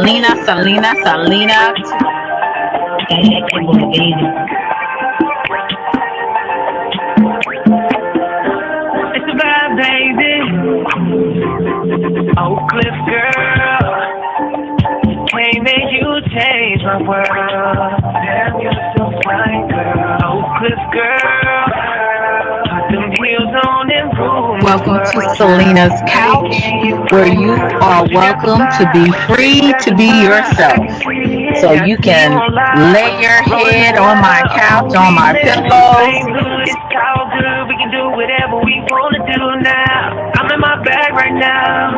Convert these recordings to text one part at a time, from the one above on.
Selena. It's a vibe, baby. Oak Cliff girl, can't make you change my world. Damn, you're so fine, girl. Oak Cliff girl, put them heels on and rule. Welcome to Selena's Couch, where you are welcome to be free to be yourself. So you can lay your head on my couch, on my pillows. It's all good, we can do whatever we wanna do now. I'm in my bag right now,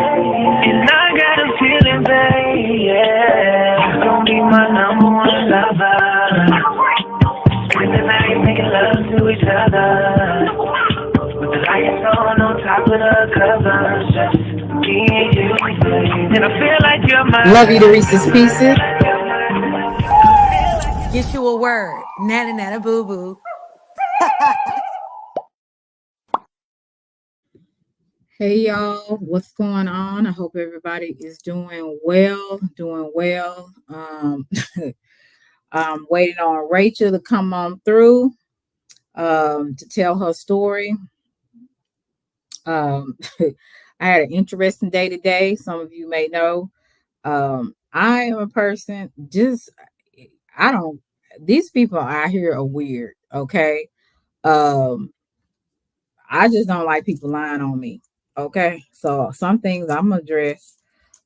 and I got a feeling, babe, yeah. You're gonna be my number one lover. Spend the night making love to each other, with the lights on top of the covers, just me and you, babe. And I feel like you're my love you to Reese's Pieces. Get you a word. Nana boo boo. Hey y'all, what's going on? I hope everybody is doing well. I'm waiting on Rachel to come on through to tell her story. I had an interesting day today. Some of you may know. I am a person, these people out here are weird, okay? I just don't like people lying on me. Okay, so some things I'm gonna address,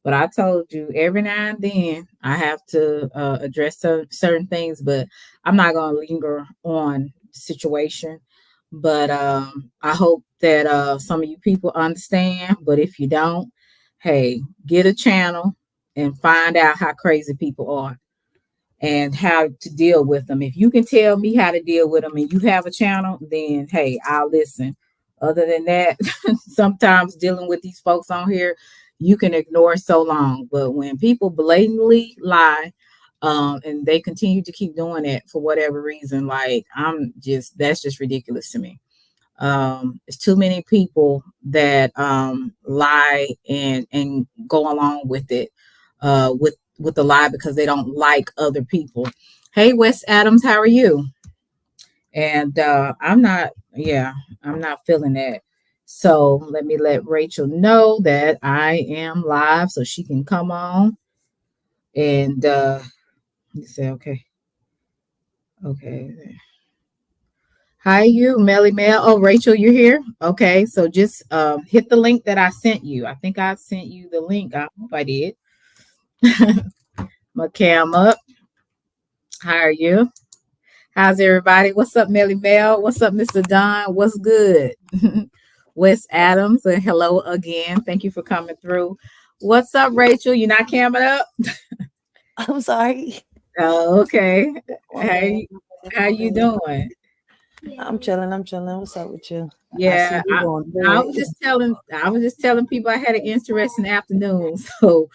but I told you every now and then I have to address certain things, but I'm not gonna linger on the situation. But I hope that some of you people understand. But if you don't, hey, get a channel and find out how crazy people are and how to deal with them. If you can tell me how to deal with them and you have a channel, then hey, I'll listen. Other than that, sometimes dealing with these folks on here, you can ignore so long. But when people blatantly lie, and they continue to keep doing it for whatever reason, that's just ridiculous to me. It's too many people that lie and go along with it, with the lie because they don't like other people. Hey, Wes Adams, how are you? And I'm not feeling that. So let me let Rachel know that I am live so she can come on. And you say, okay. Hi, you, Melly Mel. Oh, Rachel, you're here? Okay, so just hit the link that I sent you. I think I sent you the link. I hope I did. My cam up. How are you? How's everybody? What's up, Melly Mel? What's up, Mr. Don? What's good? Wes Adams, and hello again. Thank you for coming through. What's up, Rachel? You not camming up? I'm sorry. Oh, okay. How you doing? I'm chilling. What's up with you? Yeah, I was just telling people I had an interesting afternoon, so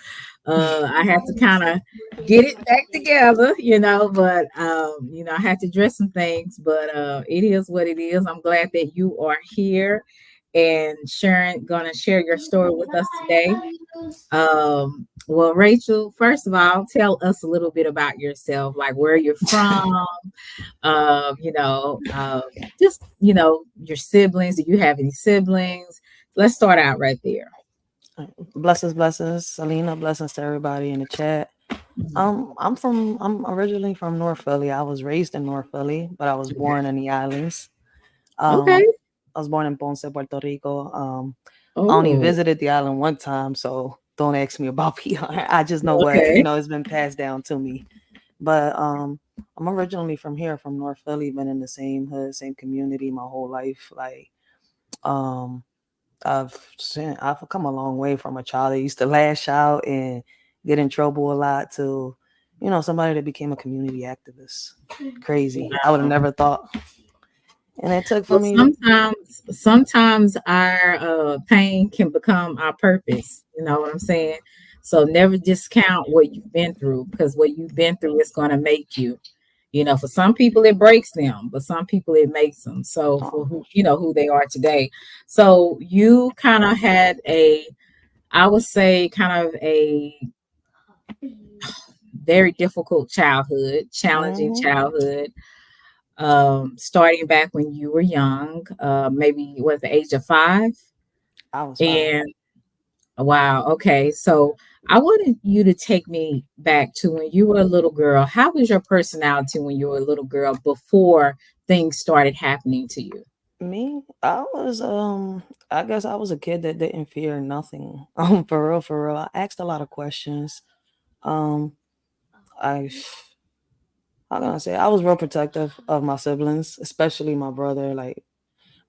I had to kind of get it back together, but I had to address some things, but it is what it is. I'm glad that you are here and gonna share your story with us today. Well, Rachel, first of all, tell us a little bit about yourself, like where you're from, just your siblings. Do you have any siblings? Let's start out right there. Blessings, Selena. Blessings to everybody in the chat. I'm originally from North Philly. I was raised in North Philly, but I was born in the islands. Okay. I was born in Ponce, Puerto Rico. I only visited the island one time, so don't ask me about PR. I just know what it's been passed down to me. But I'm originally from here, from North Philly. Been in the same hood, same community my whole life. I've come a long way from a child that used to lash out and get in trouble a lot to, somebody that became a community activist. Crazy. I would have never thought. And it took for me. Sometimes our pain can become our purpose. You know what I'm saying? So never discount what you've been through, because what you've been through is going to make you. For some people it breaks them, but some people it makes them. So for who they are today. So you kind of had I would say kind of a very difficult childhood, challenging Hmm. childhood, starting back when you were young, maybe what, the age of 5. I was 5. And wow, okay. So I wanted you to take me back to when you were a little girl. How was your personality when you were a little girl before things started happening to you? Me, I was I guess I was a kid that didn't fear nothing. For real, for real. I asked a lot of questions. Um, I how can I say, I was real protective of my siblings, especially my brother. Like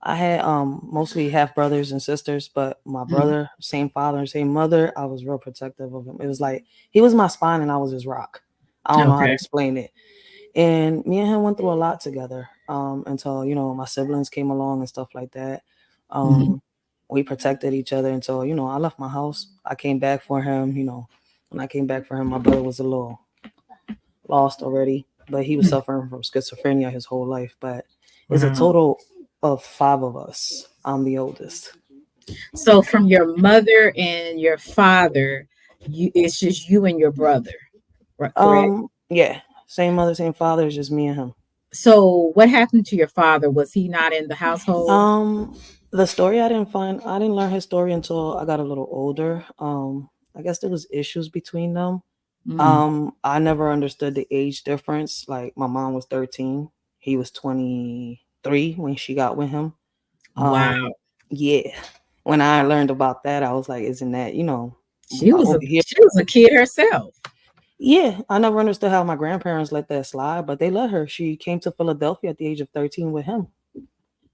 I had mostly half brothers and sisters, but my Mhm. brother, same father, same mother, I was real protective of him. It was like he was my spine and I was his rock. I don't know how to Okay. explain it. And me and him went through a lot together. Until, my siblings came along and stuff like that. Mhm. Um we protected each other until, I left my house. I came back for him, when I came back for him, my brother was a little lost already, but he was Mm. suffering from schizophrenia his whole life. But it's a Wow. total of 5 of us. I'm the oldest. So from your mother and your father, it's just you and your brother, right? Correct? Yeah, same mother, same father. It's just me and him. So what happened to your father? Was he not in the household? Um, the story I didn't learn his story until I got a little older. I guess there was issues between them. Mm. I never understood the age difference. Like my mom was 13, he was 23 when she got with him. Um, Wow. yeah. When I learned about that, I was like, isn't that, She was a over here? she was a kid herself. Yeah, I never understood how my grandparents let that slide, but they let her. She came to Philadelphia at the age of 13 with him.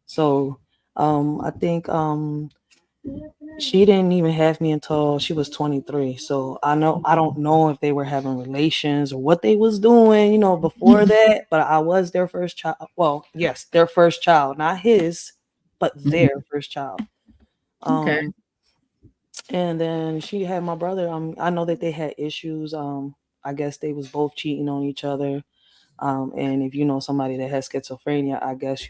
So, I think she didn't even have me until she was 23. So I don't know if they were having relations or what they was doing, before that, but I was their first child. Well, yes, their first child, not his, but their Mhm. first child. Okay. Um, and then she had my brother. I know that they had issues. I guess they was both cheating on each other. And if you know somebody that has schizophrenia, I guess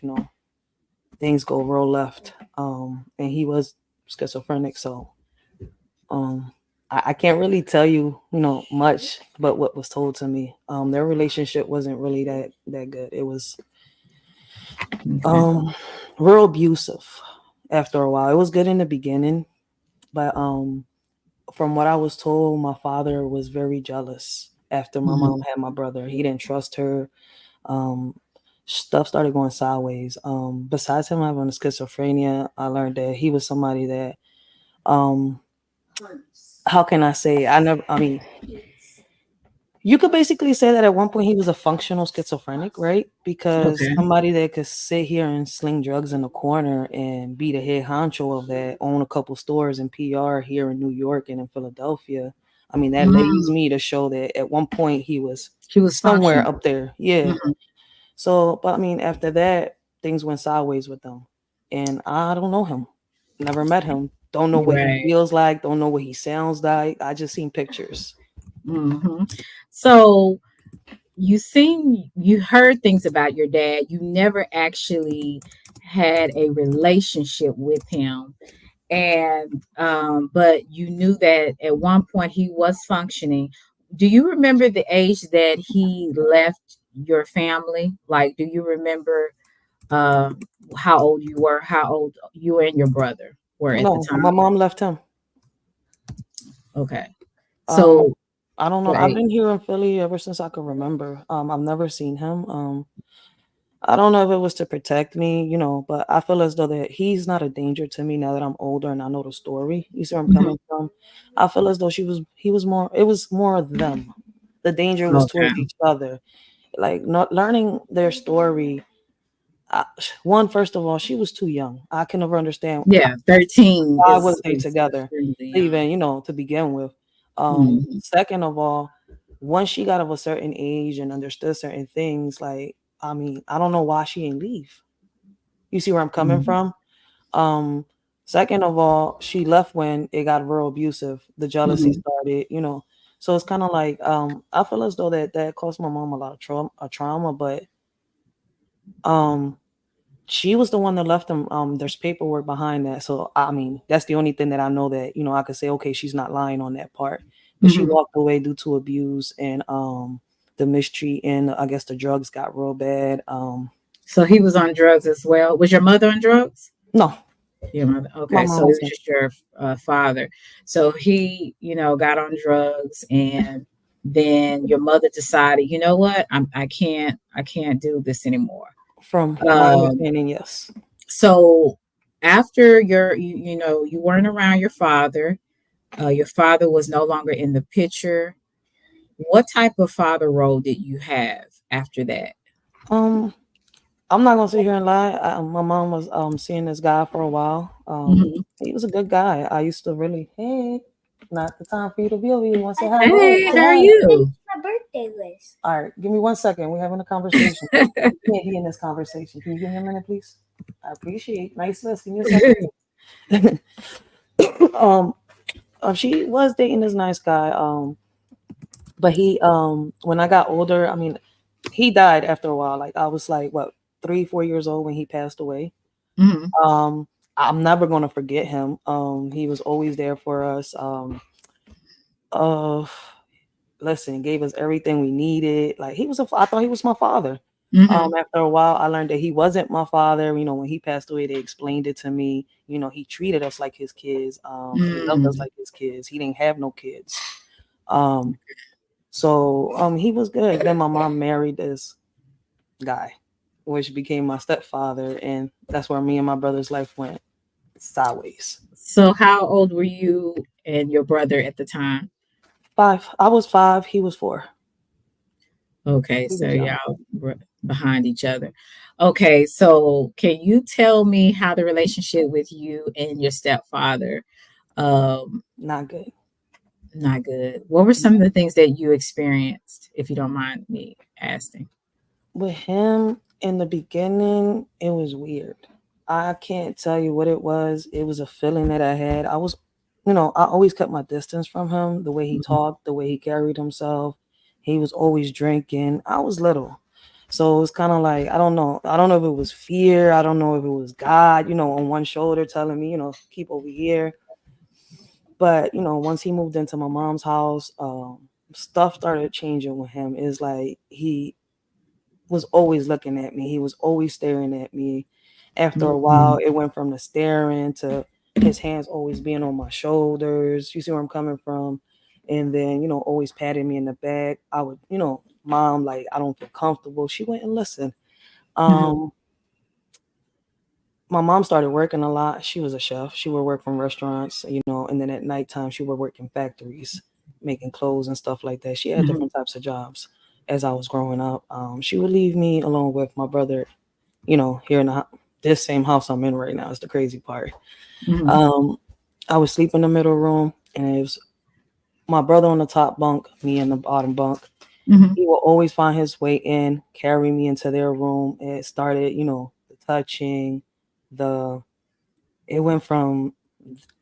things go real left. And he was schizophrenic, so um, I can't really tell you, much, but what was told to me. Their relationship wasn't really that good. It was Okay. um real abusive after a while. It was good in the beginning, but from what I was told, my father was very jealous after my Mhm. mom had my brother. He didn't trust her. Um, Stuff started going sideways. Besides him having schizophrenia, I learned that he was somebody that, um, how can I say? I mean, you could basically say that at one point he was a functional schizophrenic, right? Because Okay. somebody that could sit here and sling drugs in the corner and be the head honcho of that, own a couple stores in PR here in New York and in Philadelphia. I mean, that leads Mm. me to show that at one point he was She was somewhere functioning. up there. Yeah. Mhm. So, but I mean, after that, things went sideways with them. And I don't know him. Never met him. Don't know what he Right. feels like. Don't know what he sounds like. I just seen pictures. Hmm. So you heard things about your dad. You never actually had a relationship with him, and but you knew that at one point he was functioning. Do you remember the age that he left your family? Like, do you remember uh, how old you were? How old you and your brother were at the No, my time? mom left him. Okay, Um, so I don't know. I've right. been here in Philly ever since I could remember. I've never seen him. I don't know if it was to protect me, but I feel as though that he's not a danger to me now that I'm older and I know the story. You see where I'm Mhm. coming from? I feel as though he was more, it was more of them. The danger was Okay. towards each other. Like not learning their story. I, One, first of all, she was too young. I can never understand Yeah, 13 why is was they together, extremely young. even to begin with. Mhm. Second of all, once she got of a certain age and understood certain things, like I mean, I don't know why she didn't leave. You see where I'm coming Mhm. from? Um, Second of all, she left when it got real abusive. The jealousy Mhm. started. So it's kind of like I feel as though that cost my mom a lot of trauma, but um she was the one that left them. There's paperwork behind that. So I mean, that's the only thing that I know that, I could say, okay, she's not lying on that part. but she Mhm. walked away due to abuse and the mistreatment. I guess the drugs got real bad. So he was on drugs as well. Was your mother on drugs? No, Your mother. my Okay, so mom it was wasn't. just your father. So he, got on drugs, and then your mother decided, you know what, I can't do this anymore. From my Um, understanding, yes. so after you weren't around your father was no longer in the picture. What type of father role did you have after that? Um, I'm not gonna sit here and lie. My mom was seeing this guy for a while. Mhm. He was a good guy. I used to really, hey, not the time for you to be over here. You want to say hi? Go ahead, Hey, say how are hi. you? My birthday list. All right, give me 1 second. We're having a conversation. You can't be in this conversation. Can you give me a minute, please? I appreciate nice list. Give me a second. um, she was dating this nice guy. But he when I got older, I mean, he died after a while. Like I was like what 3, 4 years old when he passed away. Mhm. Um, I'm never gonna forget him. He was always there for us. Uh, listen, gave us everything we needed. Like I thought he was my father. Mhm. After a while, I learned that he wasn't my father. When he passed away, they explained it to me. He treated us like his kids. He loved us Mm. like his kids. He didn't have no kids. Um, so he was good. Then my mom married this guy, which became my stepfather, and that's where me and my brother's life went sideways. So how old were you and your brother at the time? 5. I was 5. He was 4. Okay, He so was young. y'all were behind each other. Okay, so can you tell me how the relationship with you and your stepfather um Not good. not good? What were some of the things that you experienced, if you don't mind me asking? With him in the beginning, it was weird. I can't tell you what it was. It was a feeling that I had. I always kept my distance from him. The way he Mhm. talked, the way he carried himself. He was always drinking. I was little. So it was kind of like, I don't know. I don't know if it was fear. I don't know if it was God, on one shoulder telling me, keep over here. But, once he moved into my mom's house, stuff started changing with him. It's like he was always looking at me. He was always staring at me. After a while, Mhm. it went from the staring to his hands always being on my shoulders. You see where I'm coming from? And then, always patting me in the back. I would, mom, like, I don't feel comfortable. She went and listened. Mhm. Um, my mom started working a lot. She was a chef. She would work from restaurants, and then at nighttime she would work in factories, making clothes and stuff like that. She had Mhm. different types of jobs as I was growing up. She would leave me alone with my brother, here in this same house I'm in right now. Is the crazy part. Mhm. Um, I would sleep in the middle room, and it was my brother on the top bunk, me in the bottom bunk. Mhm. He will always find his way in, carry me into their room. It started, the touching, the it went from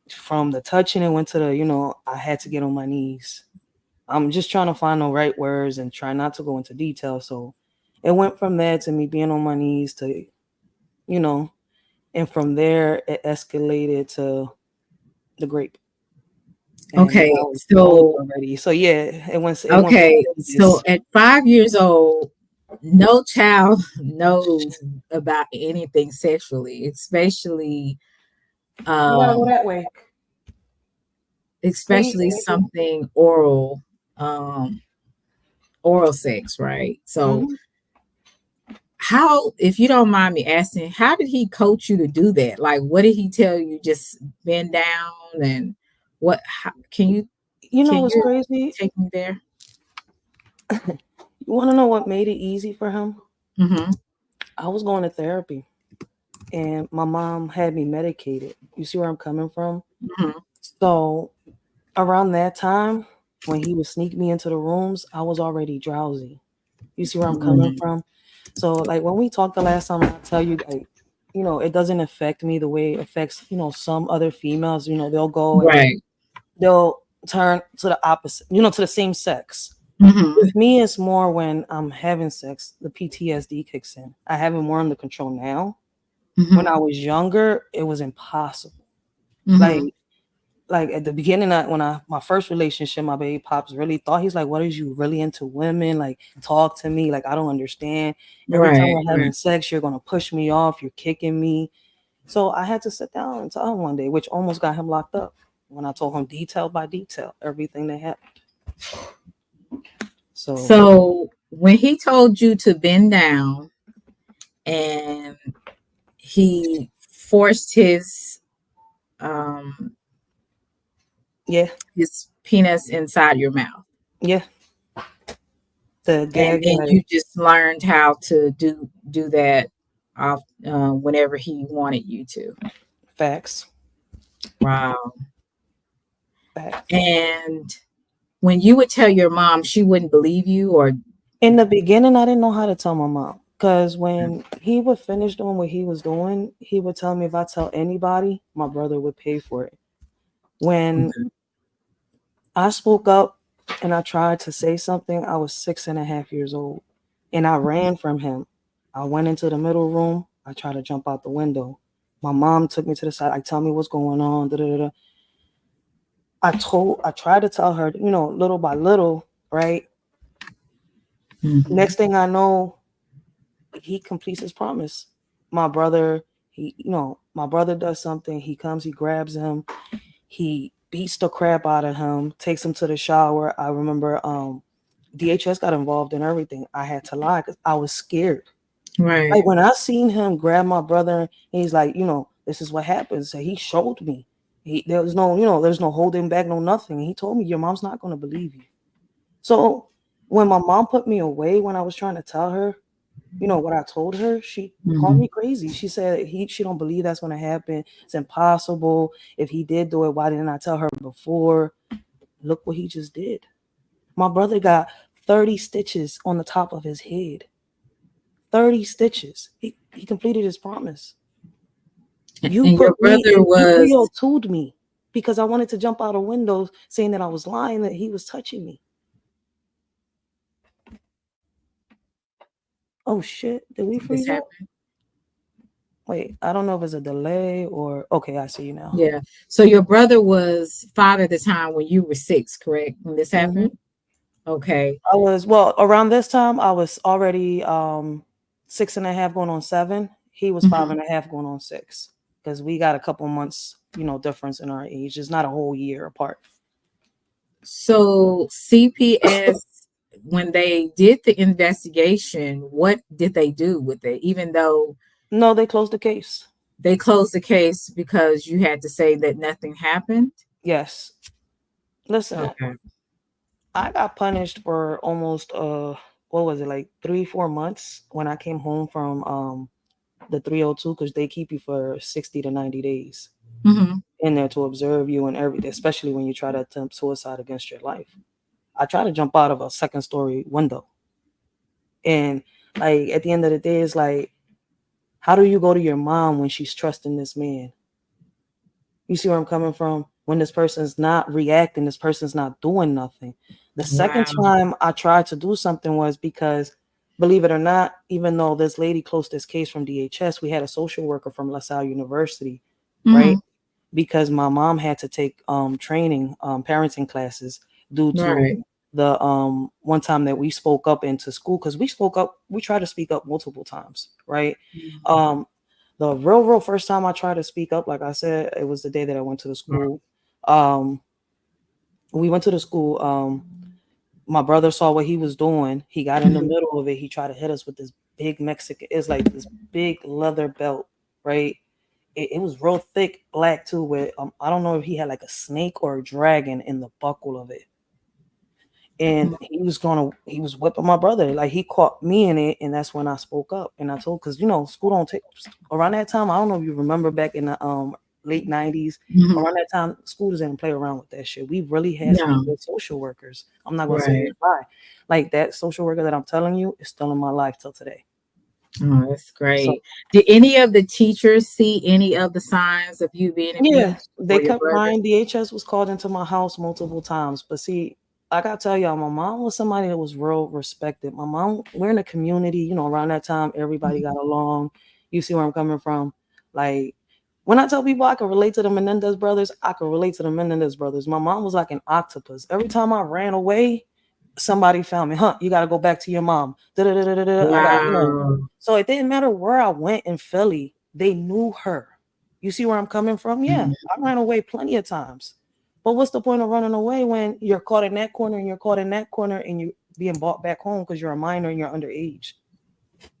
the touching, it went to the, I had to get on my knees. I'm just trying to find the right words and try not to go into detail. So it went from there to me being on my knees to, you know, and from there it escalated to the grape. And Okay, I was grown so already. So yeah, it went from okay, so stages. at 5 years old, no child knows about anything sexually, You gotta go um, that way. Please, especially thank you. something um, oral sex, right? So Hmm. how, if you don't mind me asking, how did he coach you to do that? Like, what did he tell you? Just bend down and what? How, You know can what's you crazy? take me there? You want to know what made it easy for him? Mm-hmm. I was going to therapy, and my mom had me medicated. You see where I'm coming from? Mm-hmm. So around that time, when he would sneak me into the rooms, I was already drowsy. You see where I'm coming Mm-hmm. from? So like when we talked the last time, I tell you like, it doesn't affect me the way it affects, some other females. They'll go and Right. they'll turn to the opposite, to the same sex. Mm-hmm. With me, it's more when I'm having sex, the PTSD kicks in. I have it more under control now. When Mm-hmm. I was younger, it was impossible. Like Mm-hmm. like at the beginning, when I my first relationship, my baby pops really thought, he's like, "What is you really into women? Like, talk to me. Like, I don't understand. Every time Right. we're having sex, you're gonna push me off. You're kicking me." So I had to sit down and tell him one day, which almost got him locked up. When I told him detail by detail everything that happened. So So when he told you to bend down and he forced um yeah, his penis inside your mouth, yeah, the and gag, then like you just learned how to do that off whenever he wanted you to. facts, Wow. facts. And when you would tell your mom, she wouldn't believe you, or In the beginning, I didn't know how to tell my mom because when he would finish doing what he was doing, he would tell me if I tell anybody, my brother would pay for it. When I spoke up and I tried to say something, I was 6.5 years old and I ran from him. I went into the middle room. I tried to jump out the window. My mom took me to the side. Like, tell me what's going on. Da, da, da, da. I tried to tell her, little by little, right? Mhm. Next thing I know, he completes his promise. My brother, my brother does something. He comes, he grabs him, he beats the crap out of him, takes him to the shower. I remember DHS got involved in everything. I had to lie because I was scared. Right. Like when I seen him grab my brother, he's like, this is what happens. So he showed me. There was no, there's no holding back, no nothing. He told me your mom's not gonna believe you. So when my mom put me away when I was trying to tell her, what I told her, she called Mhm. me crazy. She said she don't believe that's gonna happen. It's impossible. If he did do it, why didn't I tell her before? Look what he just did. My brother got 30 stitches on the top of his head. 30 stitches. He completed his promise. You And your put me brother in, you was 302'd me because I wanted to jump out of windows saying that I was lying, that he was touching me. Oh shit, did we this freeze up? happened. Wait, I don't know if it's a delay or okay, I see you now. Yeah. So your brother was 5 at the time when you were 6, correct? When this Hmm. happened? Okay. I was around this time I was already 6.5 going on 7. He was five Mhm. and a half going on 6 because we got a couple months, difference in our age. It's not a whole year apart. So CPS, when they did the investigation, what did they do with it? Even though No, they closed the case. they closed the case because you had to say that nothing happened? Yes. Listen, Okay. I got punished for almost what was it, like 3-4 months when I came home from the 302 because they keep you for 60 to 90 days Hmm. in there to observe you and everything, especially when you try to attempt suicide against your life. I tried to jump out of a second story window. And like at the end of the day, it's like, how do you go to your mom when she's trusting this man? You see where I'm coming from? When this person's not reacting, this person's not doing nothing. The second Wow. time I tried to do something was because, believe it or not, even though this lady closed this case from DHS, we had a social worker from LaSalle University, right? Hmm. Because my mom had to take training, parenting classes due to Right. the one time that we spoke up into school because we tried to speak up multiple times, right? Um, the real first time I tried to speak up, like I said, it was the day that I went to the school. Um, we went to the school. My brother saw what he was doing. He got in the Mhm. middle of it. He tried to hit us with this big Mexican. It's like this big leather belt, right? It was real thick, black too. With I don't know if he had like a snake or a dragon in the buckle of it. And he was whipping my brother. Like he caught me in it, and that's when I spoke up and I told, because school don't take around that time. I don't know if you remember back in the late 90s. Mhm. Around that time, school doesn't play around with that shit. We really had some No. good social workers. I'm not gonna sit here Right. and lie. Like that social worker that I'm telling you is still in my life till today. Oh, that's So great. Did any of the teachers see any of the signs of you being yeah, abused they or your kept brother? crying. DHS was called into my house multiple times. But see, I gotta tell y'all, my mom was somebody that was real respected. My mom, we're in a community, around that time, everybody Mhm. got along. You see where I'm coming from? Like, When I tell people I can relate to the Menendez brothers, I can relate to the Menendez brothers. My mom was like an octopus. Every time I ran away, somebody found me. Huh? You got to go back to your mom. Da-da-da-da-da. I got, Wow. So it didn't matter where I went in Philly. They knew her. You see where I'm coming from? Yeah, Mhm. I ran away plenty of times. But what's the point of running away when you're caught in that corner and you're caught in that corner and you're being brought back home because you're a minor and you're underage?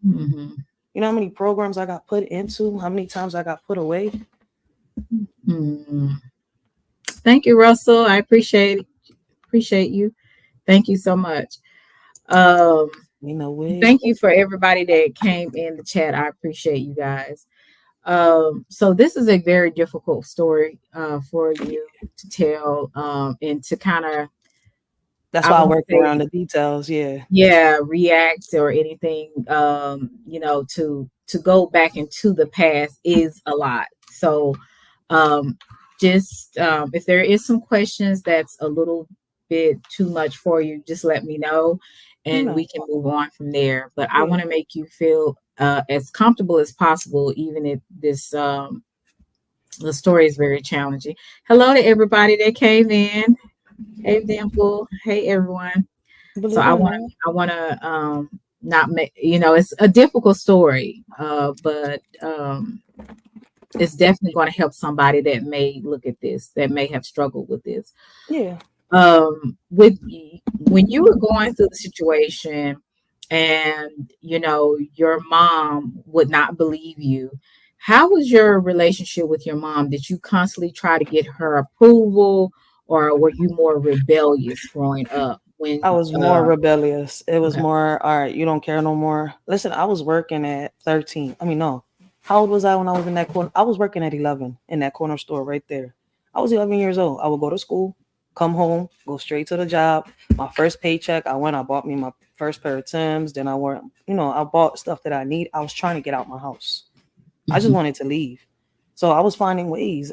Mhm. You know how many programs I got put into? How many times I got put away? Mhm. Thank you, Russell. I appreciate you. Thank you so much. Um, You know, way. Thank you for everybody that came in the chat. I appreciate you guys. So this is a very difficult story for you to tell, and to kind of, That's I why I won't work say, around the details. Yeah. yeah, react or anything, to go back into the past is a lot. So just if there is some questions that's a little bit too much for you, just let me know and No. we can move on from there. But I Yeah. want to make you feel as comfortable as possible, even if this the story is very challenging. Hello to everybody that came in. Hey Dimple. Hey everyone. So Believe it or not. I want to not make, it's a difficult story, but it's definitely going to help somebody that may look at this, that may have struggled with this. Yeah. With when you were going through the situation, and your mom would not believe you, how was your relationship with your mom? Did you constantly try to get her approval, or were you more rebellious growing up when I was more rebellious. It was okay. more, all right, you don't care no more. Listen, I was working at 13. I mean, no. How old was I when I was in that corner? I was working at 11 in that corner store right there. I was 11 years old. I would go to school, come home, go straight to the job. My first paycheck, I bought me my first pair of Timbs. Then I bought stuff that I need. I was trying to get out my house. I just Mhm. wanted to leave. So I was finding ways.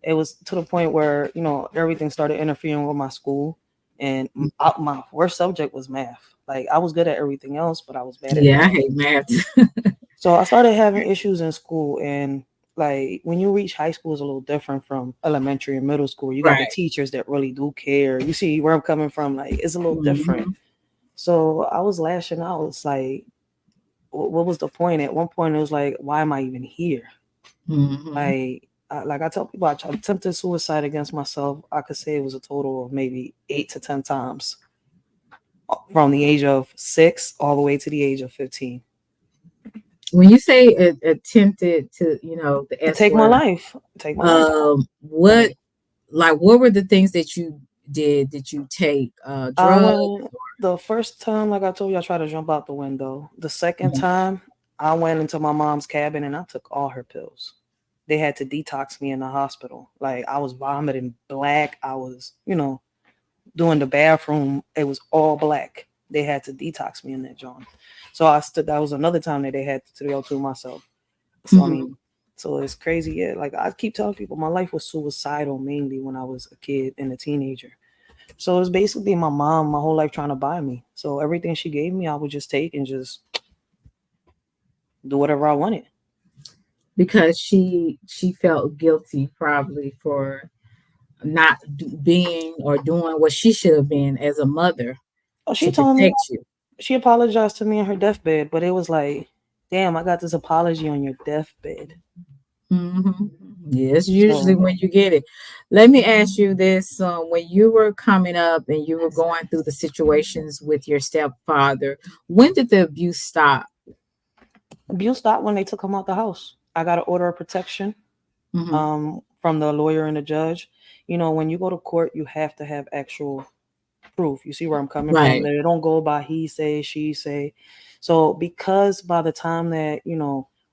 It was to the point where everything started interfering with my school, and my worst subject was math. Like I was good at everything else, but I was bad at Yeah, I math. hate math. So I started having issues in school, and like when you reach high school is a little different from elementary and middle school. You got the Right. teachers that really do care. You see where I'm coming from. Like it's a little different. Mhm. So I was lashing out. It's like, what was the point? At one point, it was like, why am I even here? Mhm. Like I tell people, I attempted suicide against myself. I could say it was a total of maybe 8 to 10 times from the age of 6 all the way to the age of 15 When you say attempted to, the to S take my word, life. Take my life. what, Like like, what were the things that you did? Did you take I drugs? went the first time, like I told you, I tried to jump out the window. The second Mhm. time, I went into my mom's cabin and I took all her pills. They had to detox me in the hospital. Like I was vomiting black. I was, doing the bathroom, it was all black. They had to detox me in that joint. So I stood. That was another time that they had to go to myself. So I Mhm. mean, so it's crazy. Yeah, like I keep telling people, my life was suicidal mainly when I was a kid and a teenager. So it's basically my mom, my whole life trying to buy me. So everything she gave me, I would just take and just do whatever I wanted. Because she felt guilty probably for not being or doing what she should have been as a mother Oh, to she told me protect you. she apologized to me in her deathbed, but it was like, damn, I got this apology on your deathbed. Hmm. Yes, usually So when you get it. Let me ask you this: when you were coming up and you were going through the situations with your stepfather, when did the abuse stop? abuse stopped when they took him out the house. I got an order of protection Hmm. from the lawyer and the judge. When you go to court, you have to have actual proof. You see where I'm coming from? Right. They don't go by he say, she say. So because by the time that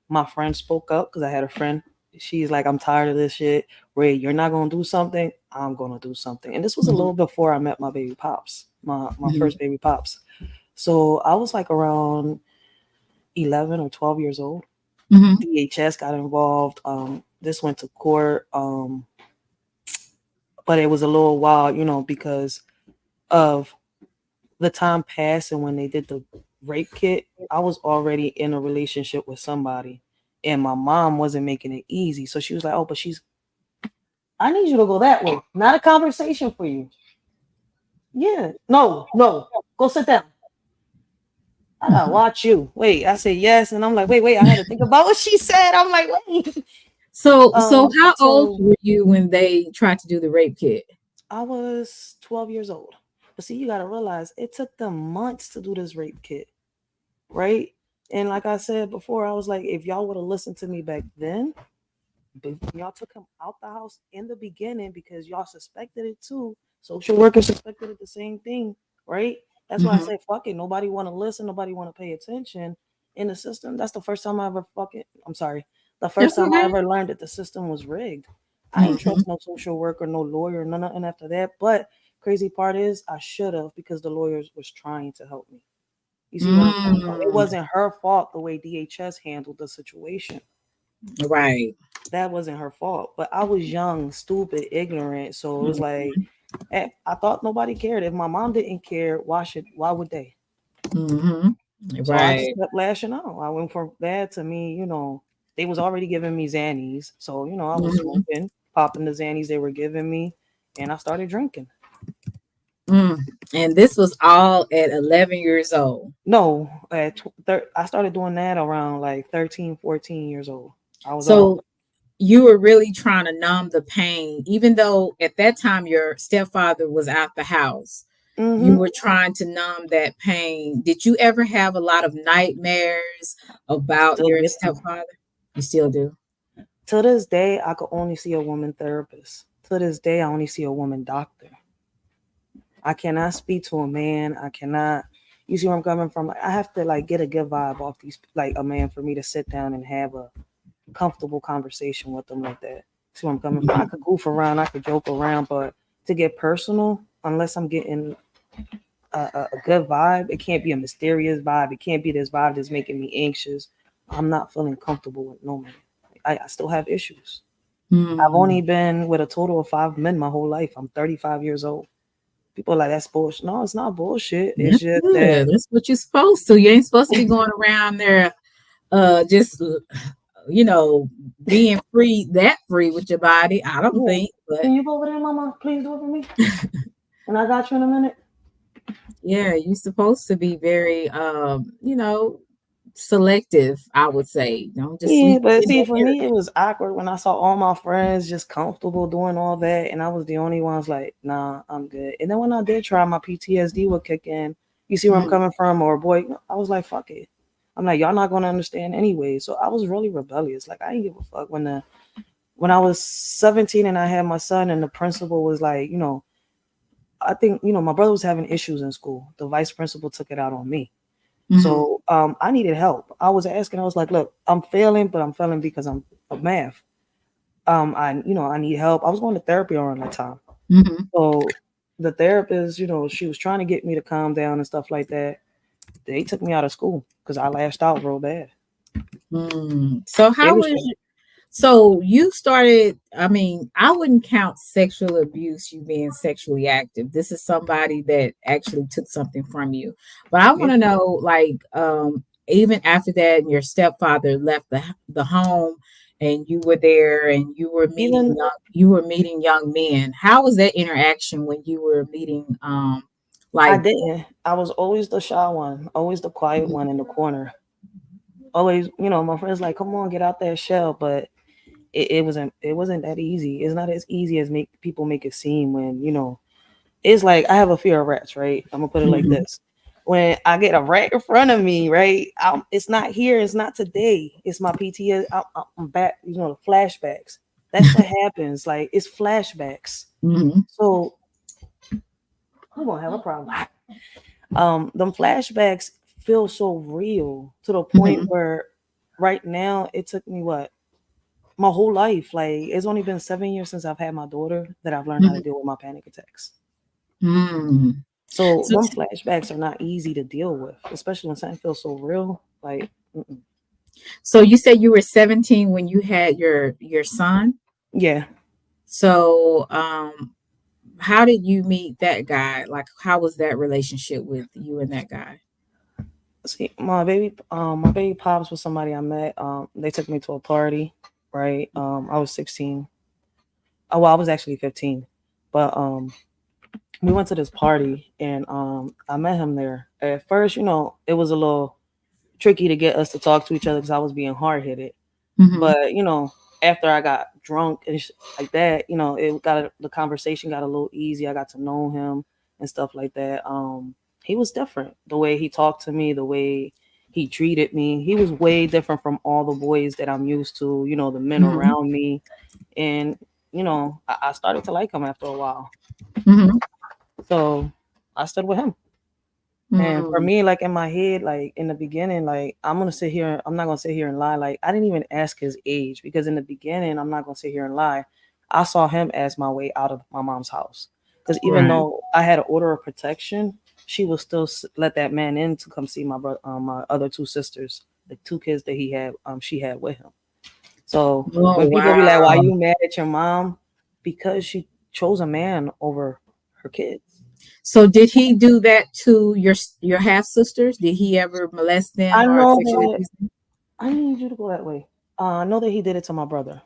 my friend spoke up, because I had a friend, she's like, I'm tired of this shit. Ray, you're not gonna do something. I'm gonna do something. And this was a Hmm. little before I met my baby pops, my Hmm. first baby pops. So I was like around 11 or 12 years old. Hmm. DHS got involved. This went to court. But it was a little while, because of the time passed and when they did the rape kit, I was already in a relationship with somebody. and my mom wasn't making it easy. So she was like, "Oh, but I need you to go that way. Not a conversation for you. Yeah, no, no, go sit down. I gotta watch you. Wait." I said yes, and I'm like, wait. I had to think about what she said. I'm like, wait. So how old So were you when they tried to do the rape kit? I was 12 years old. But see, you gotta realize it took them months to do this rape kit, right? And like I said before, I was like, if y'all would have listened to me back then, y'all took him out the house in the beginning because y'all suspected it too. Social workers suspected it the same thing, right? That's why I Mm-hmm. say fuck it. Nobody want to listen. Nobody want to pay attention in the system. That's the first time I ever fucking. I'm sorry. The first That's time I okay. ever learned that the system was rigged. I ain't Mm-hmm. trust no social worker, no lawyer, no nothing after that. But crazy part is I should have because the lawyers was trying to help me. You see what I'm saying? It Mm. wasn't her fault the way DHS handled the situation. Right. That wasn't her fault. But I was young, stupid, ignorant. So it was like I thought nobody cared. If my mom didn't care, why would they? Mm-hmm. So I just Right. kept lashing out. I went from that to me, they was already giving me Xannies. So, I was Mm-hmm. smoking, popping the Xannies they were giving me, and I started drinking. Mm. And this was all at 11 years old. No, I started doing that around like 13, 14 years old. I was off. So you were really trying to numb the pain, even though at that time your stepfather was out the house. You Hmm. were trying to numb that pain. Did you ever have a lot of nightmares I about still your get them. stepfather? You still do? To this day, I could only see a woman therapist. To this day, I only see a woman doctor. I cannot speak to a man. I cannot. You see where I'm coming from? Like, I have to like get a good vibe off these like a man for me to sit down and have a comfortable conversation with them like that. See where I'm coming from? I Mhm. could goof around, I could joke around, but to get personal, unless I'm getting a good vibe, it can't be a mysterious vibe. It can't be this vibe that's making me anxious. I'm not feeling comfortable with no man. I still have issues. I've Mm. only been with a total of 5 men my whole life. I'm 35 years old. People are like, that's bullshit. No, it's not bullshit. It's That's just that, good. That's what you're supposed to. You ain't supposed to be going around there just you know being free with your body. I don't yeah. think, but Can you go over there, mama? Please do it for me. And I got you in a minute. yeah, you're supposed to be very selective, I would say. Don't just Yeah, sweep but in see, that for area. me, it was awkward when I saw all my friends just comfortable doing all that, and I was the only one was like, nah, I'm good. And then when I did try, my PTSD would kick in. You see where I'm Mhm. coming from? Or boy, I was like, fuck it. I'm like, y'all not gonna understand anyway. So I was really rebellious. Like I didn't give a fuck when I was 17 and I had my son, and the principal was like, I think my brother was having issues in school. The vice principal took it out on me. Mhm. So I needed help. I was asking, I was like, look, I'm failing, but I'm failing because I'm of math. I need help. I was going to therapy around that time. Mhm. So the therapist, she was trying to get me to calm down and stuff like that. They took me out of school because I lashed out real bad. Mm. So They how was was so you started, I mean, I wouldn't count sexual abuse you being sexually active. This is somebody that actually took something from you. But I yeah, want to know, like, even after that, your stepfather left the home and you were there and even you were meeting young men. How was that interaction when you were meeting I like didn't. I was always the shy one, always the quiet one in the corner. Always, my friends like, come on, get out that shell, but it wasn't that easy. It's not as easy as make people make it seem when it's like I have a fear of rats, right? I'm gonna put it like Mhm. this. When I get a rat in front of me, right? It's not here. It's not today. It's my PTSD. I'm back. The flashbacks. That's what happens. Like it's flashbacks. Mhm. So we're gonna have a problem. Them flashbacks feel so real to the point Mhm. where right now it took me what my whole life. Like it's only been 7 years since I've had my daughter that I've learned how to Mhm. deal with my panic attacks. Mhm. So So them flashbacks are not easy to deal with, especially when something feels so real. Like, mm-mm. so you said you were 17 when you had your son? Yeah. So, how did you meet that guy? Like, how was that relationship with you and that guy? See, my baby pops was somebody I met. They took me to a party, right? I was 16. Oh, well, I was actually 15, but we went to this party and I met him there. At first, it was a little tricky to get us to talk to each other because I was being hard headed. Mm-hmm. But after I got drunk and like that, the conversation got a little easy. I got to know him and stuff like that. He was different. The way he talked to me, the way he treated me, he was way different from all the boys that I'm used to. The men Mm-hmm. around me, and I started to like him after a while. Mm-hmm. So I stood with him. And for Mm-hmm. me, like in my head, like in the beginning, like I'm not gonna sit here and lie. Like I didn't even ask his age because in the beginning, I'm not gonna sit here and lie. I saw him as my way out of my mom's house. Because even Right. though I had an order of protection, she will still let that man in to come see my brother, my other two sisters, the two kids that she had with him. So Oh, when people be like, "Why wow. you mad at your mom?" Because she chose a man over her kids. So did he do that to your half sisters? Did he ever molest I them or know sexually that abuse them? I need you to go that way. I know that he did it to my brother. Mm.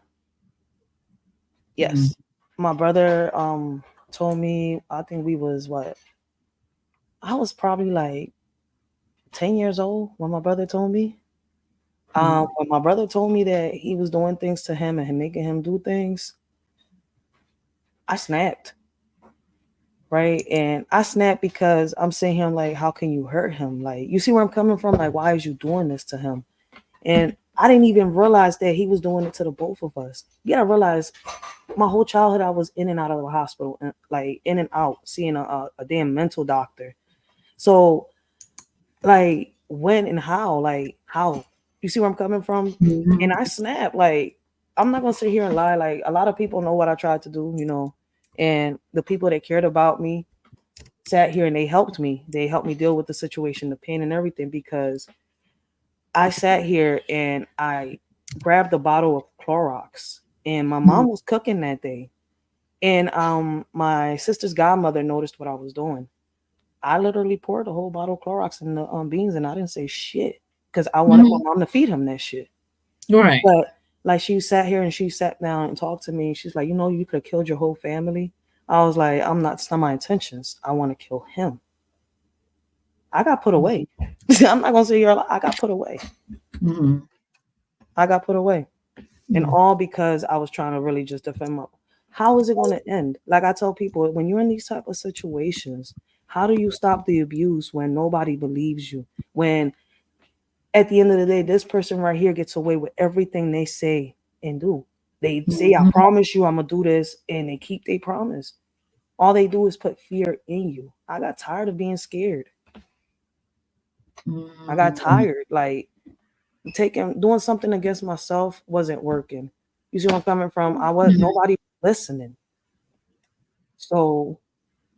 Yes. My brother told me, I think we was what? I was probably like 10 years old when my brother told me. Mm. When my brother told me that he was doing things to him and making him do things, I snapped, right? And I snapped because I'm saying him like, how can you hurt him? Like, you see where I'm coming from? Like, why is you doing this to him? And I didn't even realize that he was doing it to the both of us. You gotta realize my whole childhood I was in and out of the hospital and like in and out seeing a damn mental doctor. So like when and how, like how, you see where I'm coming from? And Mhm. I snapped. Like I'm not gonna sit here and lie. Like a lot of people know what I tried to do, and the people that cared about me sat here and they helped me. They helped me deal with the situation, the pain and everything, because I sat here and I grabbed a bottle of Clorox and my Mhm. mom was cooking that day. And my sister's godmother noticed what I was doing. I literally poured a whole bottle of Clorox in the beans, and I didn't say shit because I wanted my Mhm. mom to feed him that shit. Right. But like she sat here and she sat down and talked to me. She's like, you could have killed your whole family. I was like, I'm not. It's not my intentions. I want to kill him. I got put away. I'm not gonna say I got put away. Mhm. I got put away. And Mhm. all because I was trying to really just defend my. How is it going to end? Like I tell people, when you're in these type of situations, how do you stop the abuse when nobody believes you? When at the end of the day, this person right here gets away with everything they say and do. They say, "I Mhm. promise you, I'm gonna do this," and they keep their promise. All they do is put fear in you. I got tired of being scared. I got Mhm. tired. Like doing something against myself wasn't working. You see where I'm coming from? I was Mhm. nobody listening. So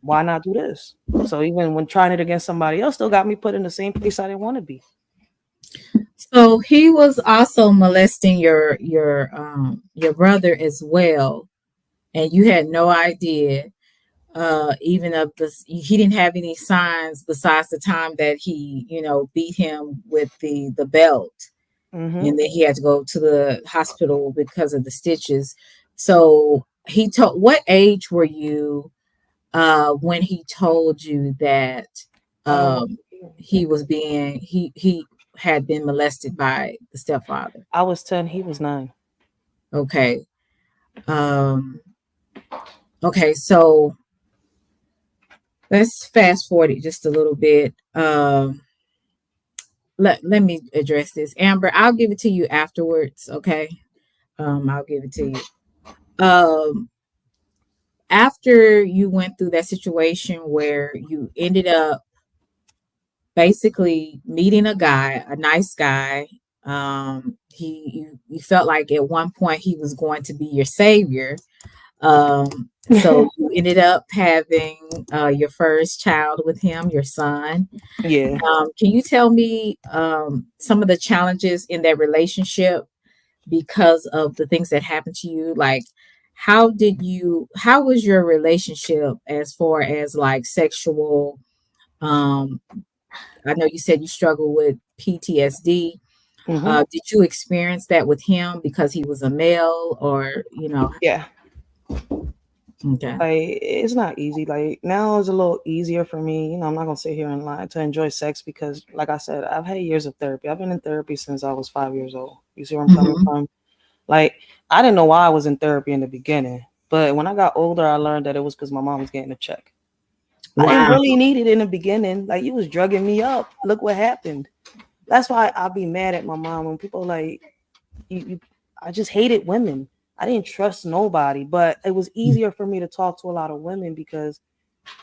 why not do this? So even when trying it against somebody else, still got me put in the same place I didn't want to be. So he was also molesting your brother as well, and you had no idea. Even of this, he didn't have any signs besides the time that he, beat him with the belt, Hmm. and then he had to go to the hospital because of the stitches. So he told, what age were you when he told you that Um, um, he had been molested by the stepfather? I was 10, he was 9. Okay. Um, okay, so let's fast forward it just a little bit. Let me address this. Amber, I'll give it to you afterwards, okay? I'll give it to you. Um, After you went through that situation where you ended up basically meeting a guy, a nice guy. You felt like at one point he was going to be your savior. So you ended up having your first child with him, your son. Yeah. Can you tell me some of the challenges in that relationship because of the things that happened to you? Like, how was your relationship as far as like sexual um I know you said you struggle with PTSD. Did you experience that with him because he was a male, or Yeah. Okay. Like it's not easy. Like now it's a little easier for me. I'm not gonna sit here and lie to enjoy sex because, like I said, I've had years of therapy. I've been in therapy since I was 5 years old. You see where I'm coming Hmm. from? Like I didn't know why I was in therapy in the beginning, but when I got older, I learned that it was because my mom was getting a check. I didn't Wow. really need it in the beginning. Like you was drugging me up. Look what happened. That's why I'll be mad at my mom when people like you. I just hated women. I didn't trust nobody, but it was easier for me to talk to a lot of women because,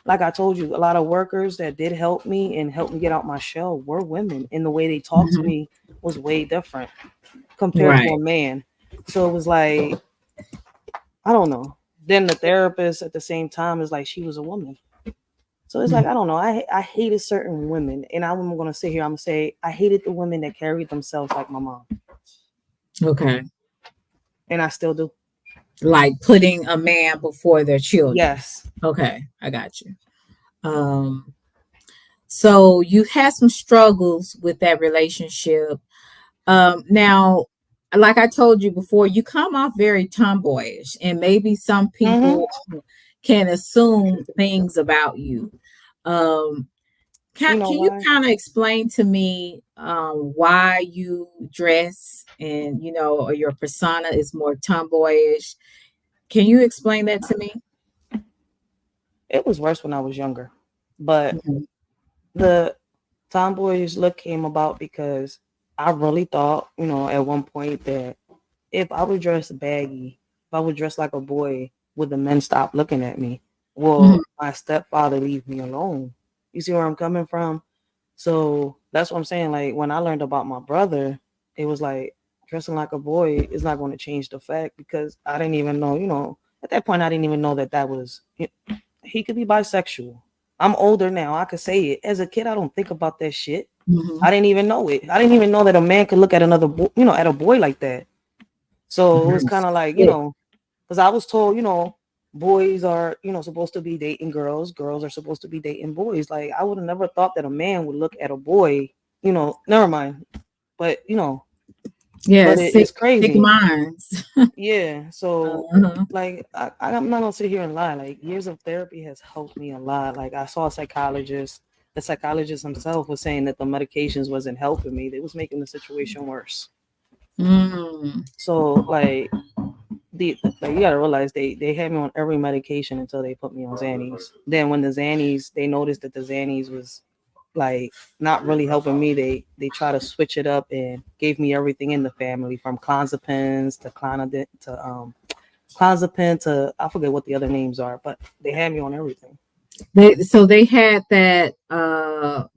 like I told you, a lot of workers that did help me and help me get out my shell were women, and the way they talked to Hmm. me was way different compared to Right. a man. So it was like, I don't know. Then the therapist at the same time is like she was a woman. So it's like, I don't know. I hated certain women, and I'm gonna sit here. I'm gonna say I hated the women that carried themselves like my mom, Okay. and I still do. Like putting a man before their children. Yes. Okay, I got you. Um, so you had some struggles with that relationship. Now, like I told you before, you come off very tomboyish, and maybe some Hmm. people can assume things about you. Um, You know can you why? kind of explain to me why you dress and or your persona is more tomboyish? Can you explain that to me? It was worse when I was younger, but Mhm. the tomboyish look came about because I really thought, at one point that if I would dress baggy, if I would dress like a boy, would the men stop looking at me? Mhm. Will my stepfather leave me alone? You see where I'm coming from? So that's what I'm saying. Like when I learned about my brother, it was like dressing like a boy is not going to change the fact because I didn't even know, at that point I didn't even know that that was he could be bisexual. I'm older now. I could say it. As a kid, I don't think about that shit. I Mhm. didn't even know it. I didn't even know that a man could look at another, at a boy like that. So it was kind of like, It- because I was told, boys are, supposed to be dating girls. Girls are supposed to be dating boys. Like I would have never thought that a man would look at a boy, never mind. But, yeah, but sick, it's sick crazy. minds. Yeah. So Uh-huh. like I'm not gonna sit here and lie. Like years of therapy has helped me a lot. Like I saw a psychologist. The psychologist himself was saying that the medications wasn't helping me. They was making the situation worse. Mm. So like you gotta realize they had me on every medication until they put me on Xannies. Then when the Xannies, they noticed that the Xannies was like not really helping me. They try to switch it up and gave me everything in the family from clonazepams to clonazepam to I forget what the other names are, but they had me on everything. They had that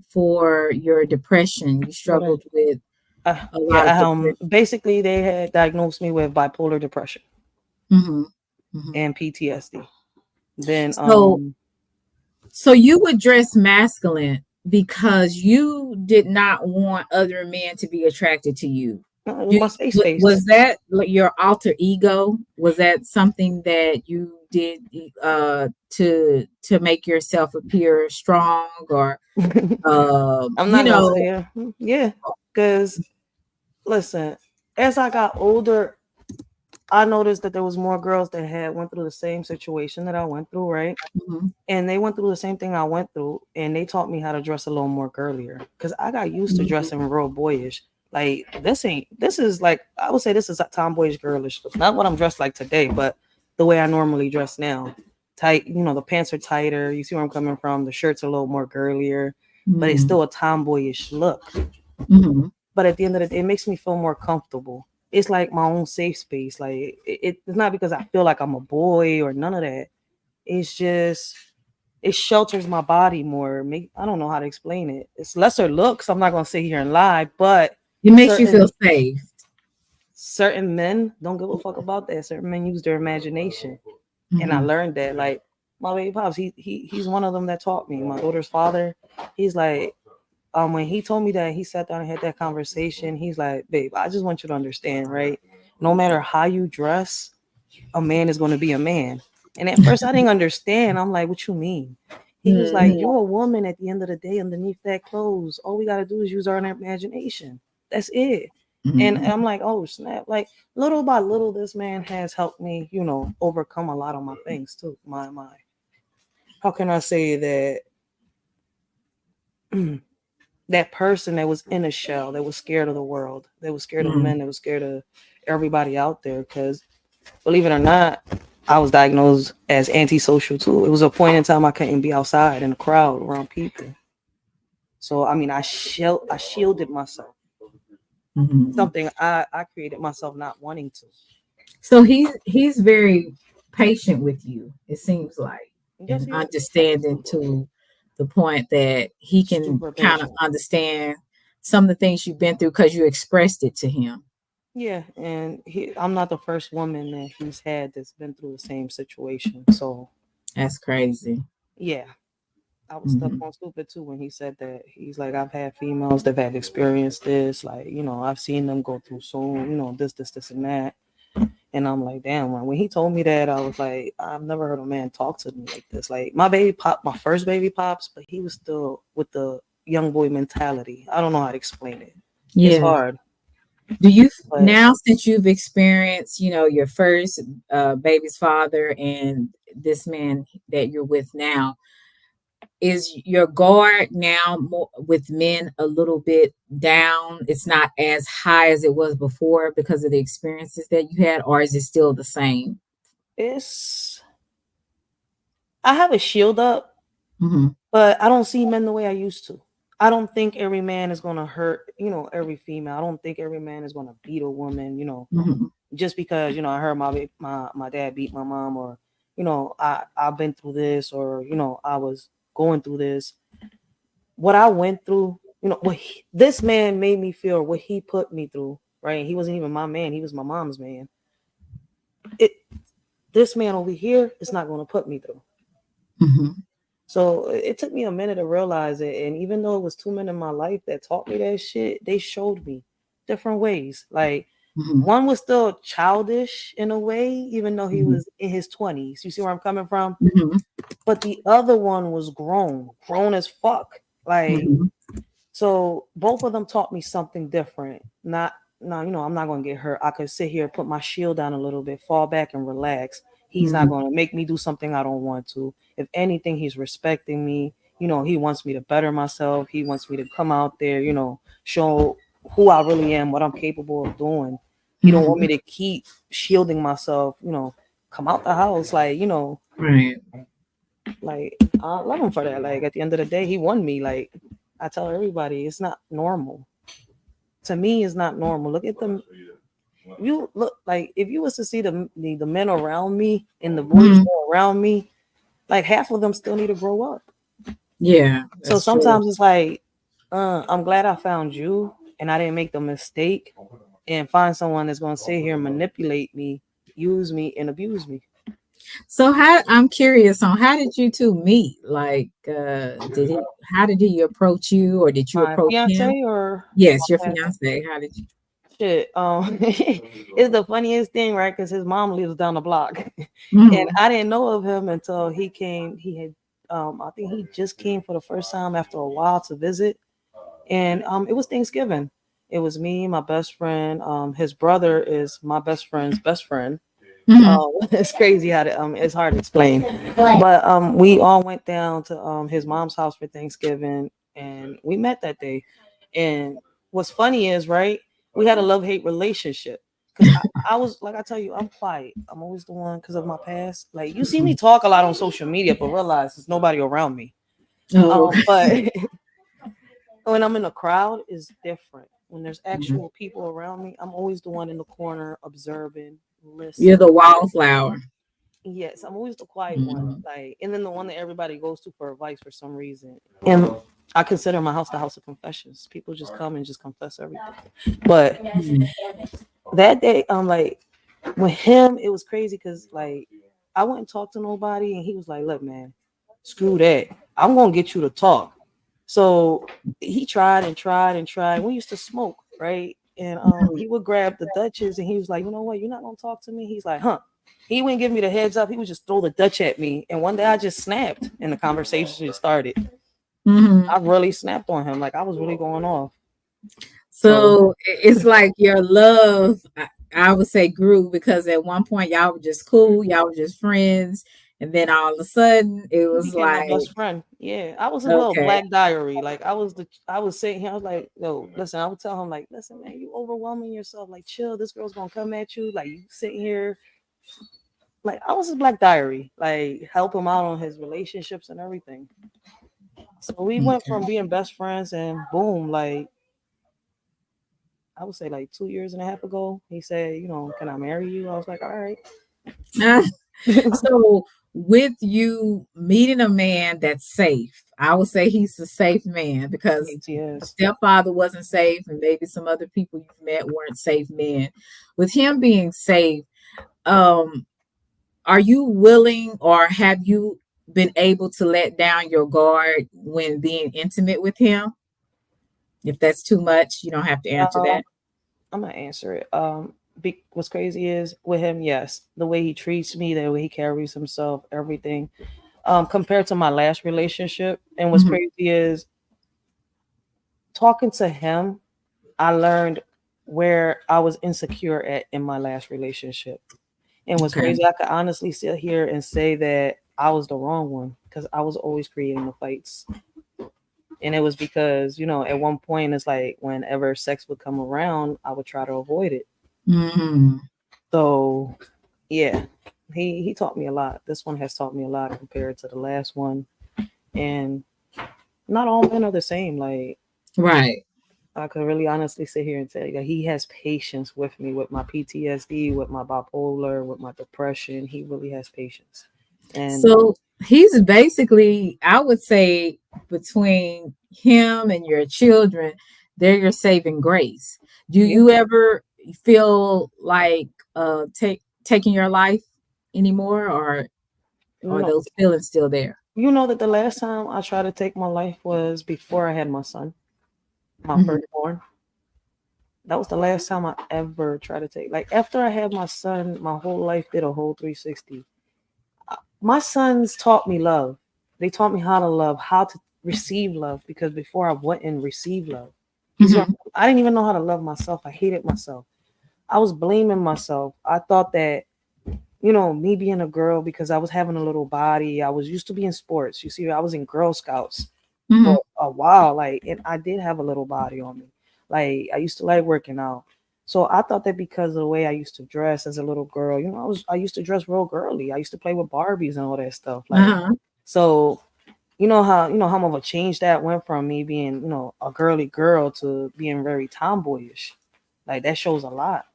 for your depression. You What I struggled with a lot of yeah, depression. basically they had diagnosed me with bipolar depression Hmm. Hmm. and PTSD. Then So you would dress masculine because you did not want other men to be attracted to you. it was my safe space. Was that like your alter ego? Was that something that you did to make yourself appear strong, or I'm you not gonna say know? yeah, yeah, because listen, as I got older, I noticed that there was more girls that had went through the same situation that I went through, right? Mhm. And they went through the same thing I went through, and they taught me how to dress a little more girlier because I got used to Mhm. dressing real boyish. Like this is like I would say this is a tomboyish girlish. Not what I'm dressed like today, but the way I normally dress now. Tight, the pants are tighter. You see where I'm coming from. The shirt's a little more girlier, but it's Mhm. still a tomboyish look. Mhm. But at the end of the day, it makes me feel more comfortable. It's like my own safe space. Like it's not because I feel like I'm a boy or none of that. It's just it shelters my body more. I don't know how to explain it. It's lesser looks. I'm not gonna sit here and lie, but It makes you feel certain safe. certain men don't give a fuck about that. Certain men use their imagination, and I Mhm. learned that. Like my baby pops, he's one of them that taught me. My daughter's father, he's like, when he told me that, he sat down and had that conversation. He's like, babe, I just want you to understand, right? No matter how you dress, a man is going to be a man. And at first I didn't understand. I'm like, what you mean? He was like, you're a woman at the end of the day underneath that clothes. All we got to do is use our imagination. That's it. And I'm like, oh, snap. Like, little by little, this man has helped me, overcome a lot of my things, too. How can I say that? That person that was in a shell, that was scared of the world, that was scared of men, that was scared of everybody out there. Because believe it or not, I was diagnosed as antisocial too. It was a point in time I couldn't be outside in a crowd around people. So I mean, I shielded myself. Something I created myself not wanting to. So he's very patient with you, it seems like, Yes, and he is. understanding to the point that he can Super kind of patient. understand some of the things you've been through because you expressed it to him. Yeah, and I'm not the first woman that he's had that's been through the same situation. So That's crazy. yeah, I was stuck Hmm. on stupid too when he said that. He's like, I've had females that have experienced this, like, I've seen them go through so, this, and that. And I'm like, damn, when he told me that, I was like, I've never heard a man talk to me like this. Like my first baby pops, but he was still with the young boy mentality. I don't know how to explain it. It's Yeah. hard. Do you But now, since you've experienced, your first baby's father and this man that you're with now, is your guard now more with men a little bit down? It's not as high as it was before because of the experiences that you had, or is it still the same? it's I have a shield up, Hmm. but I don't see men the way I used to. I don't think every man is gonna hurt, every female. I don't think every man is gonna beat a woman, Hmm. just because I heard my dad beat my mom, or I've been through this, or I was going through this. What I went through, this man made me feel, what he put me through. Right? He wasn't even my man; he was my mom's man. It This man over here is not going to put me through. Hmm. So it took me a minute to realize it. And even though it was two men in my life that taught me that shit, they showed me different ways. Like, Hmm. one was still childish in a way, even though he Hmm. was in his 20s. You see where I'm coming from? Hmm. But the other one was grown as fuck. Like, Hmm. so both of them taught me something different. Not, no, I'm not gonna get hurt. I could sit here, put my shield down a little bit, fall back and relax. He's not Hmm. gonna make me do something I don't want to. If anything, he's respecting me. He wants me to better myself. He wants me to come out there, show who I really am, what I'm capable of doing. He don't want Hmm. me to keep shielding myself, come out the house Right. like I love him for that. Like, at the end of the day, he won me. Like, I tell everybody, it's not normal. To me, it's not normal. Look at them. You look like, if you was to see the men around me and the boys Hmm. around me, like, half of them still need to grow up. Yeah, So that's true. sometimes it's like, I'm glad I found you and I didn't make the mistake and find someone that's gonna sit here and manipulate me, use me, and abuse me. So I'm curious on how did you two meet? Like, how did he approach you, or did you My approach fiance him? or Yes, your my fiance. How did you? shit. It's the funniest thing, right? Because his mom lives down the block, and Hmm. I didn't know of him until he came. He had, I think he just came for the first time after a while to visit, and it was Thanksgiving. It was me, my best friend. His brother is my best friend's best friend. Hmm. It's crazy how to it's hard to explain, but we all went down to his mom's house for Thanksgiving, and we met that day. And what's funny is, right, we had a love hate relationship, because I was like, I tell you, I'm quiet. I'm always the one, because of my past. Like, you see me talk a lot on social media, but realize there's nobody around me. Oh. But when I'm in a crowd, is different. When there's Mhm. actual people around me, I'm always the one in the corner observing, You're listening. the wallflower. Yes, I'm always the quiet one. Hmm. Like, and then the one that everybody goes to for advice for some reason. And I consider my house the house of confessions. People just come and just confess everything. But that day, I'm like, with him, it was crazy because, like, I wouldn't talk to nobody, and he was like, "Look, man, screw that. I'm gonna get you to talk." So he tried and tried and tried. We used to smoke, right? And he would grab the Dutchess, and he was like, "You know what? You're not gonna talk to me." He's like, "Huh?" He wouldn't give me the heads up. He would just throw the Dutch at me. And one day I just snapped and the conversation just started. I really snapped on him. Like I was really going off. So it's like your love, I would say, grew because at one point y'all were just cool, y'all were just friends, and then all of a sudden it was became my like, best friend. Yeah, I was a little okay, black diary. Like I was sitting here. I was like, yo, listen. I would tell him like, listen, man, you overwhelming yourself. Like, chill. This girl's gonna come at you. Like, you sitting here. Like, I was his black diary. Like, help him out on his relationships and everything. So we went okay. from being best friends, and boom, like I would say like 2 years and a half ago, he said, you know, can I marry you? I was like, all right. So with you meeting a man that's safe, I would say he's a safe man because Yes, he a is. stepfather wasn't safe, and maybe some other people you've met weren't safe men. With him being safe, um, are you willing or have you been able to let down your guard when being intimate with him? If that's too much, you don't have to answer Um, that. I'm gonna answer it. What's crazy is with him, yes, the way he treats me, the way he carries himself, everything. Compared to my last relationship, and what's Mhm. crazy is talking to him, I learned where I was insecure at in my last relationship. And what's Okay. crazy, I could honestly sit here and say that I was the wrong one because I was always creating the fights. And it was because, you know, at one point, it's like whenever sex would come around, I would try to avoid it. Hmm. So, yeah, he taught me a lot. This one has taught me a lot compared to the last one. And not all men are the same. Like, Right. I could really honestly sit here and tell you that he has patience with me, with my PTSD, with my bipolar, with my depression. He really has patience. And So he's basically, I would say, between him and your children, they're your saving grace. Do yeah, you ever feel like taking your life anymore, or are no, those feelings still there? you know that the last time I tried to take my life was before I had my son, my Hmm. firstborn. That was the last time I ever tried to take. Like after I had my son, my whole life did a whole 360. My sons taught me love. They taught me how to love, how to receive love. Because before I wouldn't receive love. You see, Hmm. I didn't even know how to love myself. I hated myself. I was blaming myself. I thought that, you know, me being a girl because I was having a little body. I was used to be in sports. You see, I was in Girl Scouts Hmm. for a while, like, and I did have a little body on me. Like, I used to like working out. So I thought that because of the way I used to dress as a little girl, you know, I used to dress real girly. I used to play with Barbies and all that stuff. Like, Uh-huh. so you know how much of a change that went from me being, you know, a girly girl to being very tomboyish. Like that shows a lot.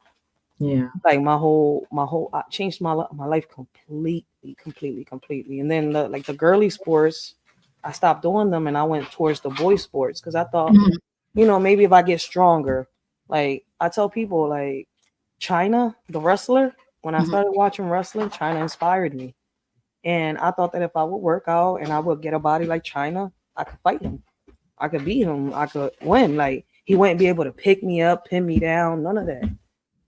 Yeah. Like my whole I changed my life completely. And then like the girly sports, I stopped doing them and I went towards the boy sports because I thought, Hmm. you know, maybe if I get stronger, like I tell people like China, the wrestler, when I Hmm. started watching wrestling, China inspired me. And I thought that if I would work out and I would get a body like China, I could fight him. I could beat him. I could win. Like he wouldn't be able to pick me up, pin me down, none of that.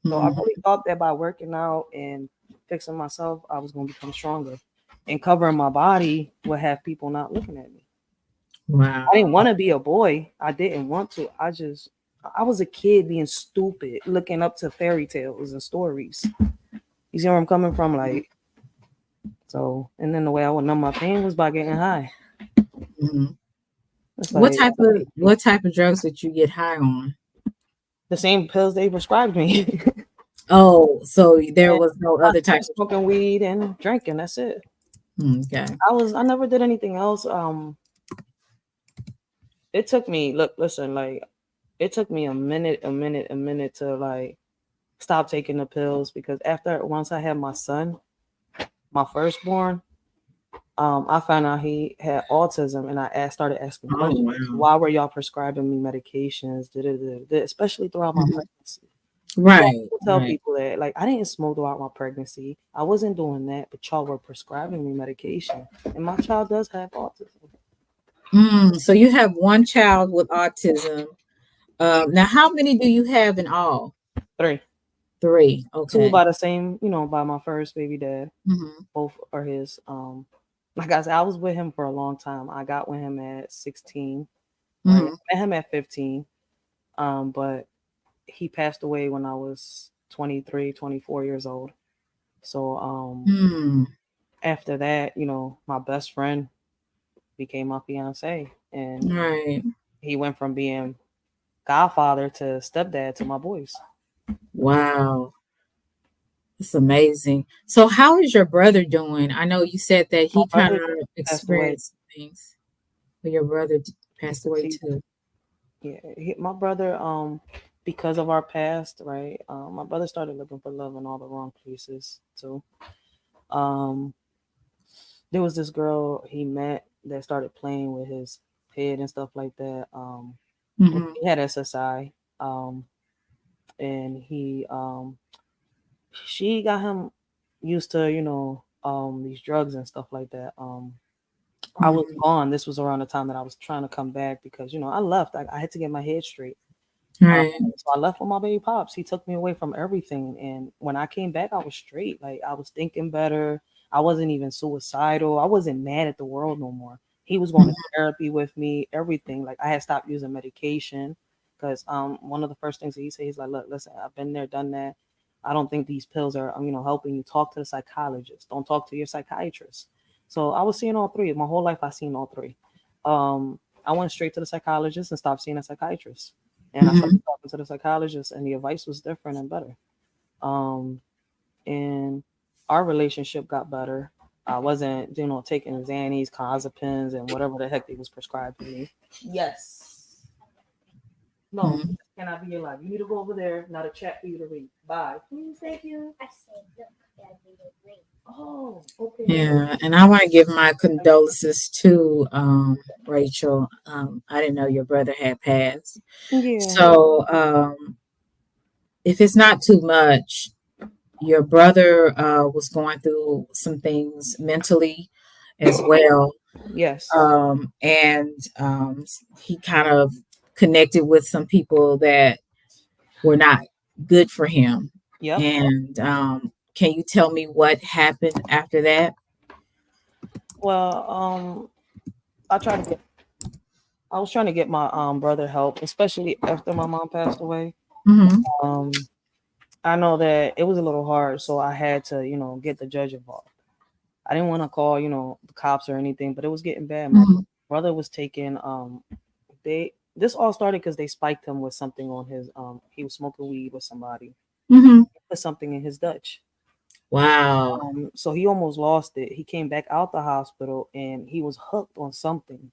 So I Hmm. really thought that by working out and fixing myself, I was going to become stronger. And covering my body would have people not looking at me. I didn't Wow. want to be a boy. I didn't want to. I was a kid being stupid, looking up to fairy tales and stories. You see where I'm coming from? Like, so, and then the way I would numb my pain was by getting high. Hmm. It's What like type of drugs did you get high on? the same pills they prescribed me. Oh, so there And was no I other type started smoking weed and drinking. That's it. of. Okay. I never did anything else. It took me, look, listen, like, it took me a minute to like stop taking the pills because after once I had my son, my firstborn, I found out he had autism, and started asking Oh questions. wow. Why were y'all prescribing me medications? Especially throughout my Mhm. pregnancy. So I Right. will tell Right. people that like I didn't smoke throughout my pregnancy. I wasn't doing that, but y'all were prescribing me medication, and my child does have autism. So you have one child with autism. Now, how many do you have in all? 3. 3. Two Okay. by the same, by my first baby dad. Mm-hmm. Both are his. Like I said, I was with him for a long time. I got with him at 16, right? Mm-hmm. I met him at 15. But he passed away when I was 23, 24 years old. So Mm. after that, my best friend became my fiance, and Right. he went from being godfather to stepdad to my boys. Wow. It's amazing. So how is your brother doing? I know you said that My he kind brother of passed away experienced things, but your brother passed away he too. Yeah, my brother, because of our past, right? My brother started looking for love in all the wrong places too. Um, there was this girl he met that started playing with his head and stuff like that. And Mm-hmm. he had SSI, and she got him used to, these drugs and stuff like that. I was Mm-hmm. gone. This was around the time that I was trying to come back because, I left. I had to get my head straight. Right. So I left with my baby pops. He took me away from everything. And when I came back, I was straight. Like I was thinking better. I wasn't even suicidal. I wasn't mad at the world no more. He was going to Mm-hmm. therapy with me, everything. Like I had stopped using medication because one of the first things that he said, he's like, look, listen, I've been there, done that. I don't think these pills are, helping you. Talk to the psychologist. Don't talk to your psychiatrist. So I was seeing all three. My whole life I seen all three. I went straight to the psychologist and stopped seeing a psychiatrist. And I started Mm-hmm. talking to the psychologist, and the advice was different and better. Um, and our relationship got better. I wasn't, taking Xannies, clozapines, and whatever the heck they was prescribed to me. Yes. No, Mm-hmm. cannot be alive. You need to go over there. Not a chat for you to read. Bye. Please, thank you. I said, look, gotta read. Oh, okay. Yeah, and I want to give my condolences to Rachel. I didn't know your brother had passed. Yeah. So if it's not too much, your brother was going through some things mentally as well. Yes. And he kind of connected with some people that were not good for him. Yep. And can you tell me what happened after that? Well, I tried to get. I was trying to get my brother help, especially after my mom passed away. Mm-hmm. Um, I know that it was a little hard, so I had to, get the judge involved. I didn't want to call, the cops or anything, but it was getting bad. My Mm-hmm. brother was taking they this all started because they spiked him with something on his he was smoking weed with somebody. Mm-hmm. Put something in his Dutch. Wow. So he almost lost it. He came back out the hospital and he was hooked on something.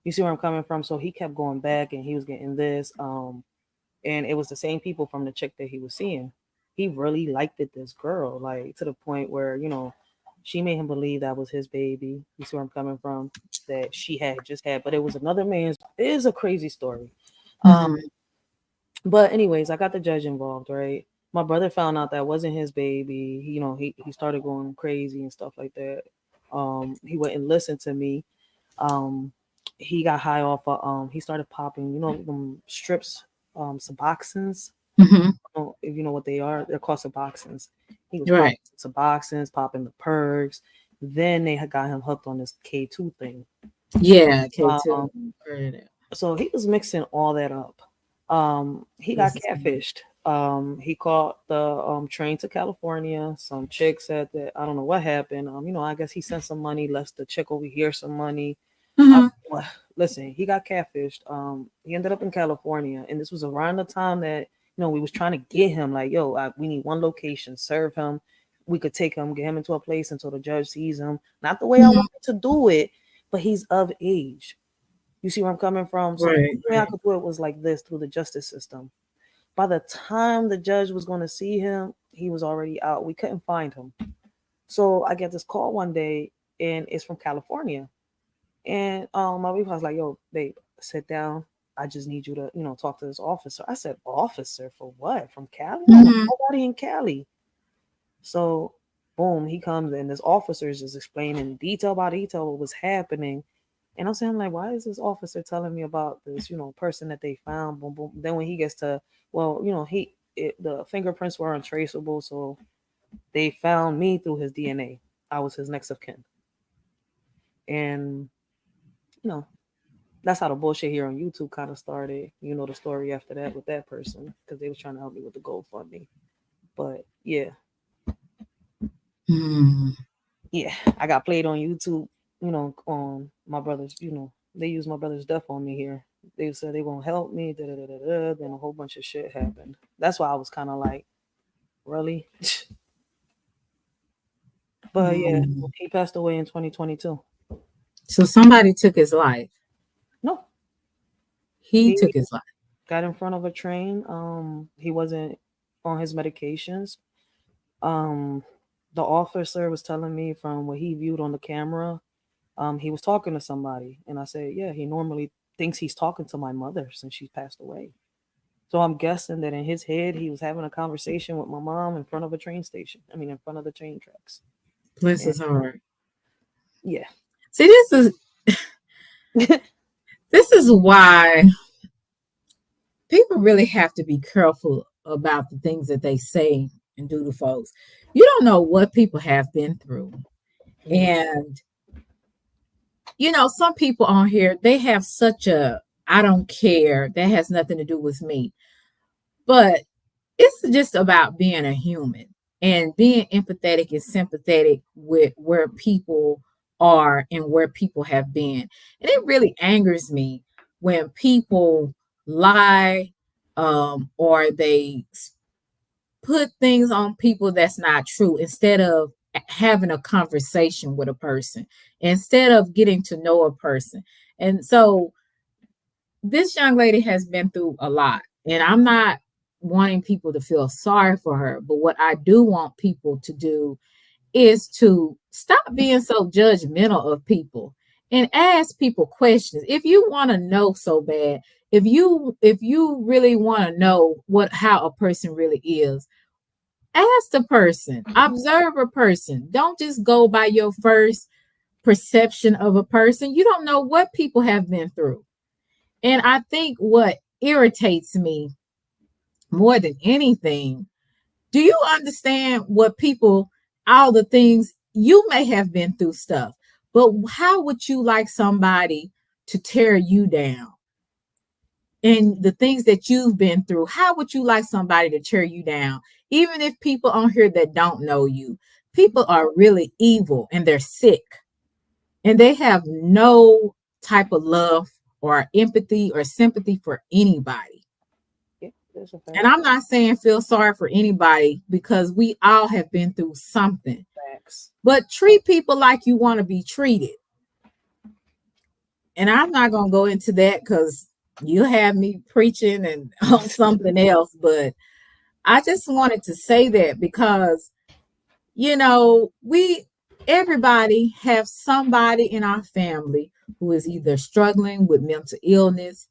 You see where I'm coming from? So he kept going back and he was getting this. And it was the same people from the chick that he was seeing. He really liked it, this girl, like to the point where, she made him believe that was his baby. You see where I'm coming from? That she had just had, but it was another man's. It is a crazy story. Um, Mm-hmm. but anyways, I got the judge involved, right? My brother found out that wasn't his baby. He started going crazy and stuff like that. He wouldn't listen to me. Um, he got high off of he started popping, them strips, Suboxones. Mm-hmm. If you know what they are, they're called Suboxones. He was popping Right. Suboxones, popping the perks. Then they had got him hooked on this K2 thing. Yeah, K2. Um, Heard it. so he was mixing all that up. He got Jesus. catfished. He caught the train to California. Some chick said that I don't know what happened. I guess he sent some money, left the chick over here some money. I, Mm-hmm. well, listen, he got catfished. He ended up in California, and this was around the time that we was trying to get him. Like, yo, we need one location, serve him. We could take him, get him into a place until the judge sees him. Not the way I Mm-hmm. wanted to do it, but he's of age. You see where I'm coming from? So the Right. only way I Right. could do it was like this through the justice system. By the time the judge was going to see him, he was already out. We couldn't find him. So I get this call one day, and it's from California. And my wife was like, "Yo, babe, sit down. I just need you to, talk to this officer." I said, "Officer for what? From Cali? I don't know Mm-hmm. nobody in Cali." So, boom, he comes and this officer is just explaining detail by detail what was happening. And I'm saying, like, why is this officer telling me about this, person that they found? Boom, boom. Then when he gets to, well, the fingerprints were untraceable, so they found me through his DNA. I was his next of kin, and you know that's how the bullshit here on YouTube kind of started. You know the story after that with that person because they was trying to help me with the GoFundMe. But yeah, Hmm. yeah, I got played on YouTube. You know, on my brother's. You know, they used my brother's death on me here. They said they gonna help me. Da, da, da, da, da, then a whole bunch of shit happened. That's why I was kind of like, really. But yeah, Hmm. he passed away in 2022. So somebody took his life. No, He he took his life. got in front of a train. He wasn't on his medications. Um, the officer was telling me from what he viewed on the camera, he was talking to somebody, and I said, yeah, he normally thinks he's talking to my mother since she passed away. So I'm guessing that in his head, he was having a conversation with my mom in front of a train station. I mean, in front of the train tracks. Bless And his heart. yeah, See, this is why people really have to be careful about the things that they say and do to folks. You don't know what people have been through. yeah, And, some people on here, they have such a, I don't care. That has nothing to do with me. But it's just about being a human and being empathetic and sympathetic with where people are and where people have been. And it really angers me when people lie, or they put things on people that's not true instead of having a conversation with a person, instead of getting to know a person. And so this young lady has been through a lot, and I'm not wanting people to feel sorry for her, but what I do want people to do is to stop being so judgmental of people and ask people questions. If you want to know so bad, if you really want to know how a person really is, ask the person, observe a person. Don't just go by your first perception of a person. You don't know what people have been through. And I think what irritates me more than anything, do you understand what people, all the things you may have been through stuff, but how would you like somebody to tear you down? And the things that you've been through, how would you like somebody to tear you down? Even if people on here that don't know you, people are really evil and they're sick and they have no type of love or empathy or sympathy for anybody. yeah, that's a And fact. I'm not saying feel sorry for anybody because we all have been through something, Facts. but treat people like you want to be treated. And I'm not going to go into that because you have me preaching and on something else, but I just wanted to say that because, everybody have somebody in our family who is either struggling with mental illness,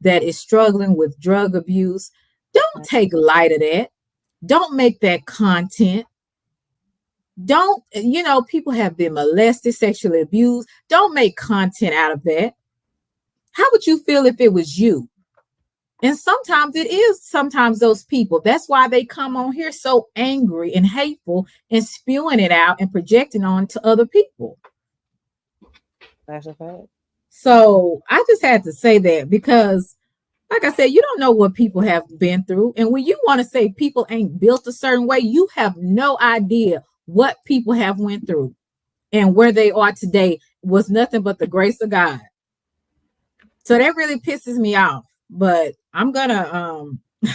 that is struggling with drug abuse. Don't take light of that. Don't make that content. Don't, people have been molested, sexually abused. Don't make content out of that. How would you feel if it was you? And sometimes it is sometimes those people. That's why they come on here so angry and hateful and spewing it out and projecting on to other people. That's a fact. So I just had to say that because, like I said, you don't know what people have been through. And when you want to say people ain't built a certain way, you have no idea what people have went through. And where they are today was nothing but the grace of God. So that really pisses me off. But I'm gonna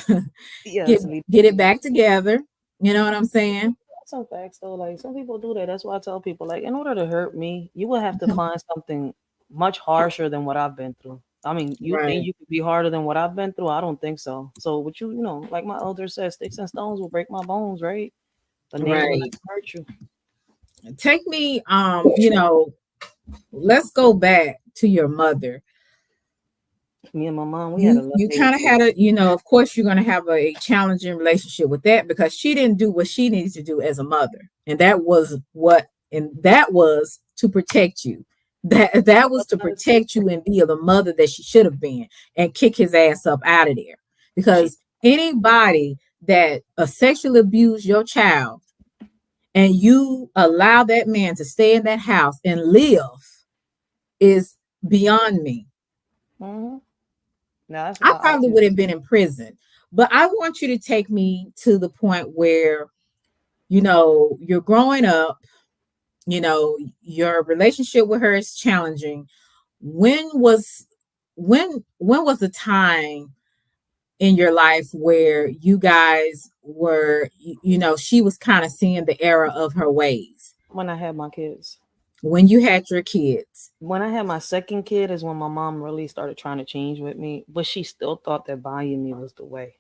get Yes, get it back together. You know what I'm saying? some facts though. Like some people do that. That's why I tell people, like, in order to hurt me, you would have to find something much harsher than what I've been through. I mean, you think Right. you could be harder than what I've been through? I don't think so. So, what like my elder said, sticks and stones will break my bones, right? But names will Right. never hurt you. Take me, let's go back to your mother. Me and my mom, we had a You love you hate. kind of had of course you're gonna have a challenging relationship with that because she didn't do what she needs to do as a mother. And that was to protect you. That was to protect you and be the mother that she should have been and kick his ass up out of there. She Because anybody that sexually abused your child and you allow that man to stay in that house and live is beyond me. Mm-hmm. Now that's I why I probably would have been in prison. But I want you to take me to the point where, you're growing up, your relationship with her is challenging. When was when was the time in your life where you guys were, she was kind of seeing the error of her ways when I had my kids. when you had your kids? When I had my second kid is when my mom really started trying to change with me, but she still thought that buying me was the way.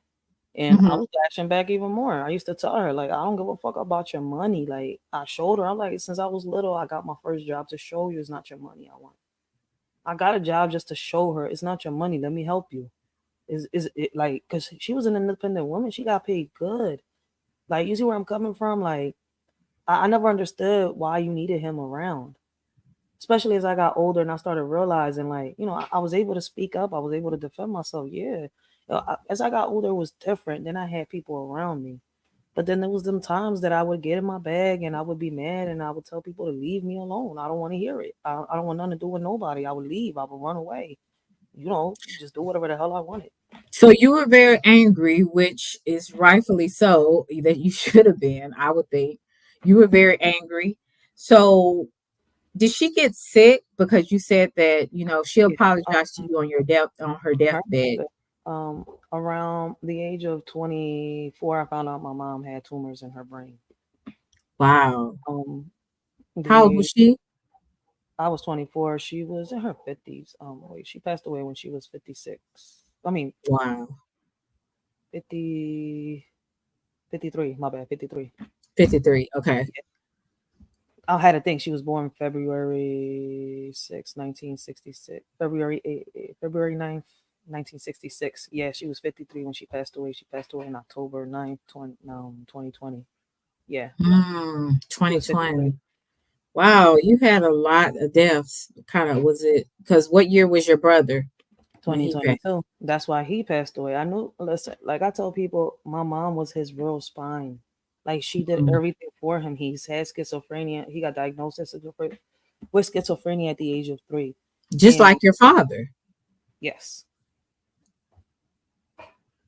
And I Hmm. was lashing back even more. I used to tell her, like, I don't give a fuck about your money. Like, I showed her, I'm like, since I was little, I got my first job to show you it's not your money I want. I got a job just to show her it's not your money. Let me help you. Is it like, because she was an independent woman, she got paid good. Like, you see where I'm coming from? Like, I never understood why you needed him around, especially as I got older and I started realizing, like, I was able to speak up, I was able to defend myself. Yeah. As I got older, it was different. Then I had people around me. But then there was them times that I would get in my bag and I would be mad and I would tell people to leave me alone. I don't want to hear it. I don't want nothing to do with nobody. I would leave. I would run away. Just do whatever the hell I wanted. So you were very angry, which is rightfully so, that you should have been, I would think. You were very angry. So did she get sick? Because you said that, she Yeah. apologized to you on her Her deathbed. around the age of 24, I found out my mom had tumors in her brain. Wow. Um, How old was the she? I was 24. She was in her 50s. Wait, she passed away when she was 56. I mean, Wow. 50, 53. My bad, 53. 53. Okay. I had to think she was born February 6th, 1966. February 9th, 1966. Yeah, she was 53 when she passed away. She passed away in October 9th, 2020. Yeah, she was 53. 2020. Wow, you had a lot of deaths. Kind of was it? Because what year was your brother when he passed? 2022. That's why he passed away. I knew, listen, like I told people, my mom was his real spine. Like she did Mm. everything for him. He's had schizophrenia. He got diagnosed with schizophrenia at the age of 3. Just And like your father. yes,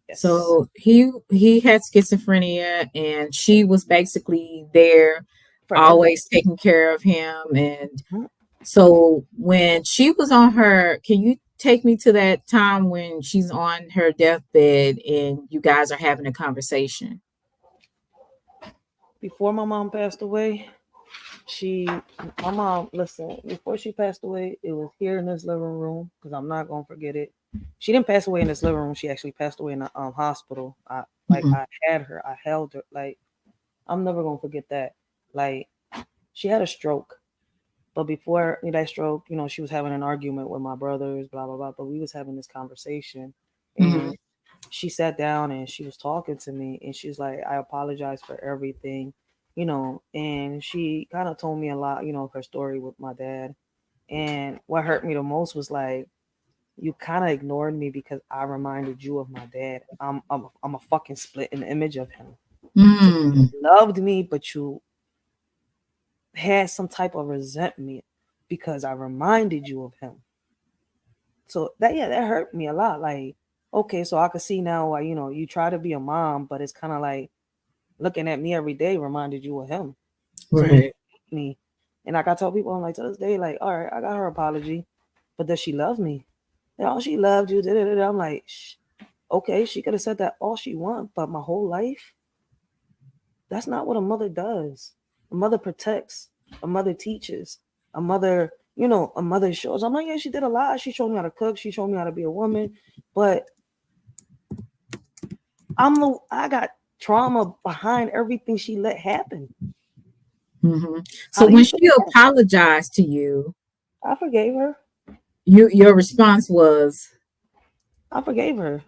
yes, So he had schizophrenia, and she was basically there, for everything. always taking care of him. And Mhm. so when she was on her, can you take me to that time when she's on her deathbed and you guys are having a conversation? Before my mom passed away, she, my mom, listen, before she passed away, it was here in this living room because I'm not gonna forget it. She didn't pass away in this living room. She actually passed away in the hospital. Mhm. I had her, I held her. Like I'm never gonna forget that. Like she had a stroke, but before that stroke, she was having an argument with my brothers, blah blah blah. But we was having this conversation, Mhm. and she sat down and she was talking to me and she's like, I apologize for everything, and she kind of told me a lot, her story with my dad. And what hurt me the most was like, you kind of ignored me because I reminded you of my dad. I'm a fucking split in the image of him. So Mm. you loved me, but you had some type of resentment because I reminded you of him. So that, yeah, that hurt me a lot. Like, okay, so I could see now why, you try to be a mom, but it's kind of like looking at me every day reminded you of him. So you Right. hate me. And like I told people, I'm like, to this day, like, all right, I got her apology, but does she love me? And all she loved you. Da, da, da, da. I'm like, okay, she could have said that all she want, but my whole life, that's not what a mother does. A mother protects, a mother teaches, a mother shows. I'm like, yeah, she did a lot. She showed me how to cook. She showed me how to be a woman. But I got trauma behind everything she let happen. Hmm. How So do when you she forget that? apologized to you, I forgave her. your response was, I forgave her.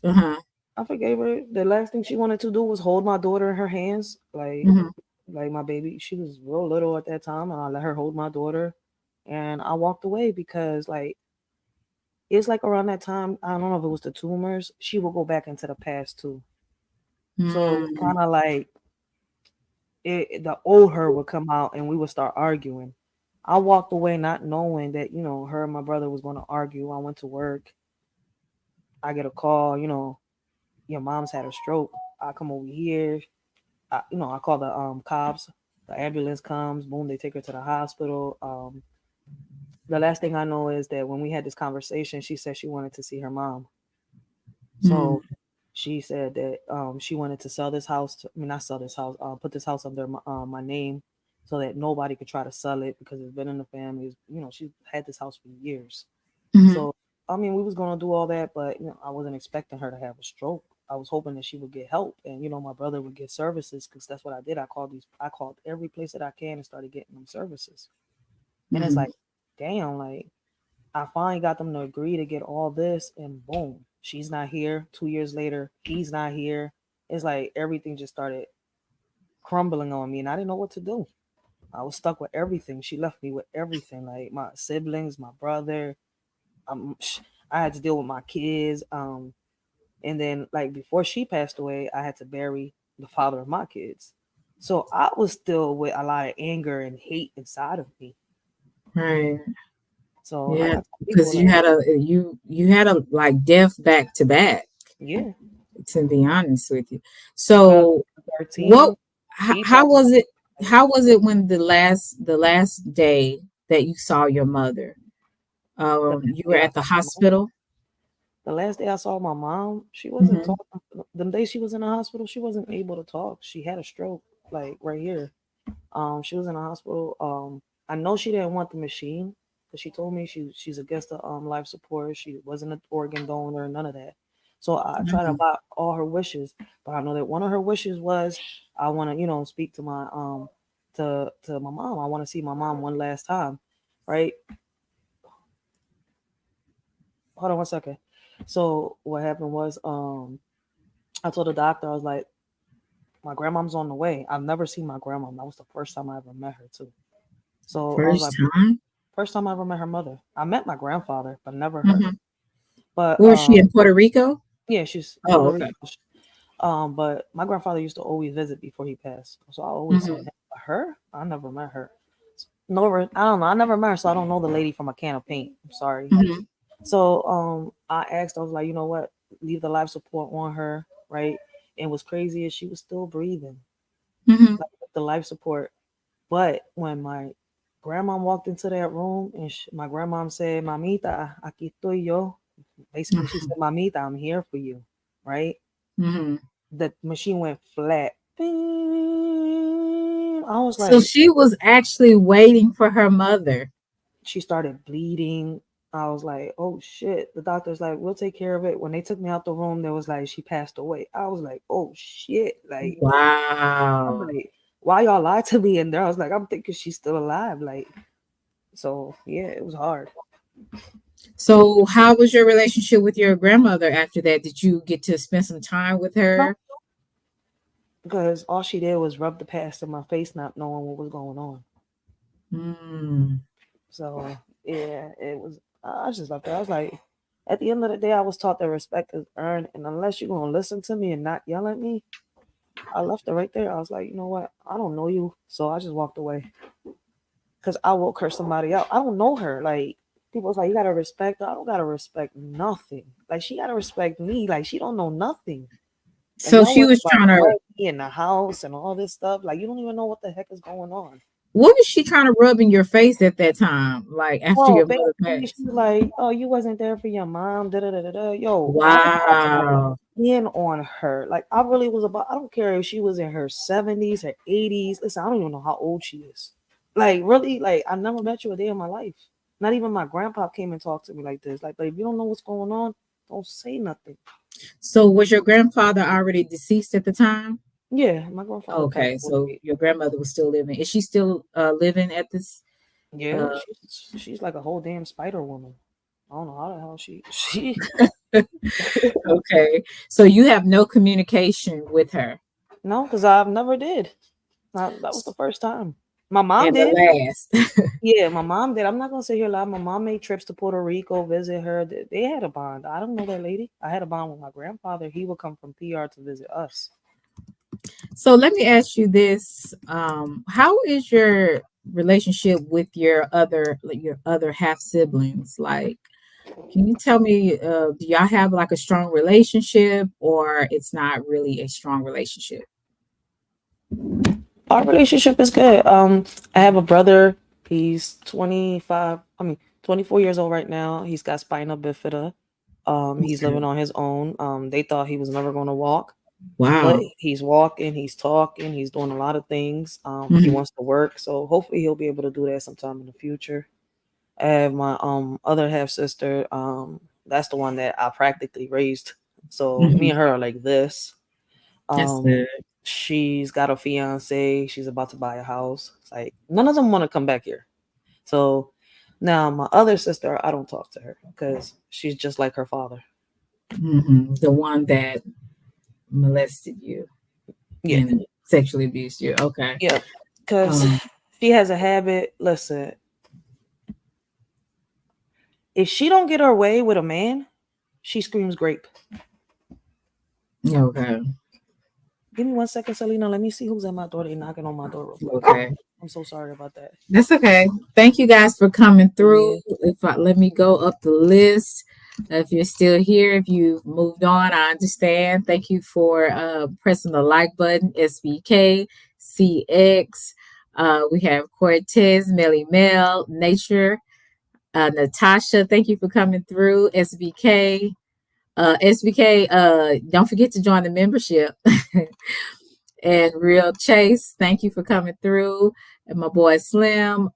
uh-huh. I forgave her. The last thing she wanted to do was hold my daughter in her hands, Hmm. like my baby. She was real little at that time, and I let her hold my daughter, and I walked away because like it's like around that time. I don't know if it was the tumors. She will go back into the past too. So it was Mm. kind of like the old her would come out and we would start arguing. I walked away not knowing that, her and my brother was going to argue. I went to work. I get a call, your mom's had a stroke. I come over here. I call the cops. The ambulance comes. Boom, they take her to the hospital. The last thing I know is that when we had this conversation, she said she wanted to see her mom. Mm. So she said that she wanted to sell this house. I mean, not sell this house. Put this house under my name, so that nobody could try to sell it because it's been in the family. She had this house for years. Mhm. So I mean, we was gonna do all that, but I wasn't expecting her to have a stroke. I was hoping that she would get help, and my brother would get services because that's what I did. I called every place that I can and started getting them services. And it's Mhm. like, damn, like I finally got them to agree to get all this, and boom, she's not here. 2 years later, he's not here. It's like everything just started crumbling on me, and I didn't know what to do. I was stuck with everything. She left me with everything, like my siblings, my brother. Um, I had to deal with my kids. And then like before she passed away, I had to bury the father of my kids. So I was still with a lot of anger and hate inside of me. Right. So like Yeah, I tell people, because you like, had a like death back to back, yeah, to be honest with you. because So what 13, he how passed was it away. when the last day that you saw your mother? The last You were day I at the saw my mom. hospital? The last day I saw my mom, she wasn't Hmm. talking. The day she was in the hospital, she wasn't able to talk. She had a stroke, like right here. She was in the hospital. I know she didn't want the machine because she told me she's against the life support. She wasn't an organ donor, none of that. So I tried to buy all her wishes, but I know that one of her wishes was I want to, speak to my to my mom. I want to see my mom one last time, right? Hold on one second. So what happened was I told the doctor, I was like, my grandmom's on the way. I've never seen my grandma. That was the first time I ever met her too. So I was First like, time? first time I ever met her mother. I met my grandfather, but never her. Hmm. But Where is she, in Puerto Rico? yeah, she's in Oh, Puerto okay. Rico. But my grandfather used to always visit before he passed, so I always saw Hmm. him. But her, I never met her. No, I don't know. I never met her, so I don't know the lady from a can of paint. I'm sorry. Hmm. So I asked. I was like, you know what? Leave the life support on her, right? And what's crazy is she was still breathing, Hmm. like with the life support. But when my grandma walked into that room and my grandma said, "Mamita, aquí estoy yo." Basically, she said, "Mamita, I'm here for you," right? Hmm. The machine went flat. Bing. I was So like, she was actually waiting for her mother. she started bleeding. I was like, oh shit. The doctor's like, we'll take care of it. When they took me out the room, there was like, she passed away. I was like, oh shit. Like, I'm Wow. like, why y'all lied to me in there? I was like, I'm thinking she's still alive. Like, so yeah, it was hard. So, how was your relationship with your grandmother after that? Did you get to spend some time with No, her? because all she did was rub the past in my face, not knowing what was going on. Mm. So yeah, it was. I just left it. I was like, at the end of the day, I was taught that respect is earned, and unless you're gonna listen to me and not yell at me, I left it right there. I was like, you know what? I don't know you, so I just walked away because I will curse somebody out. I don't know her. Like people was like, you gotta respect her. I don't gotta respect nothing. Like she gotta respect me. Like she don't know nothing. And So y'all she worry was about trying to. money in the house and all this stuff. Like you don't even know what the heck is going on. What was she trying to rub in your face at that time? Like after Oh, your mother basically, passed? she's like, "Oh, you wasn't there for your mom." Da da da da da. Yo, I was about to like Wow. in on her. Like I really was about. I don't care if she was in her 70s, her 80s. Listen, I don't even know how old she is. Like really, like I never met you a day in my life. Not even my grandpa came and talked to me like this. Like, but if you don't know what's going on, don't say nothing. So was your grandfather already deceased at the time? Yeah, my grandfather passed Okay, so away. your grandmother was still living. Is she still living at this? Yeah, Uh, she's like a whole damn spider woman. I don't know how the hell she. okay, so you have no communication with her. No, because I've never did. That was the first time. My mom And the did. last. Yeah, my mom did. I'm not gonna say here lie. My mom made trips to Puerto Rico, visit her. They had a bond. I don't know that lady. I had a bond with my grandfather. He would come from PR to visit us. So let me ask you this: how is your relationship with your other half siblings? Like, can you tell me, do y'all have like a strong relationship, or it's not really a strong relationship? Our relationship is good. I have a brother. He's 25. I mean, 24 years old right now. He's got spina bifida. He's living Okay. on his own. They thought he was never going to walk, but Wow. he's walking. He's talking. He's doing a lot of things. He Mhm. wants to work, so hopefully he'll be able to do that sometime in the future. I have my other half sister. That's the one that I practically raised. So me Mhm. and her are like this. That's Um, good. she's got a fiance. She's about to buy a house. It's like none of them want to come back here. So now my other sister, I don't talk to her because she's just like her father. The one that molested you Yeah, and sexually abused you. Okay. yeah. Because Um. she has a habit. Listen, if she don't get her way with a man, she screams grape. Okay. Give me 1 second, Selena. Let me see who's at my door. They knocking on my door real quick. Okay. I'm so sorry about that. That's okay. Thank you guys for coming through. Yeah. Let me go up the list. If you're still here, if you've moved on, I understand. Thank you for pressing the like button. SBK, CX. We have Cortez, Melly Mel, Nature, Natasha. Thank you for coming through. SBK. SBK, don't forget to join the membership. And Real Chase, thank you for coming through. And my boy Slim,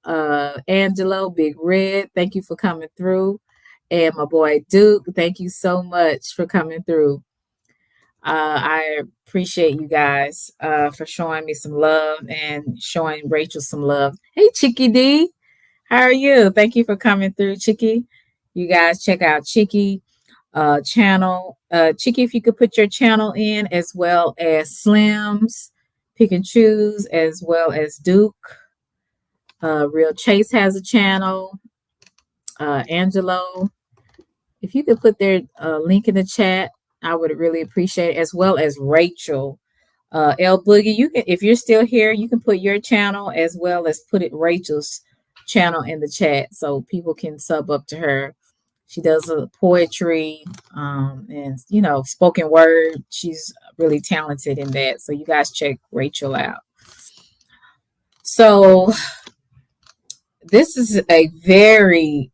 Angelo, Big Red, thank you for coming through. And my boy Duke, thank you so much for coming through. I appreciate you guys for showing me some love and showing Rachel some love. Hey, Chicky D, how are you? Thank you for coming through, Chicky. You guys check out Chicky channel. Chicky, if you could put your channel in as well as Slim's, Pick and Choose, as well as Duke. Real Chase has a channel. Angelo, if you could put their link in the chat, I would really appreciate it, as well as Rachel. L Boogie, you can, if you're still here, you can put your channel as well as put it Rachel's channel in the chat so people can sub up to her. She does poetry and spoken word. She's really talented in that. So you guys check Rachel out. So this is a very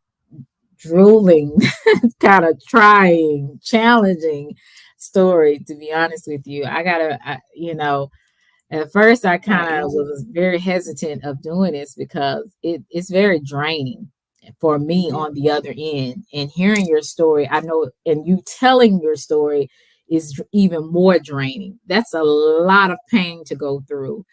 drooling, kind of trying, challenging story. To be honest with you, at first I Not kind of easy. was very hesitant of doing this because it's very draining for me Yeah. on the other end. And hearing your story, I know, and you telling your story is even more draining. That's a lot of pain to go through.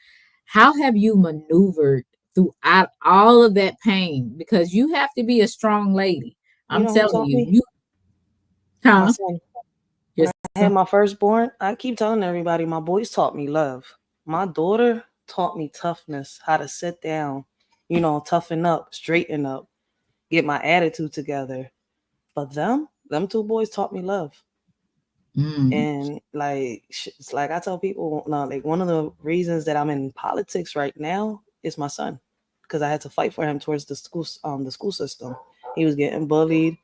How have you maneuvered throughout all of that pain? Because you have to be a strong lady. You I'm know who telling taught you, me? you, My huh? son. Your When I had son. my firstborn, I keep telling everybody my boys taught me love. My daughter taught me toughness, how to sit down, toughen up, straighten up, get my attitude together. But them two boys taught me love. Mm, And like it's like I tell people, no, like one of the reasons that I'm in politics right now is my son, because I had to fight for him towards the school system. He was getting bullied.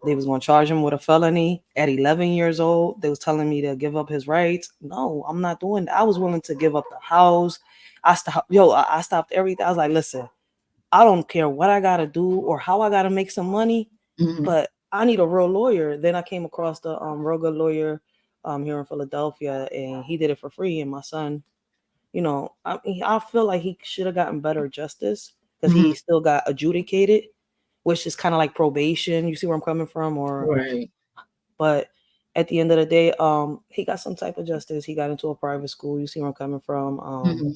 They was going to charge him with a felony at 11 years old. They was telling me to give up his rights. No, I'm not doing that. I was willing to give up the house. I stopped everything. I was like, listen, I don't care what I got to do or how I got to make some money, mm, but I need a real lawyer. Then I came across the real good lawyer here in Philadelphia, and he did it for free. And my son, I feel like he should have gotten better justice because mm. he still got adjudicated, which is kind of like probation. You see where I'm coming from, or Right. but at the end of the day, he got some type of justice. He got into a private school. You see where I'm coming from. Mm-hmm.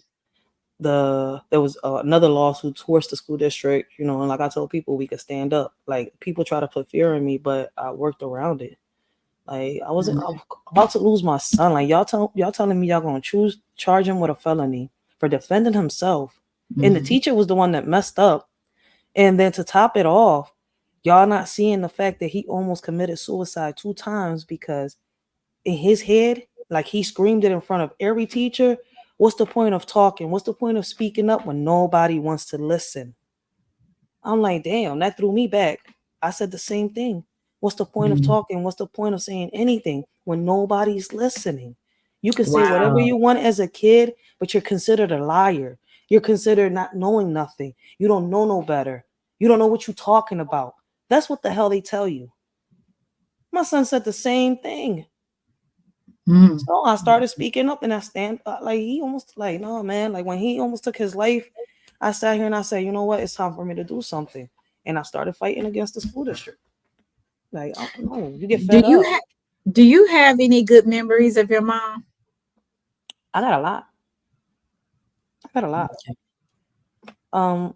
There was another lawsuit towards the school district, and like I told people, we could stand up. Like people try to put fear in me, but I worked around it. Like I was about to lose my son. Like y'all telling me y'all gonna charge him with a felony for defending himself, and the Mm-hmm. teacher was the one that messed up. And then to top it off, y'all not seeing the fact that he almost committed suicide 2 times because in his head, like he screamed it in front of every teacher. What's the point of talking? What's the point of speaking up when nobody wants to listen? I'm like, damn, that threw me back. I said the same thing. What's the point of Mhm. talking? What's the point of saying anything when nobody's listening? You can say whatever Wow. you want as a kid, but you're considered a liar. You're considered not knowing nothing. You don't know no better. You don't know what you're talking about. That's what the hell they tell you. My son said the same thing. Mm. So I started speaking up and I stand like he almost like, no, man, like when he almost took his life, I sat here and I said, you know what, it's time for me to do something. And I started fighting against the school district. Like, I don't know, you get Do fed you up. do you have any good memories of your mom? I got a lot. I got a lot. Um,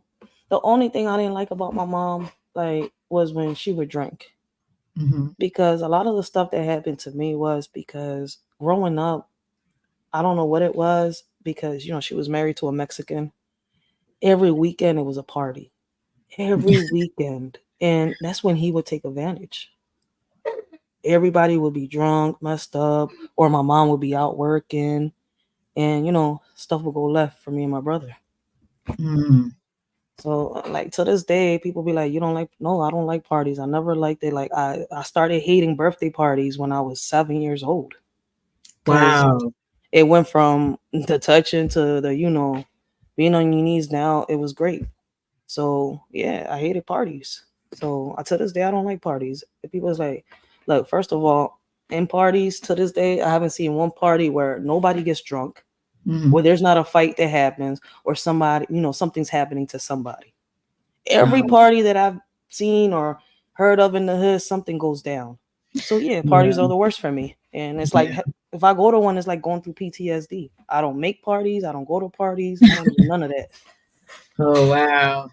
the only thing I didn't like about my mom, like, was when she would drink. Mm-hmm. Because a lot of the stuff that happened to me was because growing up, I don't know what it was, because she was married to a Mexican. Every weekend it was a party. Every weekend. And that's when he would take advantage. Everybody would be drunk, messed up, or my mom would be out working, and stuff would go left for me and my brother. Mm. So like to this day, people be like, "You don't like?" No, I don't like parties. I never liked it. Like I started hating birthday parties when I was 7 years old, because Wow. it went from the touching to the being on your knees. Now it was great. So yeah, I hated parties. So to this day, I don't like parties. If people's like, look, first of all, in parties to this day, I haven't seen one party where nobody gets drunk, Mm-hmm. where there's not a fight that happens, or somebody, something's happening to somebody. Every party that I've seen or heard of in the hood, something goes down. So yeah, parties are Yeah. the worst for me. And it's like Yeah. if I go to one, it's like going through PTSD. I don't make parties. I don't go to parties. I don't do none of that. Oh wow.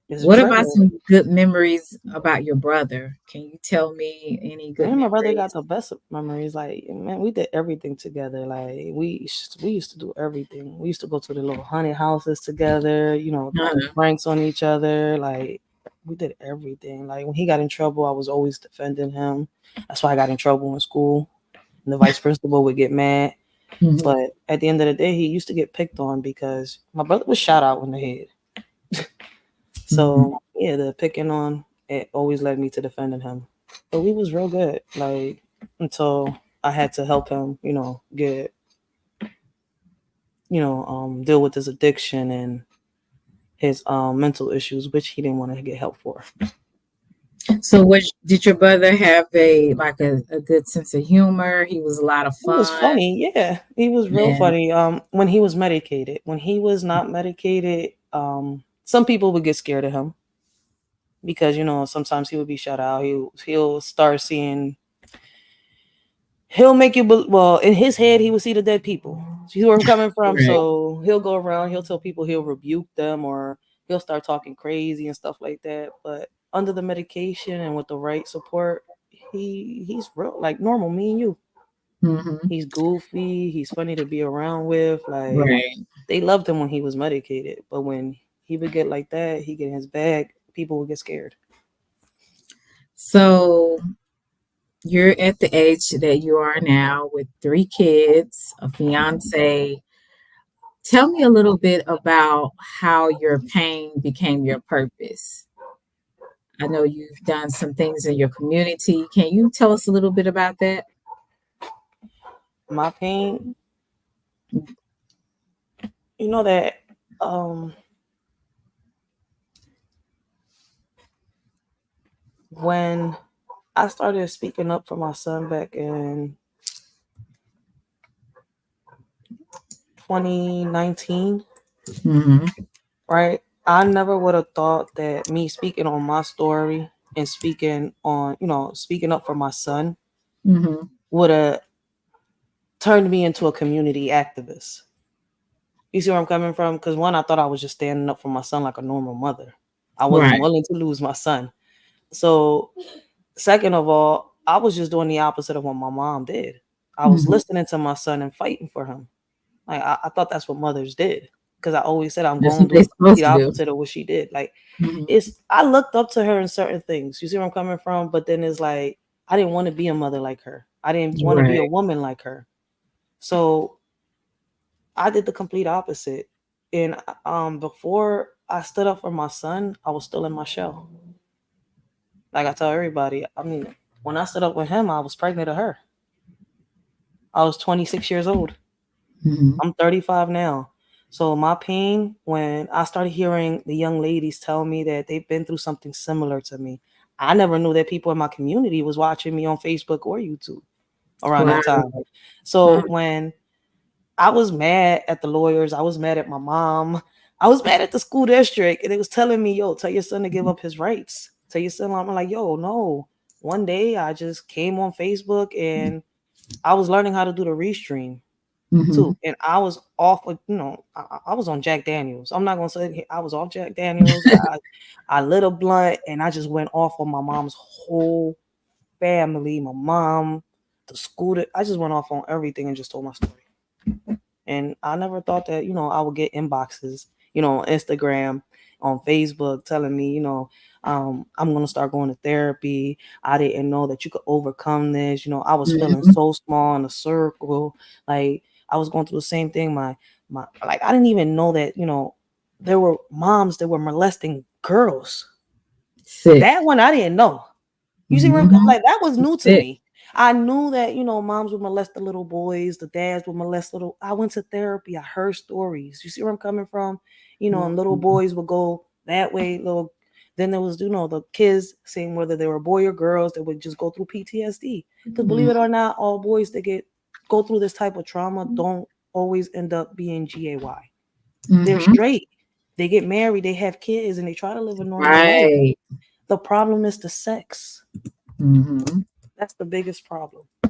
It's What about dreadful. some good memories about your brother? Can you tell me any Me good and my brother got memories? the best memories. Like, man, we did everything together. Like, we used to do everything. We used to go to the little haunted houses together. Play Uh-huh. pranks on each other. Like, we did everything. Like, when he got in trouble, I was always defending him. That's why I got in trouble in school. And the vice principal would get mad. Mhm. But at the end of the day, he used to get picked on because my brother was shot out in the head. Mhm. So yeah, the picking on it always led me to defending him. But we was real good, like until I had to help him, get deal with his addiction and his mental issues, which he didn't want to get help for. So, did your brother have a good sense of humor? He was a lot of He was fun. funny, yeah. He was real Yeah. funny. When he was medicated. When he was not medicated, some people would get scared of him because sometimes he would be shut out. He'll start seeing. He'll make you well in his head. He will see the dead people. See where I'm coming from. Right. So he'll go around. He'll tell people he'll rebuke them, or he'll start talking crazy and stuff like that. But under the medication and with the right support, he's real like normal. Me and you. Hmm. He's goofy. He's funny to be around with. Like Right. they loved him when he was medicated, but when he would get like that, he get in his bag. People would get scared. So, you're at the age that you are now with three kids, a fiance. Tell me a little bit about how your pain became your purpose. I know you've done some things in your community. Can you tell us a little bit about that? My pain, you know that um when I started speaking up for my son back in 2019, Hmm. right? I never would have thought that me speaking on my story and speaking on, speaking up for my son Hmm. would have turned me into a community activist. You see where I'm coming from? Because one, I thought I was just standing up for my son like a normal mother. I wasn't Right. willing to lose my son. So, second of all, I was just doing the opposite of what my mom did. I was Hmm. listening to my son and fighting for him. Like I thought that's what mothers did, because I always said I'm That's going what to do they're the supposed complete to do. opposite of what she did. Like Hmm. I looked up to her in certain things. You see where I'm coming from? But then it's like I didn't want to be a mother like her. I didn't want to be a Right. woman like her. So I did the complete opposite. And before I stood up for my son, I was still in my shell. Like I tell everybody, I mean, when I stood up with him, I was pregnant of her. I was 26 years old. Mm-hmm. I'm 35 now. So my pain when I started hearing the young ladies tell me that they've been through something similar to me. I never knew that people in my community was watching me on Facebook or YouTube around Wow. that time. So when I was mad at the lawyers, I was mad at my mom, I was mad at the school district, and it was telling me, "Yo, tell your son to give up his rights. Tell your son." I'm like, "Yo, no." One day I just came on Facebook and I was learning how to do the restream Mm-hmm. too. And I was off with, I was on Jack Daniels. I'm not gonna say I was off Jack Daniels. I lit a blunt and I just went off on my mom's whole family, my mom, the school. I just went off on everything and just told my story. And I never thought that, I would get inboxes, on Instagram, on Facebook telling me, I'm going to start going to therapy. I didn't know that you could overcome this. I was feeling Mm-hmm. so small in a circle. Like I was going through the same thing. Like, I didn't even know that, there were moms that were molesting girls. Sick. That one I didn't know. You see where I'm Mm-hmm. like, that was new to Sick. me. I knew that, moms would molest the little boys, the dads would molest little. I went to therapy. I heard stories. You see where I'm coming from? And little Mm-hmm. boys would go that way, little. Then there was, the kids saying whether they were boy or girls that would just go through PTSD. Because believe it or not, all boys that go through this type of trauma don't always end up being GAY. They're Mm-hmm. straight. They get married, they have kids, and they try to live a normal life. Right. The problem is the sex. Mm-hmm. That's the biggest problem. I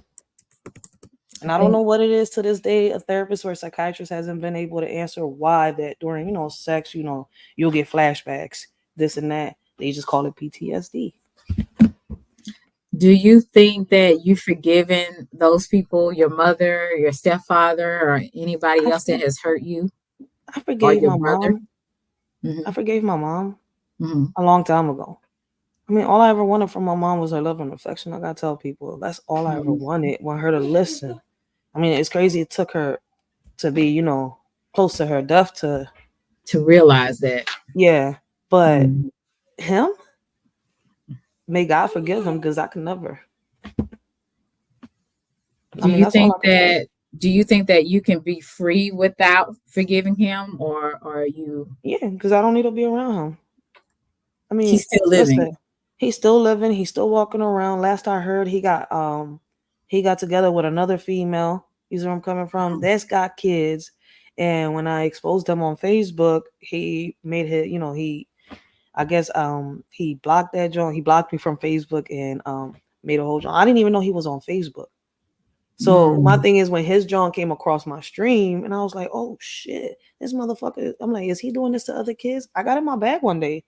And I don't think know what it is to this day. A therapist or a psychiatrist hasn't been able to answer why that during, sex, you'll get flashbacks, this and that. They just call it PTSD. Do you think that you've forgiven those people, your mother, your stepfather, or anybody I, else that for, has hurt you, I or forgave your my brother? mom. Mm-hmm. I forgave my mom Mm-hmm. a long time ago. I mean, all I ever wanted from my mom was her love and affection. I gotta tell people that's all I ever Mm-hmm. wanted. Want her to listen. I mean, it's crazy. It took her to be, close to her death to, To realize that. yeah. But Mm-hmm. him, may God forgive him because I can never. I Do mean, you that's all think I can say. that do you think that you can be free without forgiving him, or are you Yeah, because I don't need to be around him. I mean, he's still living? listen, he's still living. He's still walking around. Last I heard, he got together with another female. You see where I'm coming from? That's got kids. And when I exposed him on Facebook, he made his, I guess, he blocked that joint. He blocked me from Facebook and made a whole joint. I didn't even know he was on Facebook. So my Mm, thing is when his John came across my stream and I was like, oh shit, this motherfucker. I'm like, is he doing this to other kids? I got in my bag one day.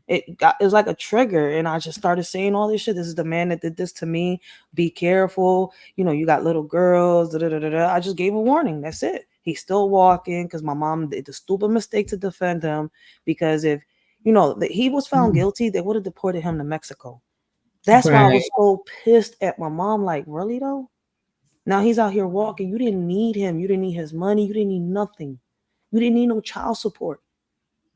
It was like a trigger, and I just started saying all this shit. This is the man that did this to me. Be careful. You got little girls. Da, da, da, da, da. I just gave a warning. That's it. He's still walking because my mom did the stupid mistake to defend him. Because if he was found mm, guilty, they would have deported him to Mexico. That's why I was right. so pissed at my mom. Like, really though? Now he's out here walking. You didn't need him. You didn't need his money. You didn't need nothing. You didn't need no child support.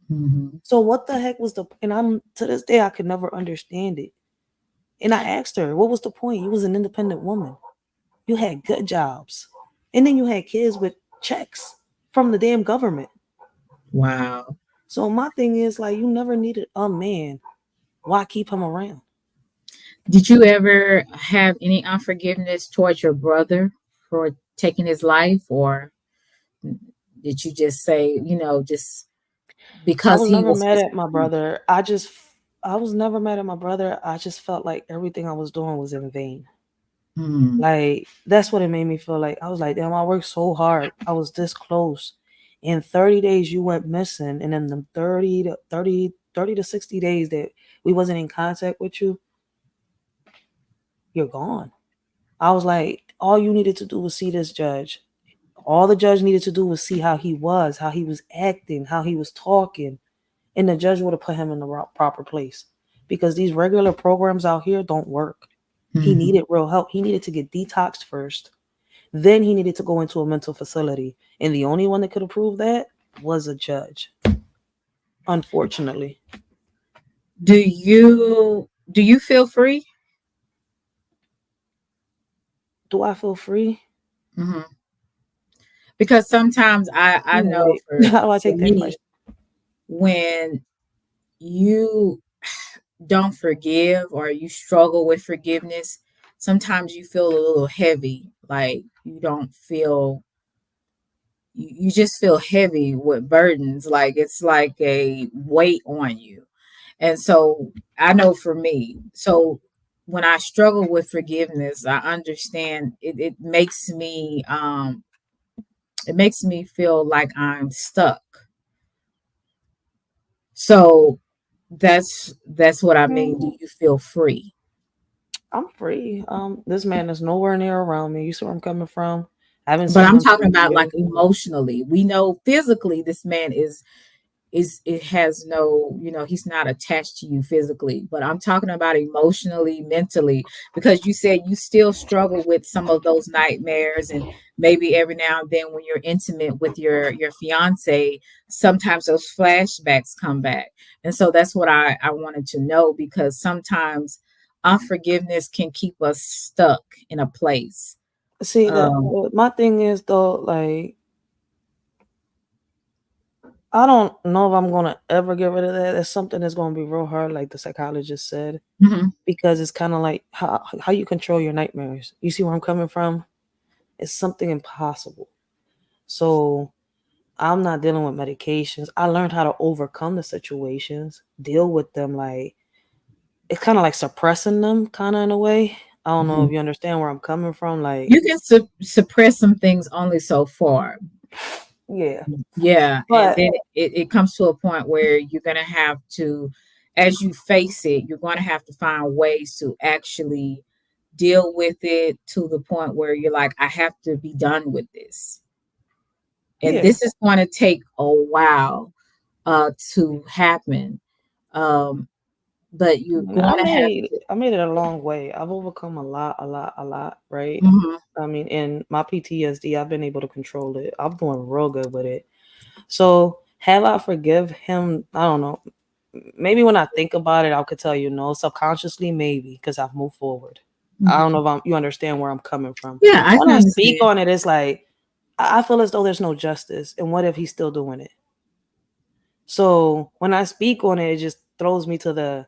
Hmm. So what the heck was the? And I'm to this day I could never understand it. And I asked her, what was the point? You was an independent woman. You had good jobs, and then you had kids with checks from the damn government. Wow. So my thing is like, you never needed a man. Why keep him around? Did you ever have any unforgiveness towards your brother for taking his life, or did you just say, just I because was he never was mad his at my brother. I was never mad at my brother. I just felt like everything I was doing was in vain. mm, Like that's what it made me feel like. I was like, damn, I worked so hard. I was this close. In 30 days you went missing. And in the 30 to 60 days that we wasn't in contact with you, you're gone. I was like, all you needed to do was see this judge. All the judge needed to do was see how he was acting, how he was talking. And the judge would have put him in the proper place. Because these regular programs out here don't work. He hmm needed real help. He needed to get detoxed first. Then he needed to go into a mental facility. And the only one that could approve that was a judge, unfortunately. Do you feel free? Do I feel free? Hmm. Because sometimes I No, know wait. for How do I for take that me, question? when you don't forgive or you struggle with forgiveness, sometimes you feel a little heavy, like you don't feel you just feel heavy with burdens, like it's like a weight on you. And so I know for me, so when I struggle with forgiveness, I understand it makes me feel like I'm stuck. So that's what I mean. Do Mm, you feel free? I'm free. This man is nowhere near around me. You see where I'm coming from? I haven't But seen I'm him for talking about like years. emotionally. We know physically this man is it has no, he's not attached to you physically, but I'm talking about emotionally, mentally, because you said you still struggle with some of those nightmares, and maybe every now and then when you're intimate with your fiance, sometimes those flashbacks come back. And so that's what I wanted to know, because sometimes unforgiveness can keep us stuck in a place. See, um my thing is though, like, I don't know if I'm gonna ever get rid of that. That's something that's gonna be real hard, like the psychologist said, mhm, because it's kind of like how you control your nightmares. You see where I'm coming from? It's something impossible. So I'm not dealing with medications. I learned how to overcome the situations, deal with them. Like, it's kind of like suppressing them, kind of, in a way. I don't know mhm. if you understand where I'm coming from. Like, You can suppress some things only so far. yeah, Yeah, and but then it comes to a point where you're going to have to, as you face it, you're going to have to find ways to actually deal with it to the point where you're like, I have to be done with this. And yeah, this is going to take a while to happen. Um, but you're and going to have to. I made it a long way. I've overcome a lot, right? Mhm, I mean, in my PTSD, I've been able to control it. I'm doing real good with it. So, have I forgive him? I don't know. Maybe when I think about it, I could tell you no. Subconsciously, maybe, because I've moved forward. I don't mhm. know if you understand where I'm coming from. Yeah, I When can I speak understand. on it, it's like I feel as though there's no justice. And what if he's still doing it? So when I speak on it, it just throws me to the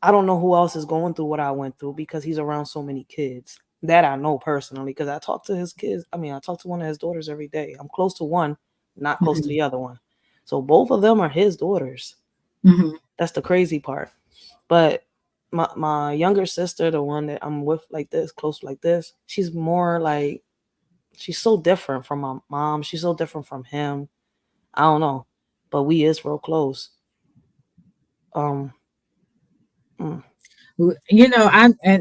I don't know who else is going through what I went through because he's around so many kids that I know personally because I talk to his kids. I mean, I talk to one of his daughters every day. I'm close to one, not close to Mhm, the other one. So both of them are his daughters. mhm, That's the crazy part. But my younger sister, the one that I'm with like this, close like this, she's more like she's so different from my mom. She's so different from him. I don't know, but we is real close. Um, mm.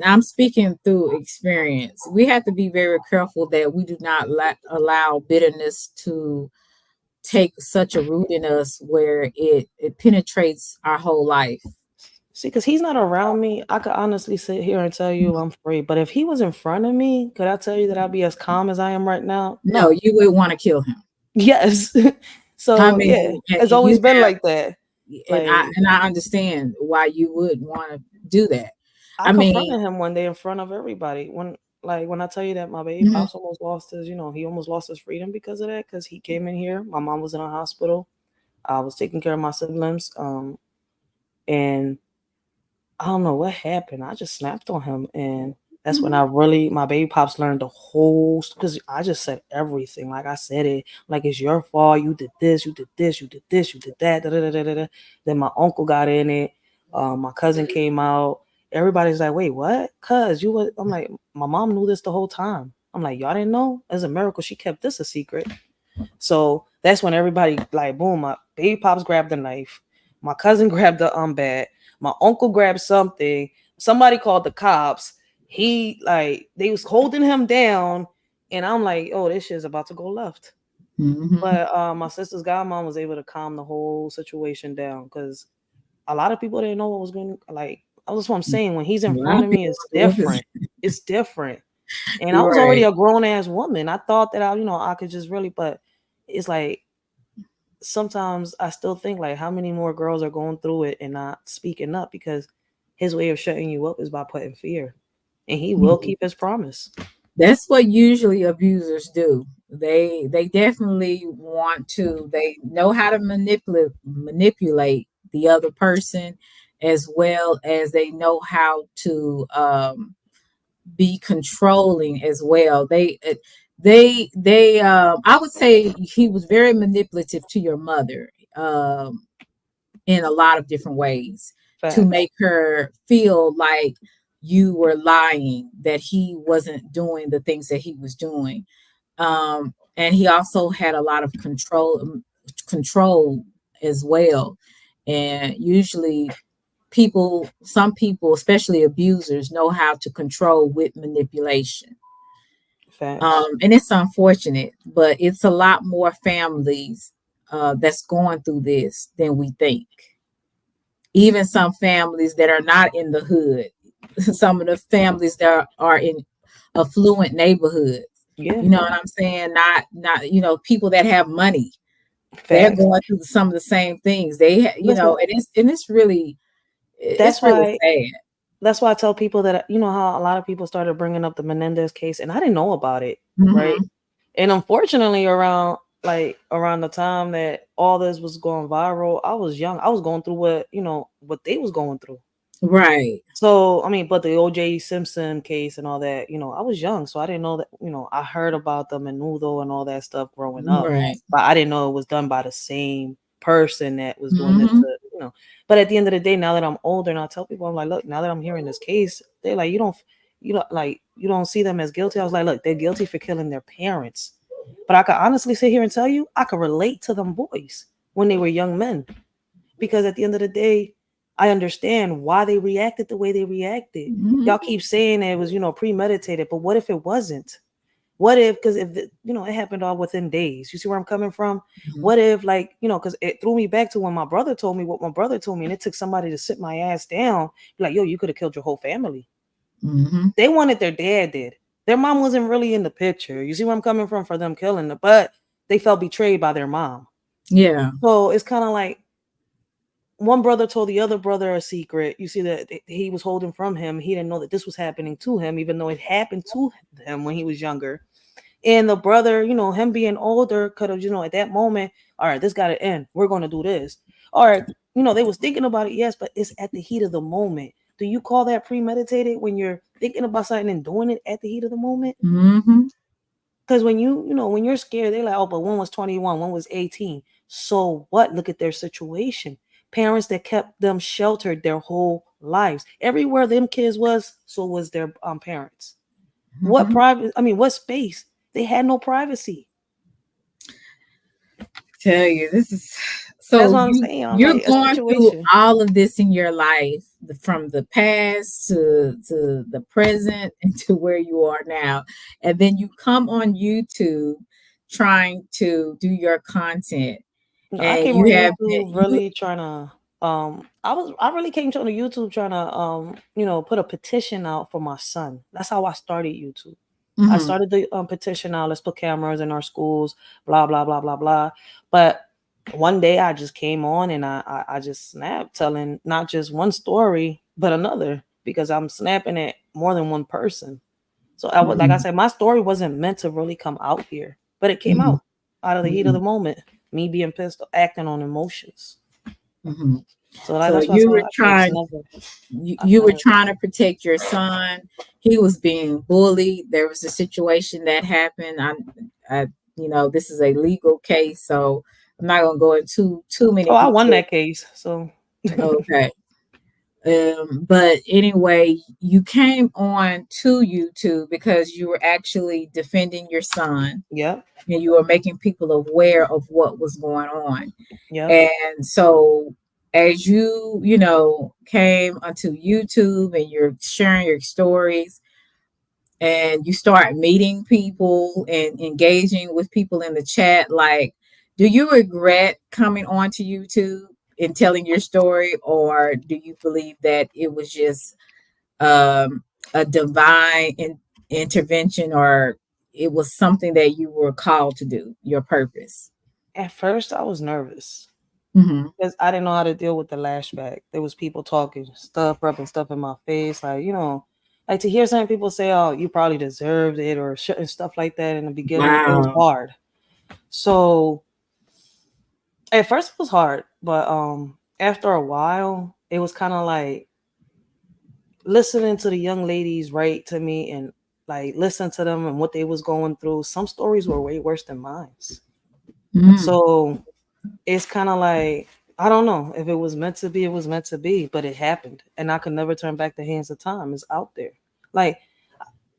I'm speaking through experience. We have to be very careful that we do not allow bitterness to take such a root in us where it penetrates our whole life. See, because he's not around me, I could honestly sit here and tell you I'm free. But if he was in front of me, could I tell you that I'd be as calm as I am right now? No, No. you would want to kill him. Yes. I So yeah, mean, it's you always been have, like that. and I Like, and I understand why you would want to do that. I I mean, confronted him one day in front of everybody. When I tell you that my baby mhm, pops almost lost his, he almost lost his freedom because of that. Because he came in here, my mom was in a hospital. I was taking care of my siblings. And I don't know what happened. I just snapped on him, and that's when mhm, my baby pops learned the whole because I just said everything. Like I said it, like it's your fault. You did this, you did this, you did this, you did that. Da, da, da, da, da, da. Then my uncle got in it. My cousin came out. Everybody's like, "Wait, what? Cuz you was?" I'm like, "My mom knew this the whole time." I'm like, "Y'all didn't know? It's a miracle she kept this a secret." So that's when everybody like boom, my baby pops grabbed the knife, my cousin grabbed the bat, my uncle grabbed something, somebody called the cops. He like they was holding him down, and I'm like, oh, this shit's about to go left. mhm. But my sister's godmom was able to calm the whole situation down because a lot of people didn't know what was going like. That's what I'm saying. When he's A in lot front of of me, people it's don't know what this. different. It's different. And I You're was already right. a grown ass woman. I thought that I could just really, but it's like sometimes I still think like how many more girls are going through it and not speaking up because his way of shutting you up is by putting fear. And he will Mhm. keep his promise. That's what usually abusers do. They definitely want to. They know how to manipulate the other person, as well as they know how to be controlling as well. I would say he was very manipulative to your mother. In a lot of different ways to Facts. make her feel like you were lying, that he wasn't doing the things that he was doing. And he also had a lot of control as well. And usually some people, especially abusers, know how to control with manipulation. Facts. And it's unfortunate, but it's a lot more families that's going through this than we think. Even some families that are not in the hood, some of the families that are in affluent neighborhoods. Yeah. You know what I'm saying? Not people that have money. They're Facts. going through some of the same things. They, Listen, and that's it's really why sad. I tell people that how a lot of people started bringing up the Menendez case and I didn't know about it, right? Hmm. And unfortunately around the time that all this was going viral, I was young. I was going through what they was going through. Right. So, I mean, but the OJ Simpson case and all that, I was young, so I didn't know that, I heard about the menudo and all that stuff growing up, Right. but I didn't know it was done by the same person that was doing this Hmm. but at the end of the day, now that I'm older and I tell people, I'm like, look, now that I'm hearing this case, they're like, you don't see them as guilty. I was like, look, they're guilty for killing their parents. But I could honestly sit here and tell you, I could relate to them boys when they were young men because at the end of the day, I understand why they reacted the way they reacted. Hmm. Y'all keep saying it was, premeditated, but what if it wasn't? What if, because if it happened all within days? You see where I'm coming from? Hmm. What if, like, because it threw me back to when my brother told me what my brother told me, and it took somebody to sit my ass down, be like, yo, you could have killed your whole family. Hmm. They wanted their dad did. Their mom wasn't really in the picture. You see where I'm coming from for them killing the, but they felt betrayed by their mom. Yeah. So it's kind of like one brother told the other brother a secret. You see that he was holding from him. He didn't know that this was happening to him, even though it happened to him when he was younger. And the brother, him being older, could have, at that moment, all right, this got to end. We're going to do this. All right, they was thinking about it, yes, but it's at the heat of the moment. Do you call that premeditated when you're thinking about something and doing it at the heat of the moment? Hmm. Because when when you're scared, they're like, oh, but one was 21, one was 18. So what? Look at their situation. Parents that kept them sheltered their whole lives. Everywhere them kids was, so was their parents. What Hmm. private? I mean, what space? They had no privacy. Tell you, this is That's so what I'm saying. I'm you're like a going through situation. all of this in your life, from the past to the present and to where you are now, and then you come on YouTube trying to do your content, No, I and came you on have YouTube you. really trying to I really came to on the YouTube trying to put a petition out for my son. That's how I started YouTube. I Hmm. started the petition out, let's put cameras in our schools, blah blah blah blah blah. But one day I just came on and I just snapped telling not just one story but another because I'm snapping at more than one person. So I would, like I Hmm. said, my story wasn't meant to really come out here, but it came Hmm. out of the heat of Hmm. the moment. Me being pissed, acting on emotions. Hmm. So like, So that's why I you said were trying I've you were never. trying to protect your son. He was being bullied. There was a situation that happened. I this is a legal case, so I'm not gonna go into too many Oh, I won details. that case. So Okay. But anyway, you came on to YouTube because you were actually defending your son yep, and you were making people aware of what was going on. yep, And so as came onto YouTube and you're sharing your stories and you start meeting people and engaging with people in the chat, like, do you regret coming onto YouTube and telling your story, or do you believe that it was just um, a divine intervention, or it was something that you were called to do, your purpose? At first, I was nervous Mm-hmm. because I didn't know how to deal with the lashback. There was people talking stuff, rubbing stuff in my face, like like to hear some people say, "Oh, you probably deserved it," or and stuff like that. In the beginning, it was Wow. hard. So at first, it was hard, but after a while, it was kind of like listening to the young ladies write to me and like listen to them and what they was going through. Some stories were way worse than mine. Mm. So it's kind of like I don't know if it was meant to be, it was meant to be, but it happened, and I could never turn back the hands of time. It's out there. Like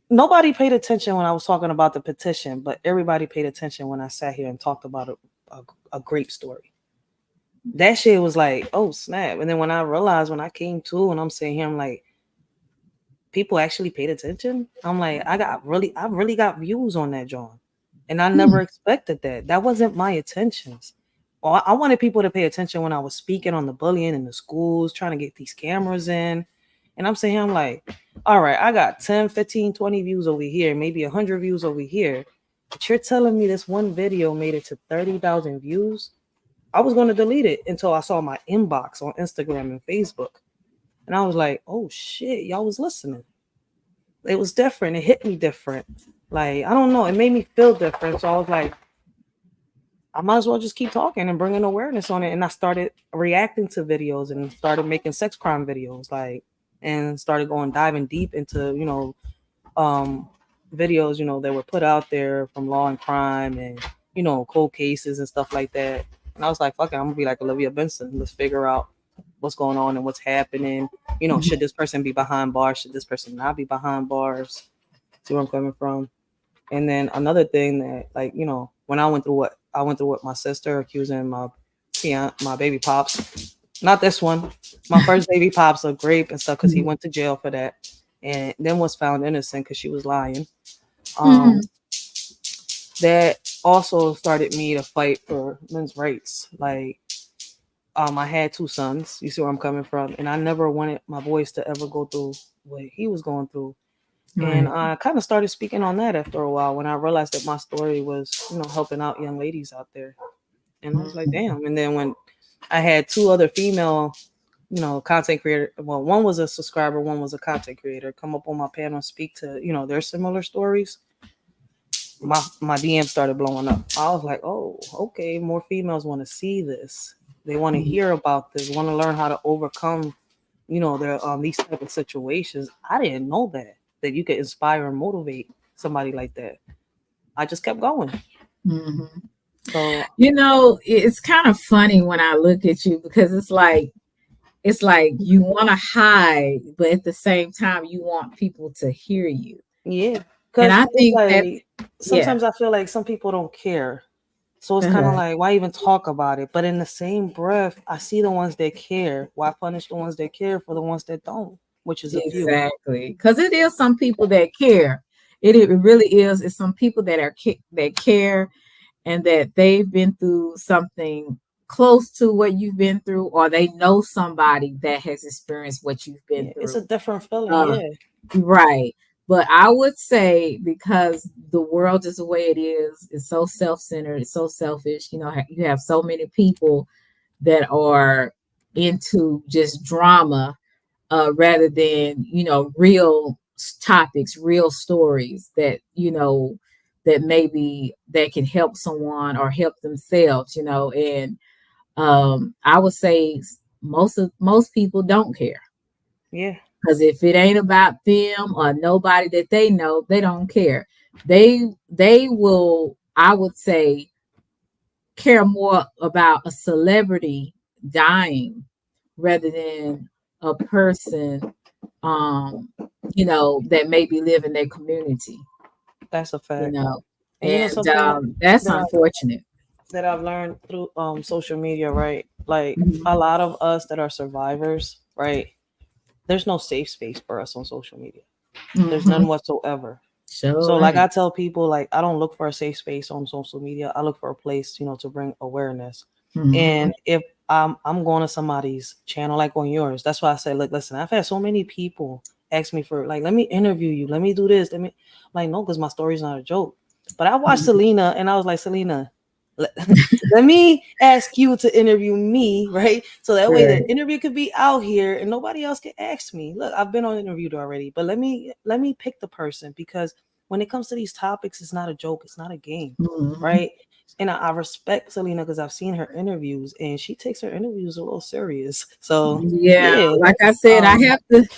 nobody paid attention when I was talking about the petition, but everybody paid attention when I sat here and talked about a grape story. That shit was like, oh snap! And then when I realized when I came to, and I'm saying here, I'm like, people actually paid attention. I'm like, I really got views on that, John, and I Hmm. never expected that. That wasn't my intentions. I wanted people to pay attention when I was speaking on the bullying in the schools, trying to get these cameras in. And I'm saying, I'm like, all right, I got 10, 15, 20 views over here, maybe 100 views over here. But you're telling me this one video made it to 30,000 views? I was going to delete it until I saw my inbox on Instagram and Facebook. And I was like, oh shit, y'all was listening. It was different. It hit me different. Like, I don't know. It made me feel different. So I was like, I might as well just keep talking and bringing awareness on it. And I started reacting to videos and started making sex crime videos, like, and started going diving deep into, um, videos, that were put out there from law and crime and, cold cases and stuff like that. And I was like, fuck it, I'm gonna be like Olivia Benson. Let's figure out what's going on and what's happening. Should this person be behind bars? Should this person not be behind bars? See where I'm coming from? And then another thing that, like, when I went through with my sister accusing my baby pops, not this one, my first baby pops of grape and stuff, because he went to jail for that, and then was found innocent because she was lying. Um, Mm-hmm. that also started me to fight for men's rights. Like, I had two sons. You see where I'm coming from, and I never wanted my boys to ever go through what he was going through. And Right. I kind of started speaking on that after a while when I realized that my story was, helping out young ladies out there. And I was like, Mm-hmm. damn. And then when I had two other female, content creator, well, one was a subscriber, one was a content creator, come up on my panel and speak to, their similar stories. My DM started blowing up. I was like, oh, okay, more females want to see this. They want to hear about this, want to learn how to overcome, their these type of situations. I didn't know that you could inspire and motivate somebody like that. I just kept going. Mm-hmm. So It's kind of funny when I look at you, because it's like you want to hide, but at the same time you want people to hear you. yeah, And because I it's think that, like yeah. sometimes I feel like some people don't care. So it's kind of Uh-huh. like, why even talk about it? But in the same breath, I see the ones that care. Why punish the ones that care for the ones that don't, which is a few. Exactly. Because it is some people that care. It really is. It's some people that care, and that they've been through something close to what you've been through, or they know somebody that has experienced what you've been Yeah, it's through. a different feeling. Uh, Yeah, right. But I would say, because the world is the way it is, it's so self-centered, it's so selfish. You have so many people that are into just drama, rather than real topics, real stories that maybe that can help someone or help themselves. And I would say most people don't care, yeah, because if it ain't about them or nobody that they know, they don't care. They will, I would say, care more about a celebrity dying rather than a person, um that maybe live in their community. that's a you fact. know And and something that's that unfortunate. I've learned through social media, right? Like Mhm. a lot of us that are survivors, right? There's no safe space for us on social media. There's Mhm. none whatsoever. So Sure like I ain't. tell people, like I don't look for a safe space on social media. I look for a place, to bring awareness. Mhm. And if I'm going to somebody's channel like on yours, that's why I say, look, listen, I've had so many people ask me for like, let me interview you, let me do this, let me, I'm like, no, because my story's not a joke. But I watched Selena and I was like, Selena, let, let me ask you to interview me, right? So that way the Right. interview could be out here and nobody else can ask me. Look, I've been on interviewed already, but let me pick the person, because when it comes to these topics, it's not a joke, it's not a game, Mhm. right? And I respect Selena because I've seen her interviews and she takes her interviews a little serious. So Yeah, yeah. like I said, I Um, have to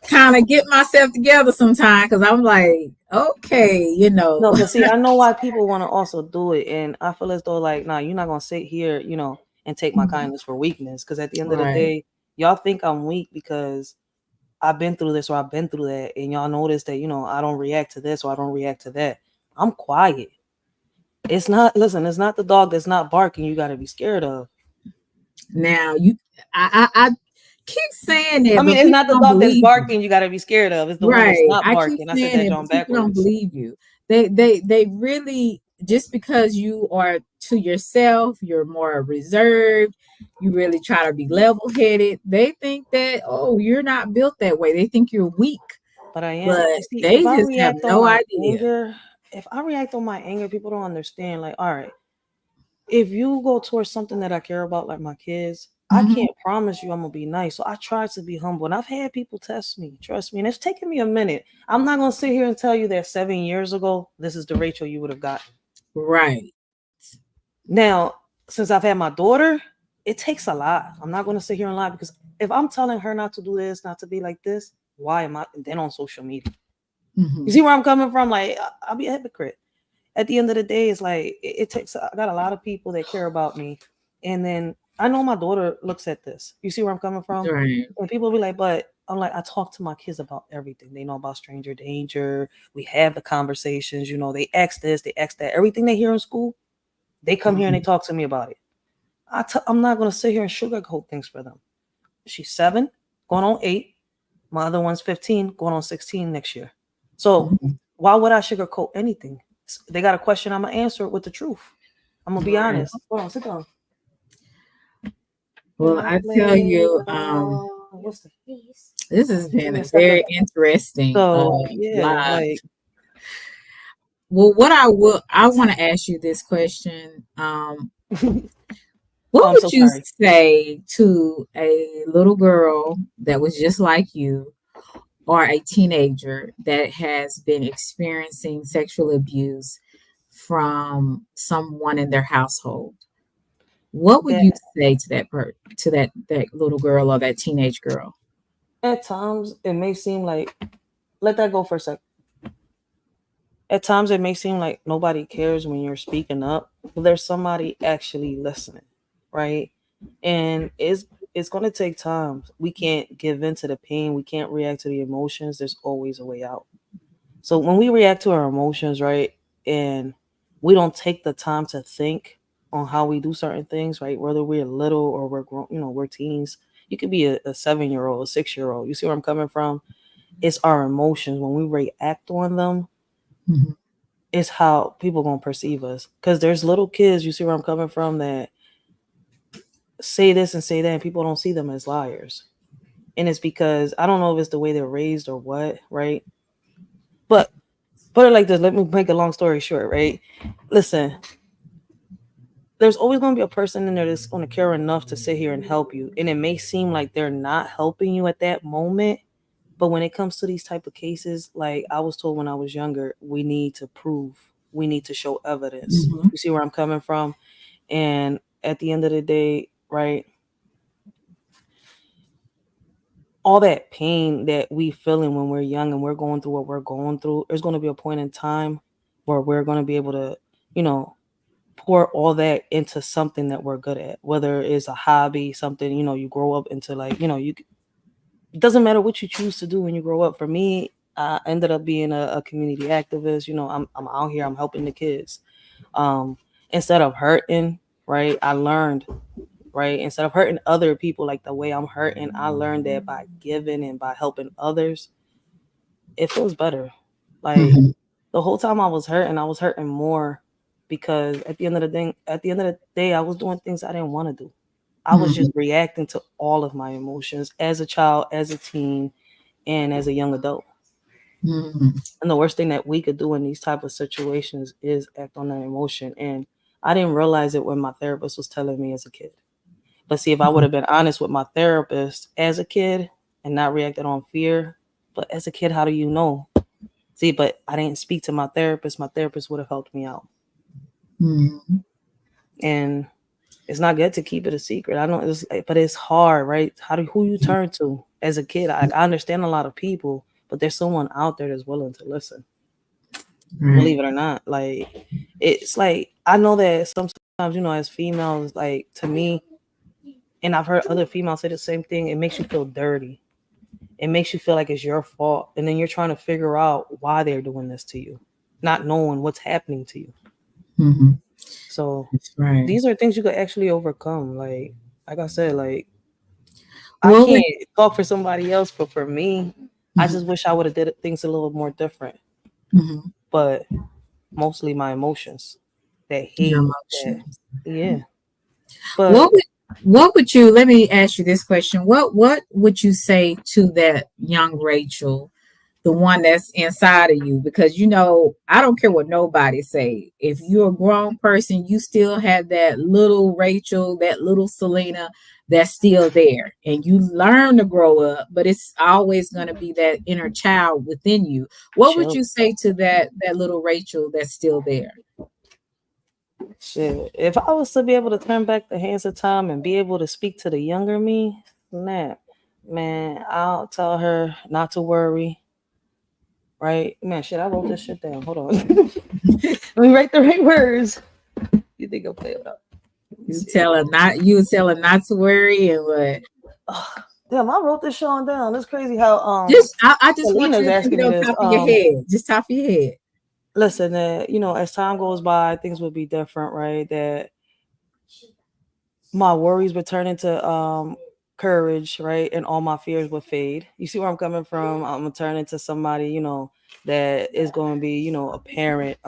kind of get myself together sometime because I'm like, okay, no, because see, I know why people want to also do it, and I feel as though like, nah, you're not gonna sit here, and take my kindness for weakness. Because at the end of the right. day, y'all think I'm weak because I've been through this or I've been through that, and y'all notice that I don't react to this or I don't react to that. I'm quiet. It's not, listen, it's not the dog that's not barking you got to be scared of. Now I keep saying I that, mean, but it's people not the don't dog that's believe you. barking you got to be scared of. It's the one that's Right. not I keep barking. I said saying that it, but John people don't backwards. believe you. They really, just because you are to yourself, you're more reserved, you really try to be level headed. They think that, oh, you're not built that way. They think you're weak, But I am. but You see, they just have no idea. if I react on my anger, people don't understand. Like, all right, if you go towards something that I care about, like my kids, I Hmm. can't promise you I'm gonna be nice. So I try to be humble. And I've had people test me, trust me, and it's taken me a minute. I'm not gonna sit here and tell you that 7 years ago, this is the Rachel you would have gotten. Right. Now, since I've had my daughter, it takes a lot. I'm not gonna sit here and lie, because if I'm telling her not to do this, not to be like this, why am I then on social media? You Hmm. see where I'm coming from? Like, I'll be a hypocrite. At the end of the day, it's like it takes. I got a lot of people that care about me, and then I know my daughter looks at this. You see where I'm coming from? Right. And people be like, but I'm like, I talk to my kids about everything. They know about stranger danger. We have the conversations. They ask this, they ask that. Everything they hear in school, they come here and they Mhm. talk to me about it. I'm not gonna sit here and sugarcoat things for them. She's 7, going on 8. My other one's 15, going on 16 next year. So Mhm. why would I sugarcoat anything? They got a question, I'm gonna answer it with the truth. I'm gonna be Right. honest. Hold on, sit down. Can Well, I I tell play? you, What's the? this has Give been me a a second. very interesting So yeah, live. like Well, I want to ask you this question. oh, What I'm would so you sorry. say to a little girl that was just like you, or a teenager that has been experiencing sexual abuse from someone in their household? What would That you say to that little girl or that teenage girl? at times it may seem like, let that go for a sec. At times it may seem like nobody cares when you're speaking up, but there's somebody actually listening, right? And it's going to take time. We can't give in to the pain, we can't react to the emotions. There's always a way out. So when we react to our emotions, right, and we don't take the time to think on how we do certain things, right, whether we're little or we're grown, we're teens. You could be a 7-year-old, a 6-year-old. You see where I'm coming from? It's our emotions. When we react on them, Mhm. is how people gonna perceive us. Because there's little kids, you see where I'm coming from, that say this and say that, and people don't see them as liars. And it's because I don't know if it's the way they're raised or what, right? But put it like this, let me make a long story short, right? Listen, there's always gonna be a person in there that's gonna care enough to sit here and help you. And it may seem like they're not helping you at that moment. But when it comes to these type of cases, like I was told when I was younger, we need to prove, we need to show evidence. Mhm. You see where I'm coming from? And at the end of the day, right, all that pain that we feeling when we're young and we're going through what we're going through, there's going to be a point in time where we're going to be able to, you know, pour all that into something that we're good at, whether it's a hobby, something, you grow up into, like, it doesn't matter what you choose to do when you grow up. For me, I ended up being a community activist. I'm out here, I'm helping the kids. Um, Instead of hurting, right, I learned, right? Instead of hurting other people like the way I'm hurting, I learned that by giving and by helping others, it feels better. Like Mhm. the whole time I was hurting more because at the end of the day, I was doing things I didn't want to do. I was just Mhm. reacting to all of my emotions as a child, as a teen, and as a young adult. Mm-hmm. And the worst thing that we could do in these type of situations is act on that emotion. And I didn't realize it when my therapist was telling me as a kid. But see, if I would have been honest with my therapist as a kid and not reacted on fear, but as a kid, how do you know? See, but I didn't speak to my therapist. My therapist would have helped me out. Mm-hmm. And it's not good to keep it a secret. I know, but it's hard, right? Who you turn to as a kid? I understand a lot of people, but there's someone out there that's willing to listen. Right. Believe it or not, like it's like I know that sometimes, as females, like to me, and I've heard other females say the same thing. It makes you feel dirty. It makes you feel like it's your fault, and then you're trying to figure out why they're doing this to you, not knowing what's happening to you. Mm-hmm. So That's right. these are things you could actually overcome. Like I said, like I What would can't talk for somebody else, but for me, I Mhm. just wish I would have did things a little more different. Mhm. But mostly my emotions, that Your hate, that emotions? yeah. What But would what would you let me ask you this question? What would you say to that young Rachel, the one that's inside of you? Because I don't care what nobody say. If you're a grown person, you still have that little Rachel, that little Selena that's still there. And you learn to grow up, but it's always going to be that inner child within you. What would chill, you say to that little Rachel that's still there? shit. If I was to be able to turn back the hands of time and be able to speak to the younger me, snap, man, I'll tell her not to worry. Right, man. Shit, I wrote this shit down. Hold on. Let me write the right words. You think I'll play it up? You tell her not to worry and what. Damn, I wrote this shit on down. That's crazy how I just want you Selena's to think asking it me on this. top of your head. Just top of your head. Listen, as time goes by, things will be different, right? That my worries would turn into courage, right? And all my fears would fade. You see where I'm coming from? I'm gonna turn into somebody, that is going to be, a parent,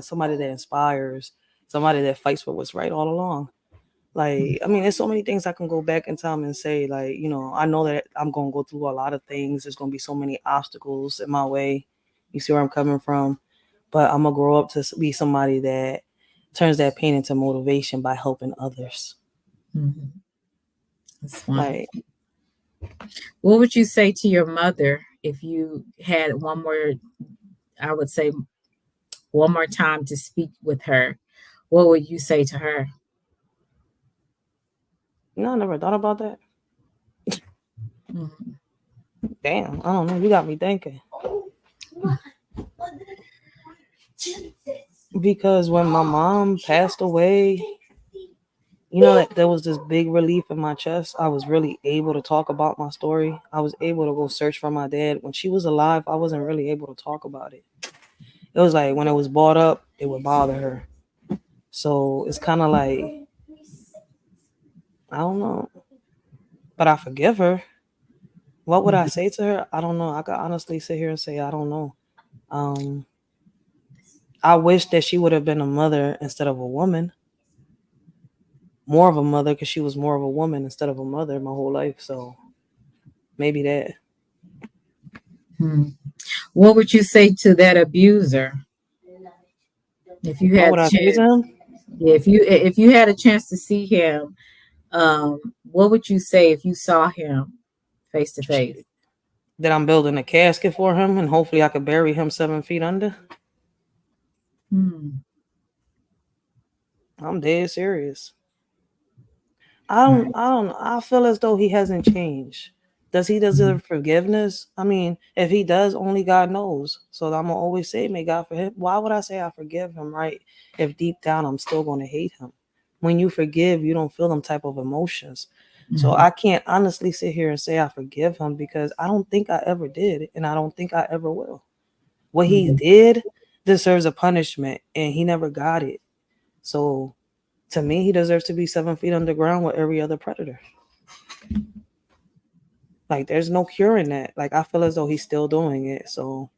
somebody that inspires, somebody that fights for what's right all along. Like, I mean, there's so many things I can go back in time and say, like, I know that I'm going to go through a lot of things. There's going to be so many obstacles in my way. You see where I'm coming from? But I'm going to grow up to be somebody that turns that pain into motivation by helping others. Mm-hmm. That's fine. Like, What would you say to your mother if you had one more, I would say, one more time to speak with her? What would you say to her? I never thought about that. Mhm. Damn, I don't know. You got me thinking. Because when my mom passed away, that there was this big relief in my chest. I was really able to talk about my story. I was able to go search for my dad. When she was alive, I wasn't really able to talk about it. It was like when it was brought up, it would bother her. So it's kind of like, I don't know. But I forgive her. What would I say to her? I don't know. I could honestly sit here and say, I don't know. Um, I wish that she would have been a mother instead of a woman. More of a mother because she was more of a woman instead of a mother my whole life. So maybe that. Hmm. What would you say to that abuser if you What had would a I say to chance? him? Yeah, if you had a chance to see him, what would you say if you saw him face to face? That I'm building a casket for him and hopefully I could bury him 7 feet under. Hmm. I'm dead serious. Right. I feel as though he hasn't changed. Does he Mhm. deserve forgiveness? I mean, if he does, only God knows. So I'm gonna always say, may God forgive. Why would I say I forgive him, right? If deep down I'm still gonna hate him. When you forgive, you don't feel them type of emotions. So Mhm. I can't honestly sit here and say I forgive him because I don't think I ever did, and I don't think I ever will. What he Mhm. did deserves a punishment, and he never got it. So to me, he deserves to be 7 feet underground with every other predator. Like, there's no curing that. Like, I feel as though he's still doing it, so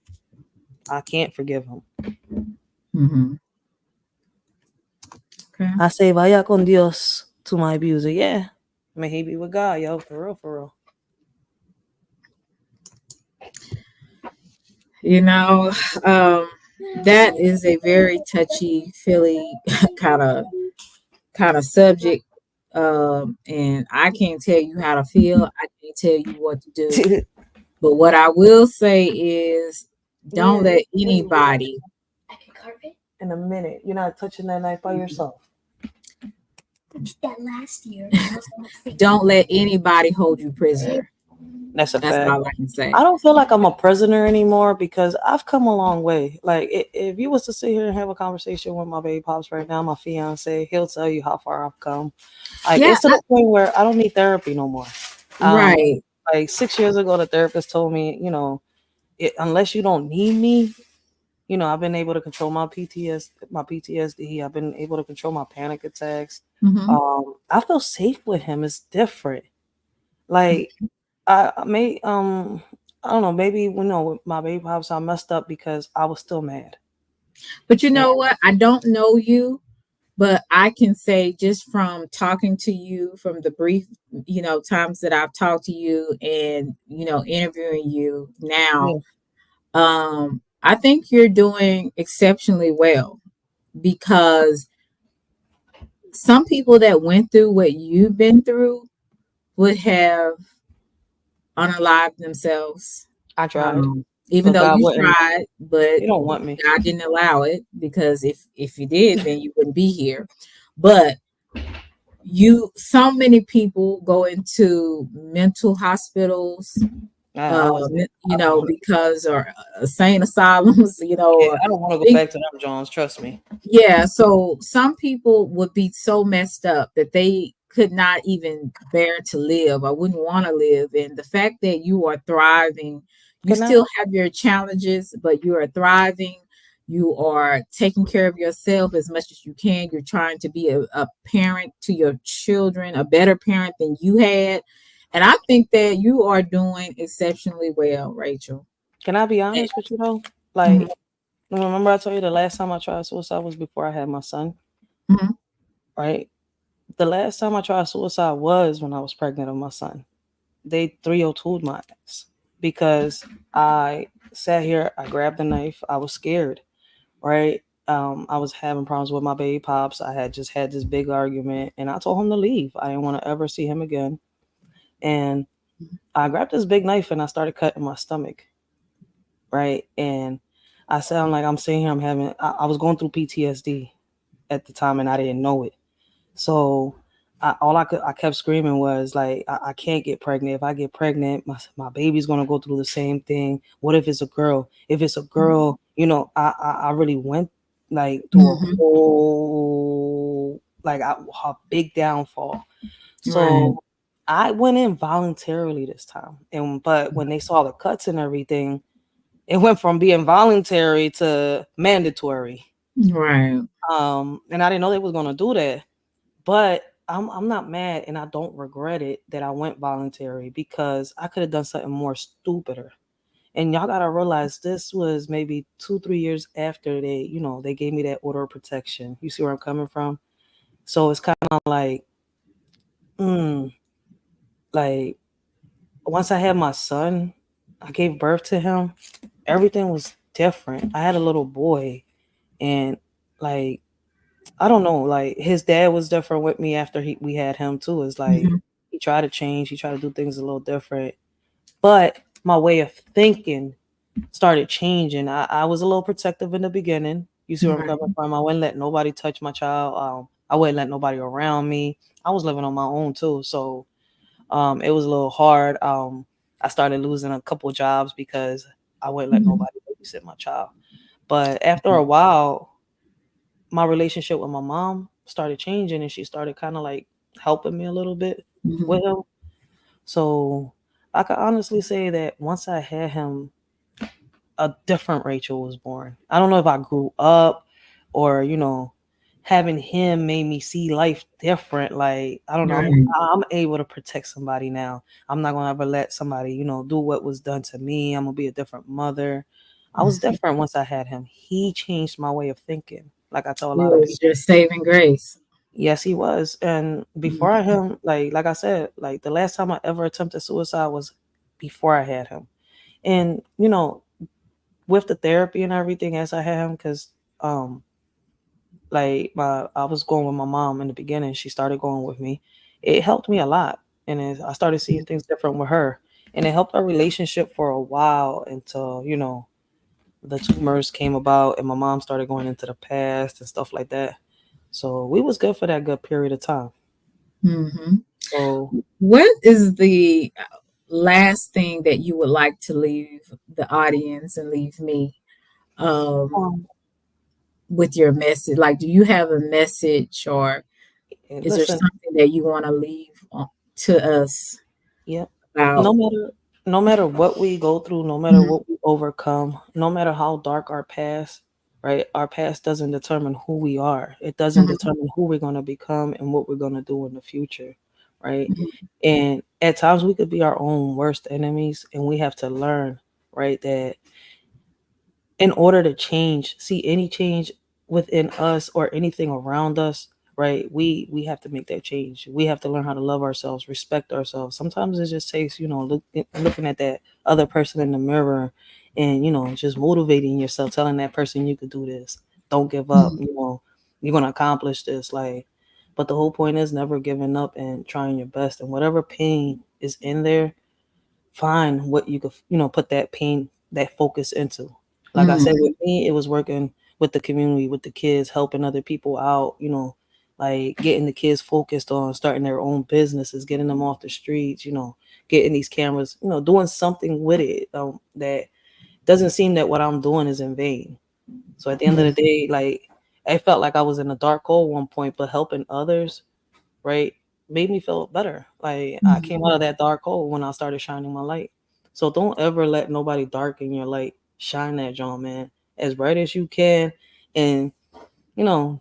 I can't forgive him. Mhm. Okay. I say, vaya con Dios to my abuser. Yeah, may he be with God, yo, for real, for real. You know, um, that is a very touchy, feely kind of subject. And I can't tell you how to feel. I can't tell you what to do. But what I will say is, don't Yeah, let anybody, in a minute. You're not touching that knife by yourself. don't let anybody hold you prisoner. That's a That's fact. all I can I say. don't feel like I'm a prisoner anymore because I've come a long way. Like if you was to sit here and have a conversation with my baby pops right now, my fiance, he'll tell you how far I've come. Like Yeah, it's to the point where I don't need therapy no more. Um, right. like 6 years ago, the therapist told me, unless you don't need me, I've been able to control my PTSD. I've been able to control my panic attacks. Hmm. I feel safe with him. It's different. Like I may I don't know, maybe with my baby pops I messed up because I was still mad. But you And know what? I don't know you, but I can say just from talking to you, from the brief, times that I've talked to you and, interviewing you now, yeah, I think you're doing exceptionally well because some people that went through what you've been through would have unalived themselves. I tried, Even but though God you wouldn't. tried, but He don't want me. God didn't allow it because if you did, then you wouldn't be here. But so many people go into mental hospitals, I was there. I don't want to. because or insane asylums, Yeah, or I don't want to go think back to them, Jones. Trust me. yeah, so some people would be so messed up that they could not even bear to live. I wouldn't want to live. And the fact that you are thriving, you Can I? still have your challenges, but you are thriving. You are taking care of yourself as much as you can. You're trying to be a parent to your children, a better parent than you had. And I think that you are doing exceptionally well, Rachel. Can I be Eh, honest with you though? Like, mhm, remember I told you the last time I tried suicide was before I had my son, mhm, right? The last time I tried suicide was when I was pregnant with my son. They 302'd my ass because I sat here, I grabbed the knife, I was scared, right? I was having problems with my baby pops. I had just had this big argument and I told him to leave. I didn't want to ever see him again. And I grabbed this big knife and I started cutting my stomach, right? And I sound like I'm sitting here, I was going through PTSD at the time and I didn't know it. So I kept screaming was like, I can't get pregnant. If I get pregnant, my baby's gonna go through the same thing. What if it's a girl? If it's a girl, I really went like through a mhm. whole a big downfall. Right, So I went in voluntarily this time, and but when they saw the cuts and everything, it went from being voluntary to mandatory. right. And I didn't know they was gonna do that. But I'm not mad and I don't regret it that I went voluntary because I could have done something more stupider. And y'all gotta realize this was maybe 2, 3 years after they gave me that order of protection. You see where I'm coming from? So it's kind of mm, like once I had my son, I gave birth to him, everything was different. I had a little boy and like I don't know, like his dad was different with me after we had him too. It's like Mhm, he tried to change, he tried to do things a little different. But my way of thinking started changing. I was a little protective in the beginning. You see where I'm coming right. from? I wouldn't let nobody touch my child. I wouldn't let nobody around me. I was living on my own too. So it was a little hard. I started losing a couple jobs because I wouldn't let Mhm, nobody babysit my child. But after a while, my relationship with my mom started changing and she started kind of like helping me a little bit mhm, with him. So I could honestly say that once I had him, a different Rachel was born. I don't know if I grew up or, having him made me see life different. Like, I don't know, right. I'm able to protect somebody now. I'm not gonna ever let somebody, do what was done to me. I'm gonna be a different mother. I was Mhm. different once I had him. He changed my way of thinking. Like I tell a It lot of was people. your saving grace. Yes, he was. And before I Mhm, had him, like I said, like the last time I ever attempted suicide was before I had him. And with the therapy and everything as I have, because um like I was going with my mom in the beginning. She started going with me. It helped me a lot, and then I started seeing things different with her, and it helped our relationship for a while until the tumors came about, and my mom started going into the past and stuff like that. So we was good for that good period of time. Mm-hmm. So What is the last thing that you would like to leave the audience and leave me um, um, with your message? Like, do you have a message, or is there listen, something that you want to leave to us yeah. about? No matter what we go through, no matter Mhm, what we overcome, no matter how dark our past, right? Our past doesn't determine who we are. It doesn't mhm, determine who we're going to become and what we're going to do in the future, right? mhm, And at times we could be our own worst enemies, and we have to learn, right, that in order to change, see any change within us or anything around us, right, we have to make that change. We have to learn how to love ourselves, respect ourselves. Sometimes it just takes looking at that other person in the mirror, and just motivating yourself, telling that person you could do this, don't give up, mhm, you're going to accomplish this, like. But the whole point is never giving up and trying your best, and whatever pain is in there, find what you could put that pain, that focus into. Like I said, mhm, with me it was working with the community, with the kids, helping other people out, like getting the kids focused on starting their own businesses, getting them off the streets, getting these cameras, doing something with it, that doesn't seem that what I'm doing is in vain. So at the end of the mhm, day, like, I felt like I was in a dark hole one point, but helping others, right, made me feel better. Like, I came mhm. out of that dark hole when I started shining my light. So don't ever let nobody darken your light. Shine that John, man, as bright as you can, and you know,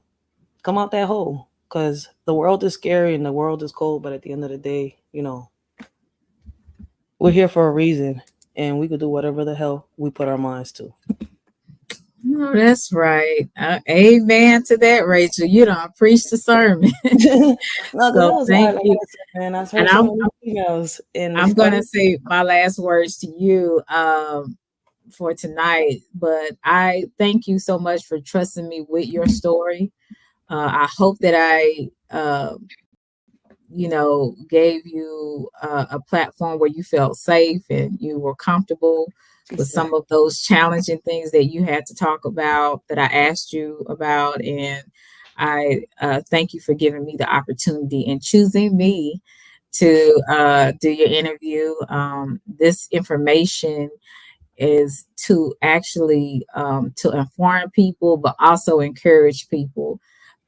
come out that hole. Cause the world is scary and the world is cold, but at the end of the day, we're here for a reason, and we could do whatever the hell we put our minds to. No, that's right. Amen to that, Rachel. You don't preach the sermon. No, because that So was hard. thank Like you. I said, man, I've And heard so many females, and it's I'm gonna funny. say my last words to you for tonight. But I thank you so much for trusting me with your story. I hope that I gave you a platform where you felt safe and you were comfortable with some of those challenging things that you had to talk about that I asked you about. And I thank you for giving me the opportunity and choosing me to do your interview. This information is to actually to inform people, but also encourage people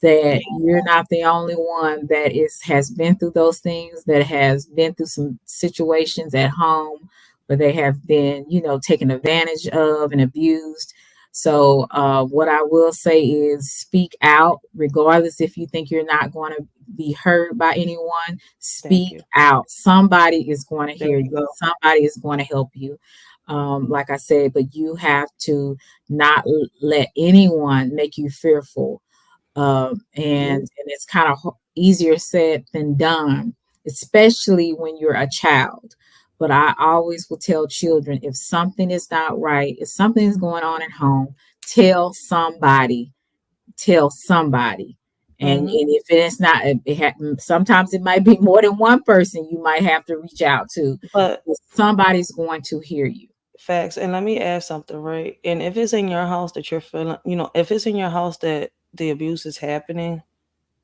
that you're not the only one that has been through those things, that has been through some situations at home where they have been, taken advantage of and abused. So what I will say is speak out, regardless if you think you're not going to be heard by anyone. Thank Speak you. out. Somebody is going to There hear you you. go. Somebody is going to help you, like I said, but you have to not let anyone make you fearful. Yeah. And it's kind of easier said than done, especially when you're a child. But I always will tell children, if something is not right, if something is going on at home, tell somebody, tell somebody. And Hmm. if it's not, sometimes it might be more than one person you might have to reach out to. But But somebody's going to hear you. facts, and let me add something, right? And if it's in your house that you're feeling, if it's in your house that the abuse is happening,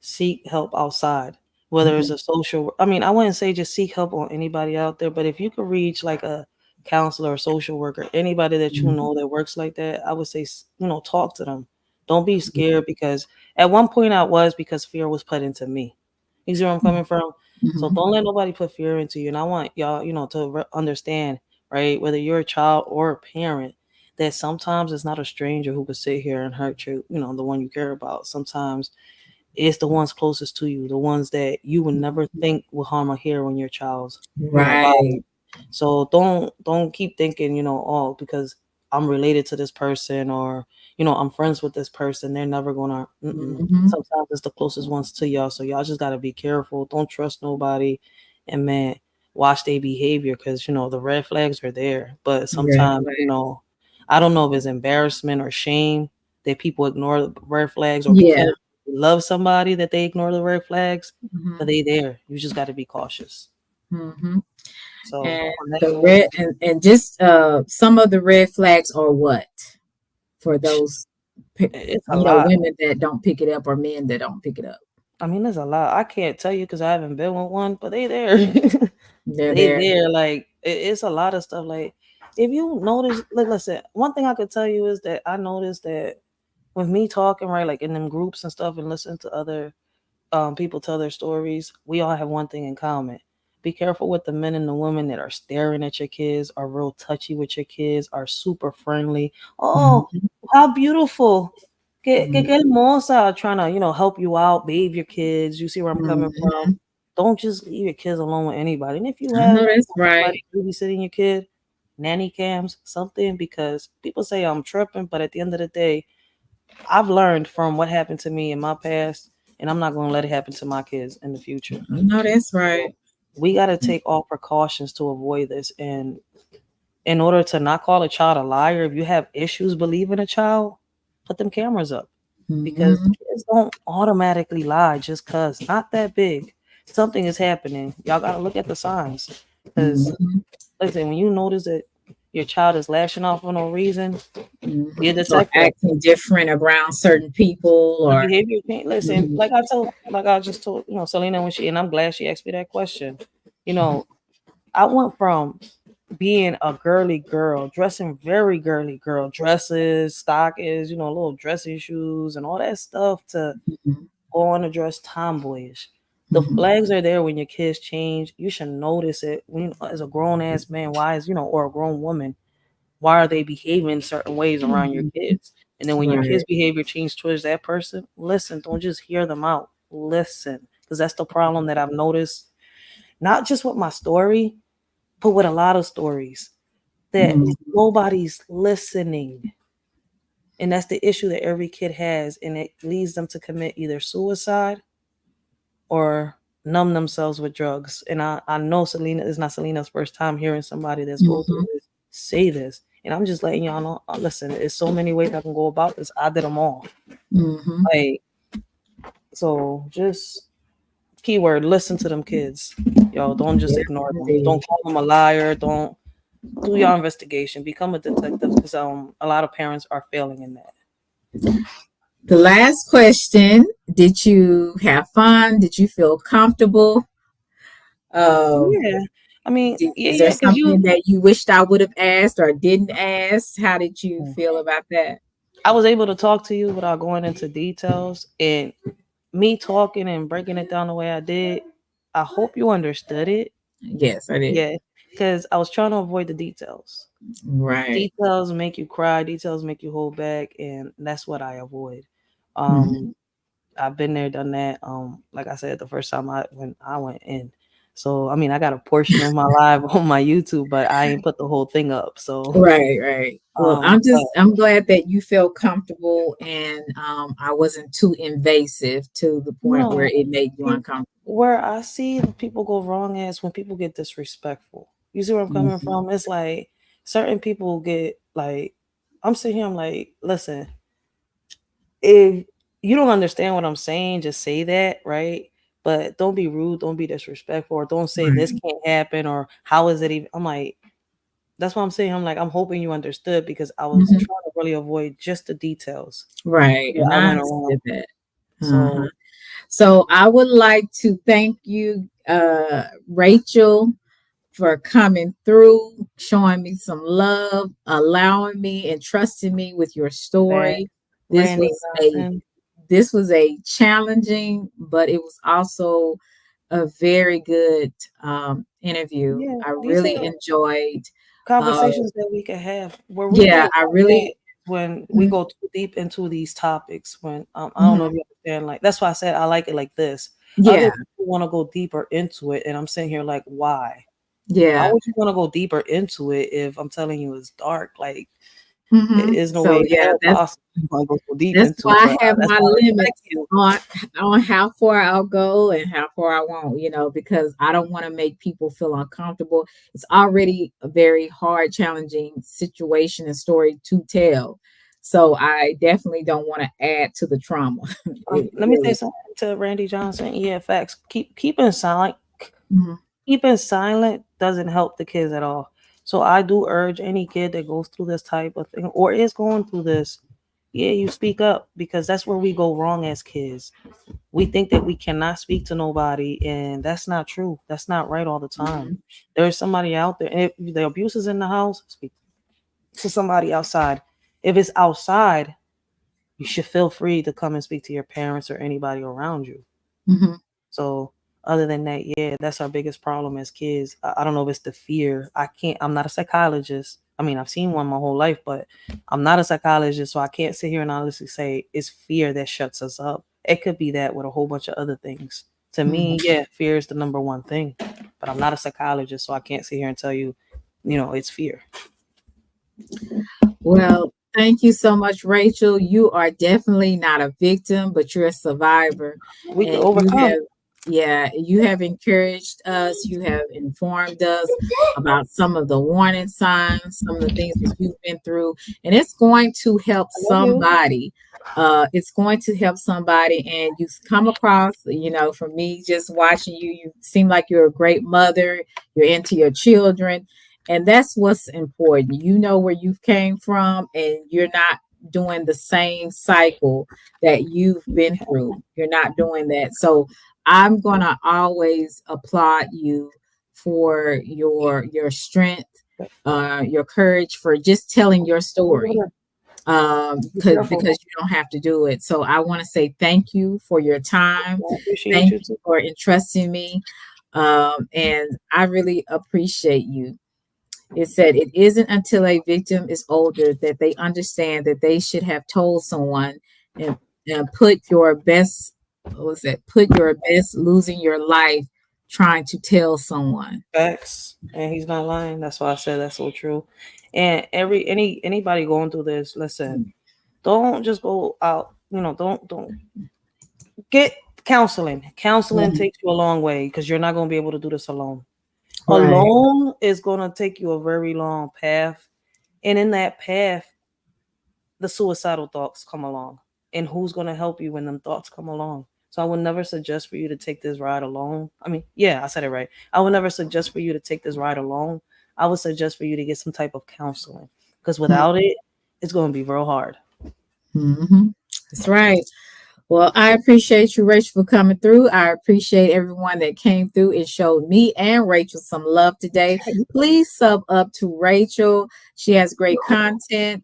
seek help outside. Whether it's Mhm, a social, I mean, I wouldn't say just seek help on anybody out there, but if you could reach like a counselor or social worker, anybody that you mhm, know that works like that, I would say, talk to them. Don't be scared, because at one point I was, because fear was put into me. You see where I'm mhm, coming from? So mhm, don't let nobody put fear into you. And I want y'all, to understand, right? Whether you're a child or a parent, that sometimes it's not a stranger who could sit here and hurt you, the one you care about. Sometimes it's the ones closest to you, the ones that you would never think will harm or hair on your child's, right. body. So don't keep thinking, oh, because I'm related to this person, or I'm friends with this person, they're never gonna. Mm-mm. Mhm, Sometimes it's the closest ones to y'all, so y'all just gotta be careful. Don't trust nobody, and man, watch their behavior, because the red flags are there. But right, sometimes, right. I don't know if it's embarrassment or shame that people ignore the red flags, or Yeah. because they love somebody that they ignore the red flags, but Hmm. they there. You just got to be cautious. Hmm. So And on that the note, red and just some of the red flags are what for those it's a lot. women that don't pick it up or men that don't pick it up. I mean, there's a lot. I can't tell you because I haven't been with one, but they there. They're They there. there. Like it's a lot of stuff. Like if you notice, like listen, one thing I could tell you is that I noticed that with me talking right, like in them groups and stuff, and listening to other people tell their stories, we all have one thing in common. Be careful with the men and the women that are staring at your kids, are real touchy with your kids, are super friendly. Oh, Hmm. how beautiful. Que Hmm. hermosa, trying to, help you out, bathe your kids. You see where I'm coming from? Hmm. Don't just leave your kids alone with anybody. And if you I have know that's right. somebody babysitting your kid, nanny cams, something, because people say I'm tripping, but at the end of the day, I've learned from what happened to me in my past, and I'm not going to let it happen to my kids in the future. I know that's So right. we got to take all precautions to avoid this. And in order to not call a child a liar, if you have issues believing a child, put them cameras up, because Hmm. kids don't automatically lie just because not that big. Something is happening. Y'all got to look at the signs. Because, Hmm. listen, when you notice that your child is lashing off for no reason, you Hmm. Or detect that. acting different around certain people The or. behavior change. Listen, Mhm. like I just told, Selena when she, and I'm glad she asked me that question. You know, I went from being a girly girl, dressing very girly girl, dresses, stockings, little dressy shoes and all that stuff, to Mhm. going to dress tomboyish. The Mhm. flags are there when your kids change. You should notice it when, as a grown ass man, why is, or a grown woman, why are they behaving certain ways around your Mhm. kids? And then when your kids' Right. behavior changes towards that person, listen, don't just hear them out. Listen, because that's the problem that I've noticed, not just with my story, but with a lot of stories, that Mhm. nobody's listening. And that's the issue that every kid has. And it leads them to commit either suicide or numb themselves with drugs. And I know Selena is not Selena's first time hearing somebody that's go through Mhm. this say this. And I'm just letting y'all know, listen, there's so many ways I can go about this. I did them all. Mhm. Like, so just keyword, listen to them kids. Yo, don't just Yes, ignore them. Don't indeed. call them a liar. Don't do your investigation. Become a detective, because a lot of parents are failing in that. The last question: did you have fun? Did you feel comfortable? Um, Yeah. I mean, is there yeah, because something that you wished I would have asked or didn't ask? How did you feel about that? I was able to talk to you without going into details, and me talking and breaking it down the way I did, I hope you understood it. Yes, I did. Yeah, because I was trying to avoid the details. Right. Details make you cry, details make you hold back, and that's what I avoid. Um, Mhm. I've been there, done that. Like I said, the first time when I went in. So I mean, I got a portion of my live on my YouTube, but I ain't put the whole thing up. So Right, right. Well, but I'm glad that you felt comfortable and I wasn't too invasive to the point where no, it made you see, uncomfortable. where I see people go wrong is when people get disrespectful. You see where I'm coming Mhm. from? It's like certain people get like, I'm sitting here, I'm like, listen, if you don't understand what I'm saying, just say that, right? But don't be rude, don't be disrespectful, or don't say this Right. can't happen, or how is it even? I'm like, that's what I'm saying. I'm like, I'm hoping you understood, because I was Mhm. trying to really avoid just the details. Right. Yeah, And I I went understood around. that. Uh-huh. So So I would like to thank you, Rachel, for coming through, showing me some love, allowing me and trusting me with your back, story. This Randy, was a nothing. this was a challenging, but it was also a very good interview. Yeah, I these really are enjoyed. Uh, conversations that we can have. Where we yeah, go I wrong at really. is when we Mhm. go too deep into these topics. When I don't know Mhm. if you understand. Like that's why I said I like it like this. Other Yeah, people want to go deeper into it, and I'm sitting here like, why? Why yeah. would you want to go deeper into it if I'm telling you it's dark? Like Is no way in hell possible. I go so deep that's into why it, I have that's my why I limits respect you. on how far I'll go and how far I won't, you know, because I don't want to make people feel uncomfortable. It's already a very hard, challenging situation and story to tell. So I definitely don't want to add to the trauma. Let me say something to Randy Johnson. Yeah, facts. Keeping silent. Mhm. Keeping silent doesn't help the kids at all. So I do urge any kid that goes through this type of thing or is going through this, yeah, you speak up, because that's where we go wrong as kids. We think that we cannot speak to nobody, and that's not true. That's not right all the time. There's somebody out there, and if the abuse is in the house, speak to somebody outside. If it's outside, you should feel free to come and speak to your parents or anybody around you. So other than that, yeah, that's our biggest problem as kids. I don't know if it's the fear. I'm not a psychologist. I mean, I've seen one my whole life, but I'm not a psychologist, so I can't sit here and honestly say it's fear that shuts us up. It could be that with a whole bunch of other things. To me, yeah, fear is the number one thing, but I'm not a psychologist, so I can't sit here and tell you, it's fear. Well, thank you so much, Rachel. You are definitely not a victim, but you're a survivor. We can And you overcome. have, yeah, you have encouraged us. You have informed us about some of the warning signs, some of the things that you've been through, and it's going to help somebody. It's going to help somebody, and you've come across, for me just watching you, you seem like you're a great mother. You're into your children. And that's what's important. You know where you've came from, and you're not doing the same cycle that you've been through. You're not doing that. So I'm gonna always applaud you for your strength, your courage, for just telling your story. Because you don't have to do it. So I want to say thank you for your time. I appreciate Thank you you too. for entrusting me. And I really appreciate you. It said it isn't until a victim is older that they understand that they should have told someone, and put your best, what was it? Put your best losing your life trying to tell someone. Facts, and he's not lying. That's why I said that's so true. And anybody going through this, listen, don't just go out. Don't get counseling. Counseling takes you a long way, because you're not going to be able to do this alone. Right. Alone is going to take you a very long path, and in that path, the suicidal thoughts come along. And who's going to help you when them thoughts come along? So I would never suggest for you to take this ride alone. I mean, yeah, I said it right. I would never suggest for you to take this ride alone. I would suggest for you to get some type of counseling, because without it, it's going to be real hard. That's right. Well, I appreciate you, Rachel, for coming through. I appreciate everyone that came through and showed me and Rachel some love today. Please sub up to Rachel. She has great content.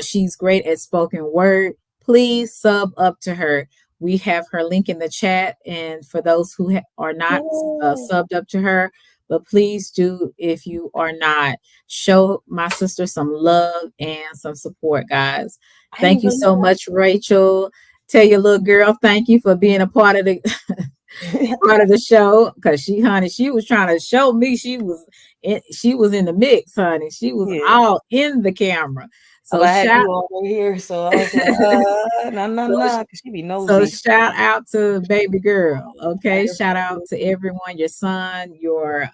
She's great at spoken word. Please sub up to her. We have her link in the chat. And for those who are not subbed up to her, but please do, if you are not, show my sister some love and some support, guys. Thank you so much, Rachel. Tell your little girl thank you for being a part of the part of the show, because she was trying to show me she was in the mix, honey. She was all in the camera. So I had you over here, so I was like, nah, because she be nosy. So shout out to baby girl. Okay. Shout out to everyone, your son, your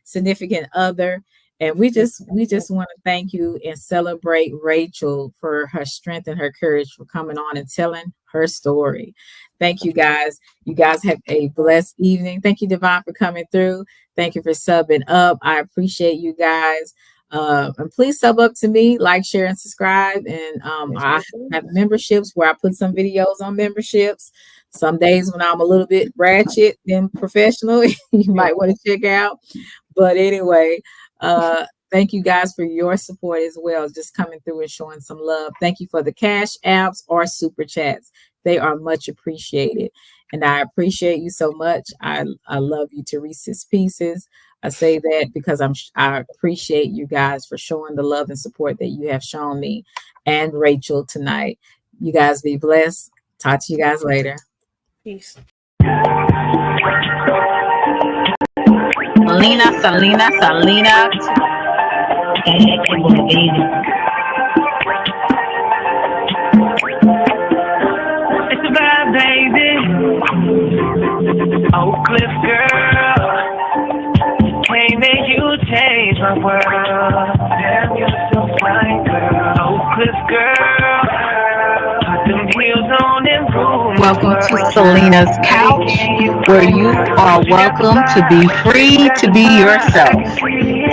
significant other. And we just want to thank you and celebrate Rachel for her strength and her courage for coming on and telling her story. Thank you, guys. You guys have a blessed evening. Thank you, Devon, for coming through. Thank you for subbing up. I appreciate you guys. And please sub up to me, like, share, and subscribe. And I have memberships where I put some videos on memberships. Some days when I'm a little bit ratchet and professional, you might want to check out. But anyway, thank you guys for your support as well, just coming through and showing some love. Thank you for the cash apps or super chats. They are much appreciated. And I appreciate you so much. I love you to Reese's Pieces. I say that because I appreciate you guys for showing the love and support that you have shown me and Rachel tonight. You guys be blessed. Talk to you guys later. Peace. Salina. Oak Cliff girl, claim that you changed my world. Damn, you're so fine, girl. Oak Cliff girl, put them heels on and rule. Welcome to Selena's Couch, where you are welcome to be free to be yourself.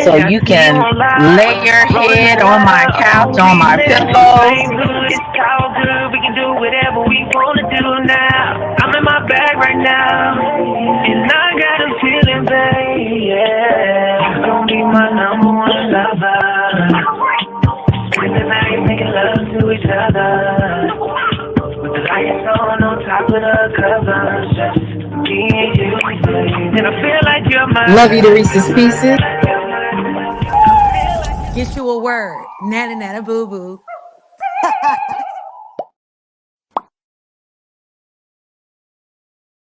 So you can lay your head on my couch, on my pillows. We can do whatever we want to do now. I'm in my bag right now, and I got a feeling, babe, yeah. You're gonna be my number one lover. Spend the night making love to each other, with the lights on top of the covers. Just me and you, babe. And I feel like you're my Love you to Reese's Pieces. Get you a word. Nana nana boo boo.